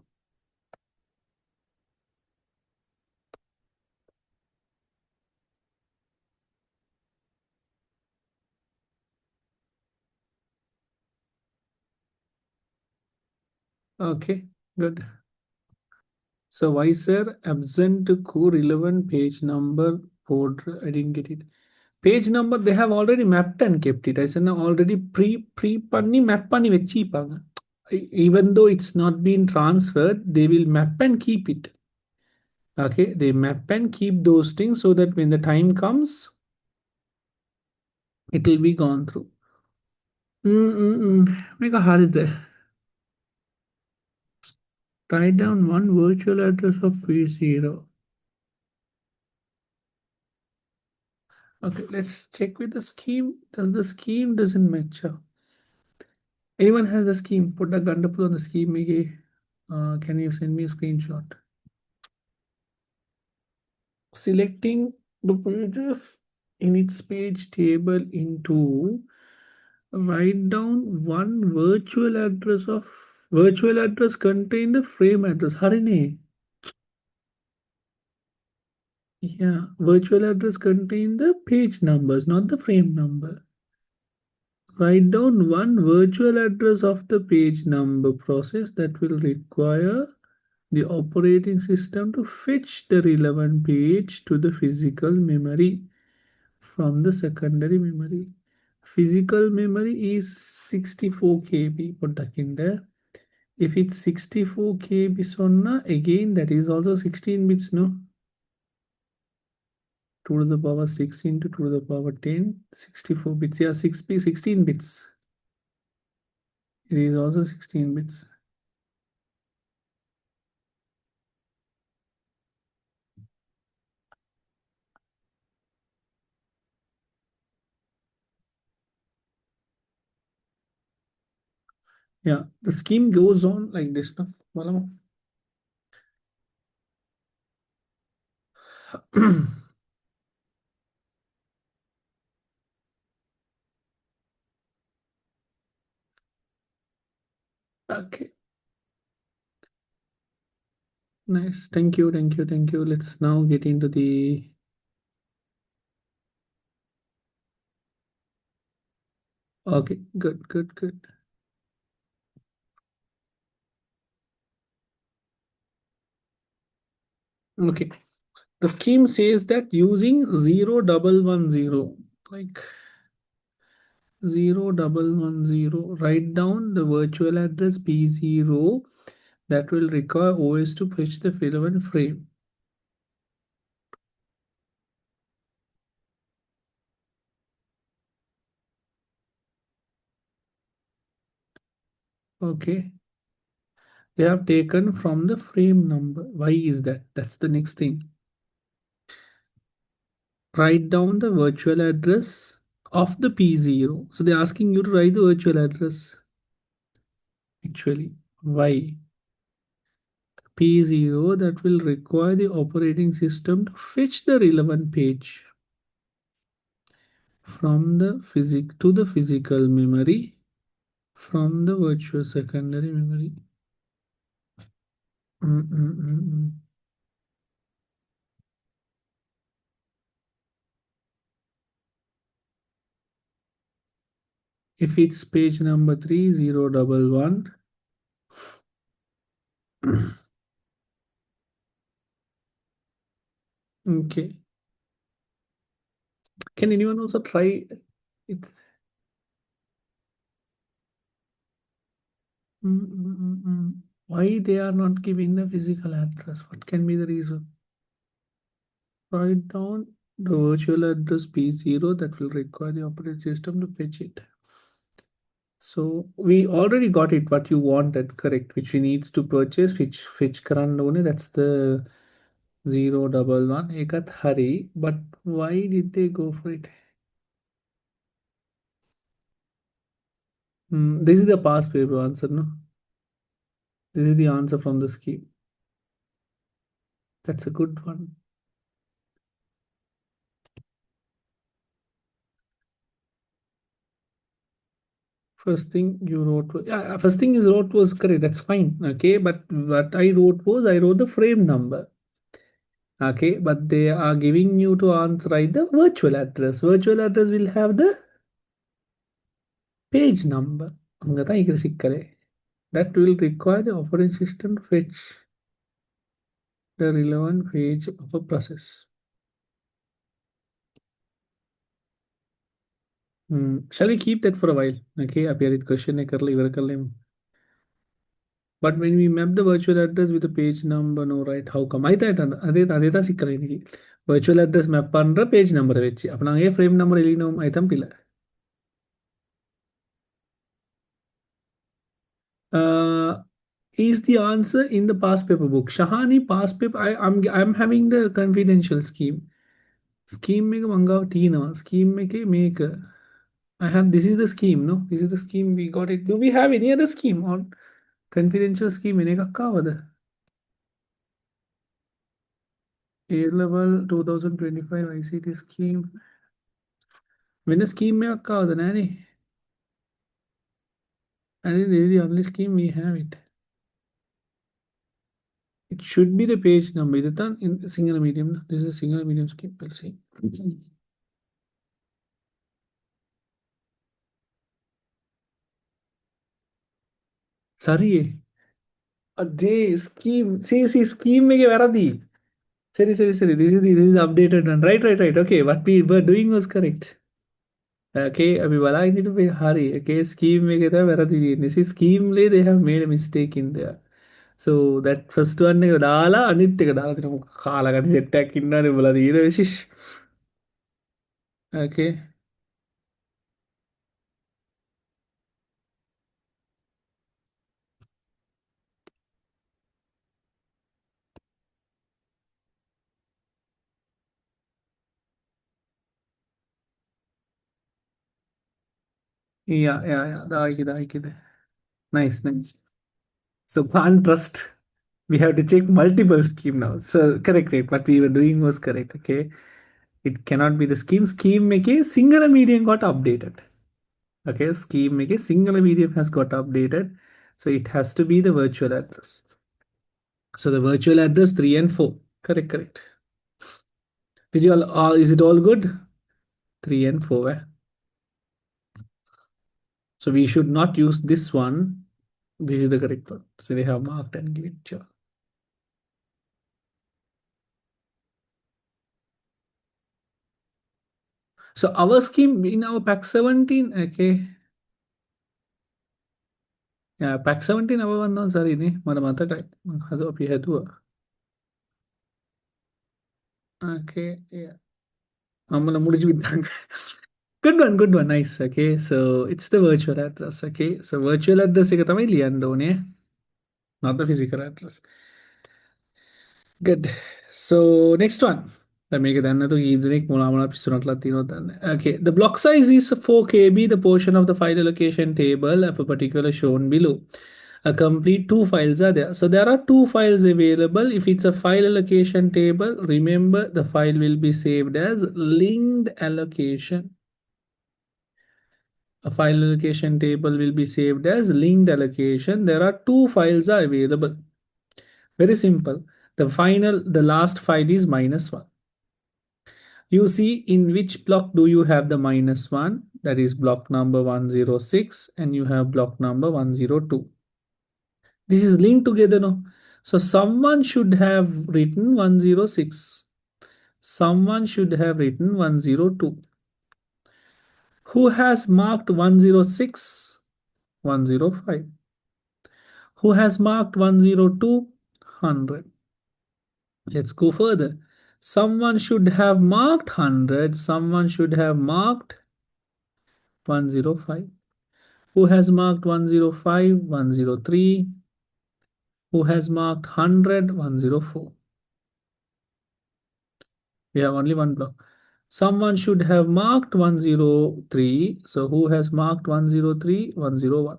Speaker 1: Okay, good. So why, sir, absent co-relevant page number border? I didn't get it. Page number they have already mapped and kept it. I said now already pre panni map panni vechipaanga. Even though it's not been transferred, they will map and keep it. Okay, they map and keep those things so that when the time comes, it will be gone through. Make a hurry there. Write down one virtual address of P0. Okay, let's check with the scheme. Does the scheme doesn't match up? Anyone has the scheme? Put a Gandapur on the scheme. Can you send me a screenshot? Selecting the pages in its page table into, write down one virtual address contain the frame address. Harine. Yeah, virtual address contain the page numbers, not the frame number. Write down one virtual address of the page number process that will require the operating system to fetch the relevant page to the physical memory from the secondary memory. Physical memory is 64 KB. Put that in there. If it's 64 KB, sonna, again that is also 16 bits, no? 2 to the power 6 into 2 to the power 10, 64 bits. Yeah, 16 bits. It is also 16 bits. Yeah, the scheme goes on like this, no? Okay. Nice. Thank you. Let's now get into the. Okay, good. Okay. The scheme says that using 0110, like 0110, write down the virtual address P0 that will require OS to fetch the relevant frame. Okay. They have taken from the frame number. Why is that? That's the next thing. Write down the virtual address of the P0. So they're asking you to write the virtual address. Actually, why? P0 that will require the operating system to fetch the relevant page from the physical memory from the virtual secondary memory. Mm, mm, mm, mm. If it's page number 3011, okay. Can anyone also try it? Mm, mm, mm, mm. Why they are not giving the physical address? What can be the reason? Write down the virtual address P0 that will require the operating system to fetch it. So we already got it what you wanted, correct? Which we needs to purchase, which fetch current only. That's the 011 Ekat Hari. But why did they go for it? This is the past paper answer, no? This is the answer from the scheme. That's a good one. First thing you wrote, yeah, first thing is wrote was correct. That's fine. Okay, but what I wrote was I wrote the frame number. Okay, but they are giving you to answer right the virtual address. Virtual address will have the page number. அங்கதான் இருக்கிற சிக்கலே. That will require the operating system to fetch the relevant page of a process. Shall we keep that for a while? Okay, अब यार question है कर ले इधर कर ले. But when we map the virtual address with the page number, no, right? How come? I சிக்கல் இன்னைக்கு virtual address map பண்ற page number வச்சு அப்ப நாங்க ஏன் frame number எழுதினோம் ஐட்டம் பிள்ளை. Uh, is the answer in the past paper book? Shahani past paper. I'm having the confidential scheme. Scheme make manga tina. Scheme make. I have this is the scheme. No, this is the scheme we got it. Do we have any other scheme on confidential scheme? इन्हें कक्का वादा. A level 2025 ICT scheme. When a scheme में कक्का वादा नहीं. And this is the only scheme we have it. It should be the page number. Is it in single medium? This is a single medium scheme. We'll see. Sorry. ಅದೇ scheme C ಸ್ಕೀಮಿಗೆ ವರದಿ ಸರಿ this is updated one right okay what we were doing was correct okay अभी वाला I need to be hurry okay scheme में कहता है वरदी this is scheme ले they have made a mistake in there so that first one ने डाला अनित्य का डाला तेरे को खाला का जेट टैग किन्ना ने बोला ये तो विशेष okay yeah ഇതാ nice so can't trust we have to check multiple scheme now so correct what we were doing was correct okay it cannot be the scheme make a single medium got updated okay scheme make a single medium has got updated so it has to be the virtual address so the virtual address 3 and 4 correct did you all is it all good 3 and 4 so we should not use this one this is the correct one so they have marked and given sure. So our scheme in our pack 17 okay yeah pack 17 our one no sorry ni mana mata kai hadu api hadu okay yeah நம்மள முடிச்சு விட்டாங்க good one nice okay so it's the virtual address okay so virtual address එක තමයි ලියන්න ඕනේ not the physical address good so next one මේක දන්න ඊදනෙක් මුලාමලා පිස්සුනටලා තිනොතන්න. Okay, the block size is 4 KB, the portion of the file allocation table of a particular shown below. A complete two files are there. So there are two files available. If it's a file allocation table, remember the file will be saved as linked allocation. A file allocation table will be saved as linked allocation. There are two files are available. Very simple. The last file is -1. You see in which block do you have the -1? That is block number 106, and you have block number 102. This is linked together now. So someone should have written 106. Someone should have written 102. Who has marked 106? 105. Who has marked 102? 100. Let's go further. Someone should have marked 100. Someone should have marked 105. Who has marked 105? 103. Who has marked 100? 104. We have only one block. Someone should have marked 103. So who has marked 103? 101.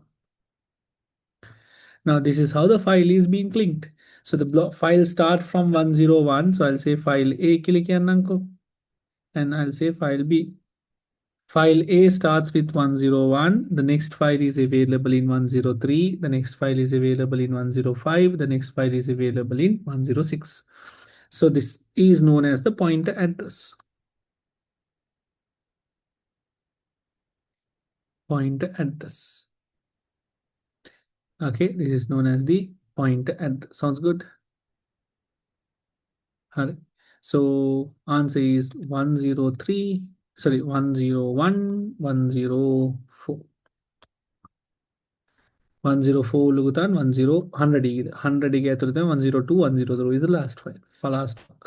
Speaker 1: Now this is how the file is being linked. So the block file start from 101. So I'll say file A click and I'll say file B. File A starts with 101. The next file is available in 103. The next file is available in 105. The next file is available in 106. So this is known as the pointer address. Pointer address. Okay, this is known as the pointer address. Sounds good? All right. So answer is 103. Sorry, 101, 104. 104 lugutan 100 100 102 103 is the last file for last block.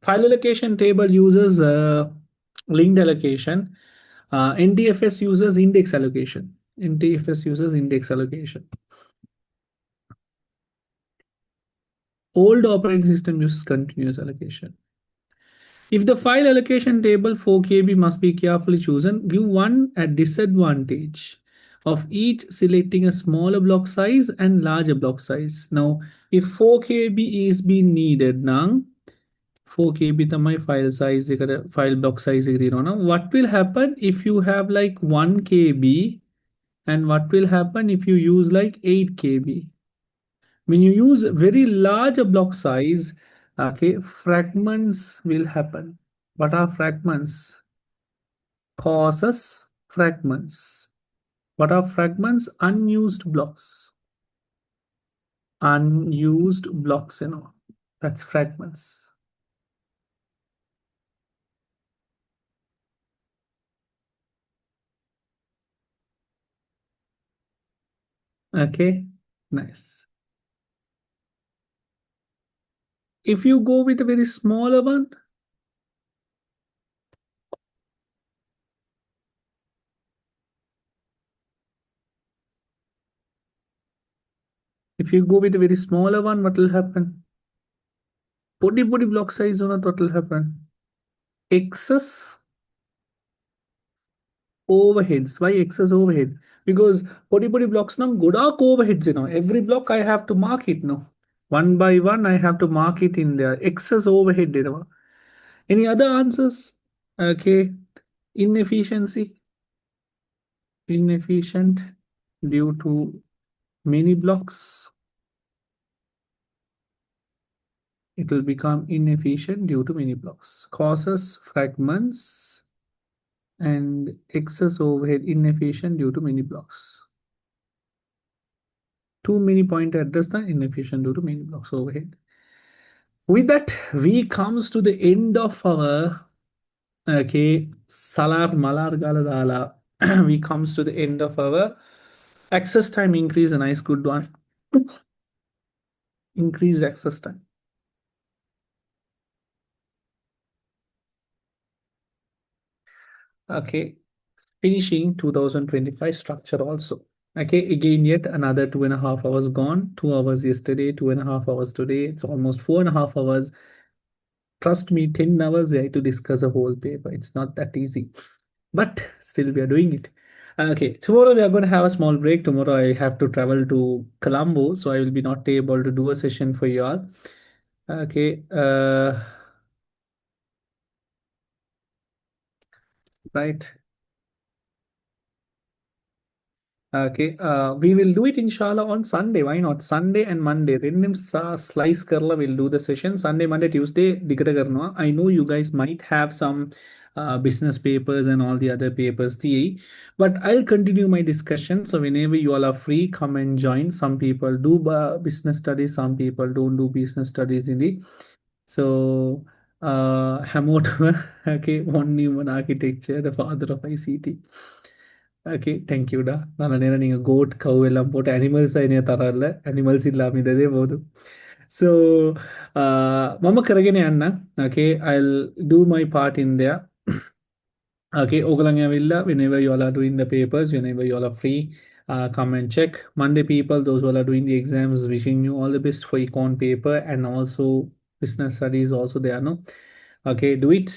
Speaker 1: File allocation table uses linked allocation. NTFS uses index allocation. NTFS uses index allocation. Old operating system uses continuous allocation. If the file allocation table 4 KB must be carefully chosen, give one a disadvantage of each selecting a smaller block size and larger block size. Now, if 4 KB is being needed now, 4 KB my file size, file block size. What will happen if you have like 1 KB, and what will happen if you use like 8 KB? When you use very large block size, okay, fragments will happen. What are fragments? Causes fragments. What are fragments? Unused blocks. Unused blocks, that's fragments. Okay, nice. If you go with a very smaller one, if you go with a very smaller one, what will happen? Body block size, what will happen? Excess overheads. Why excess overhead? Because body blocks now godak overheads, every block I have to mark it, one by one I have to mark it in there. Excess overhead, any other answers? Okay, inefficiency. Inefficient due to many blocks. It will become inefficient due to many blocks. Causes fragments and excess overhead, inefficient due to many blocks. Too many point address the inefficient due to many blocks overhead. With that, we comes to the end of our salar malar galadala. We comes to the end of our access time increase, a nice good one. Increase access time. Okay. finishing 2025 structure also. Okay, again, yet another 2.5 hours gone, 2 hours yesterday, 2.5 hours today. It's almost 4.5 hours. Trust me, 10 hours I had to discuss a whole paper. It's not that easy, but still we are doing it. Okay, tomorrow we are going to have a small break. Tomorrow I have to travel to Colombo, so I will be not able to do a session for you all. Okay, right. Okay, we will do it inshallah on Sunday. Why not? Sunday and Monday. Random slice karla will do the session. Sunday, Monday, Tuesday. Dikata karna. I know you guys might have some business papers and all the other papers, but I'll continue my discussion. So whenever you all are free, come and join. Some people do business studies. Some people don't do business studies in the. So Hamot, okay, one human architecture, the father of ICT. Okay தேங்க்யூடா. நல்ல நேரம் நீங்கள் code கவ் எல்லாம் போட்டு animals என்னைய தரல, animals இல்லாமல் இதே போதும். ஸோ மம கரகனே அண்ணா. Okay, I'll do my part in there. Okay, Ogalangavilla, whenever you all are doing the papers, whenever you all are free, come and check. Monday, people, those who are doing the exams, wishing you all the best for econ paper and also business studies. Also, there, no. Okay, do it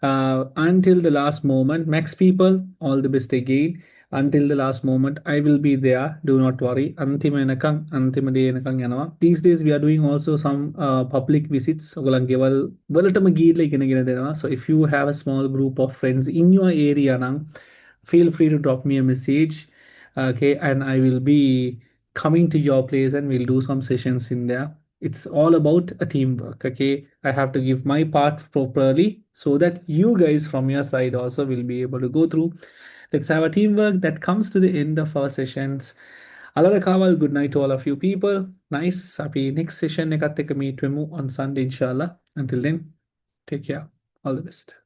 Speaker 1: until the last moment. Max people, all the best again. Until the last moment, I will be there. Do not worry. Antima day enakang yanawa. These days, we are doing also some public visits. Ogalangeval, like so if you have a small group of friends in your area now, feel free to drop me a message. Okay, and I will be coming to your place and we'll do some sessions in there. It's all about a teamwork. Okay, I have to give my part properly so that you guys from your side also will be able to go through. Let's have a teamwork that comes to the end of our sessions. Alala Kawal, good night to all of you people. Nice. Happy next session. Meet on Sunday, inshallah. Until then, take care. All the best.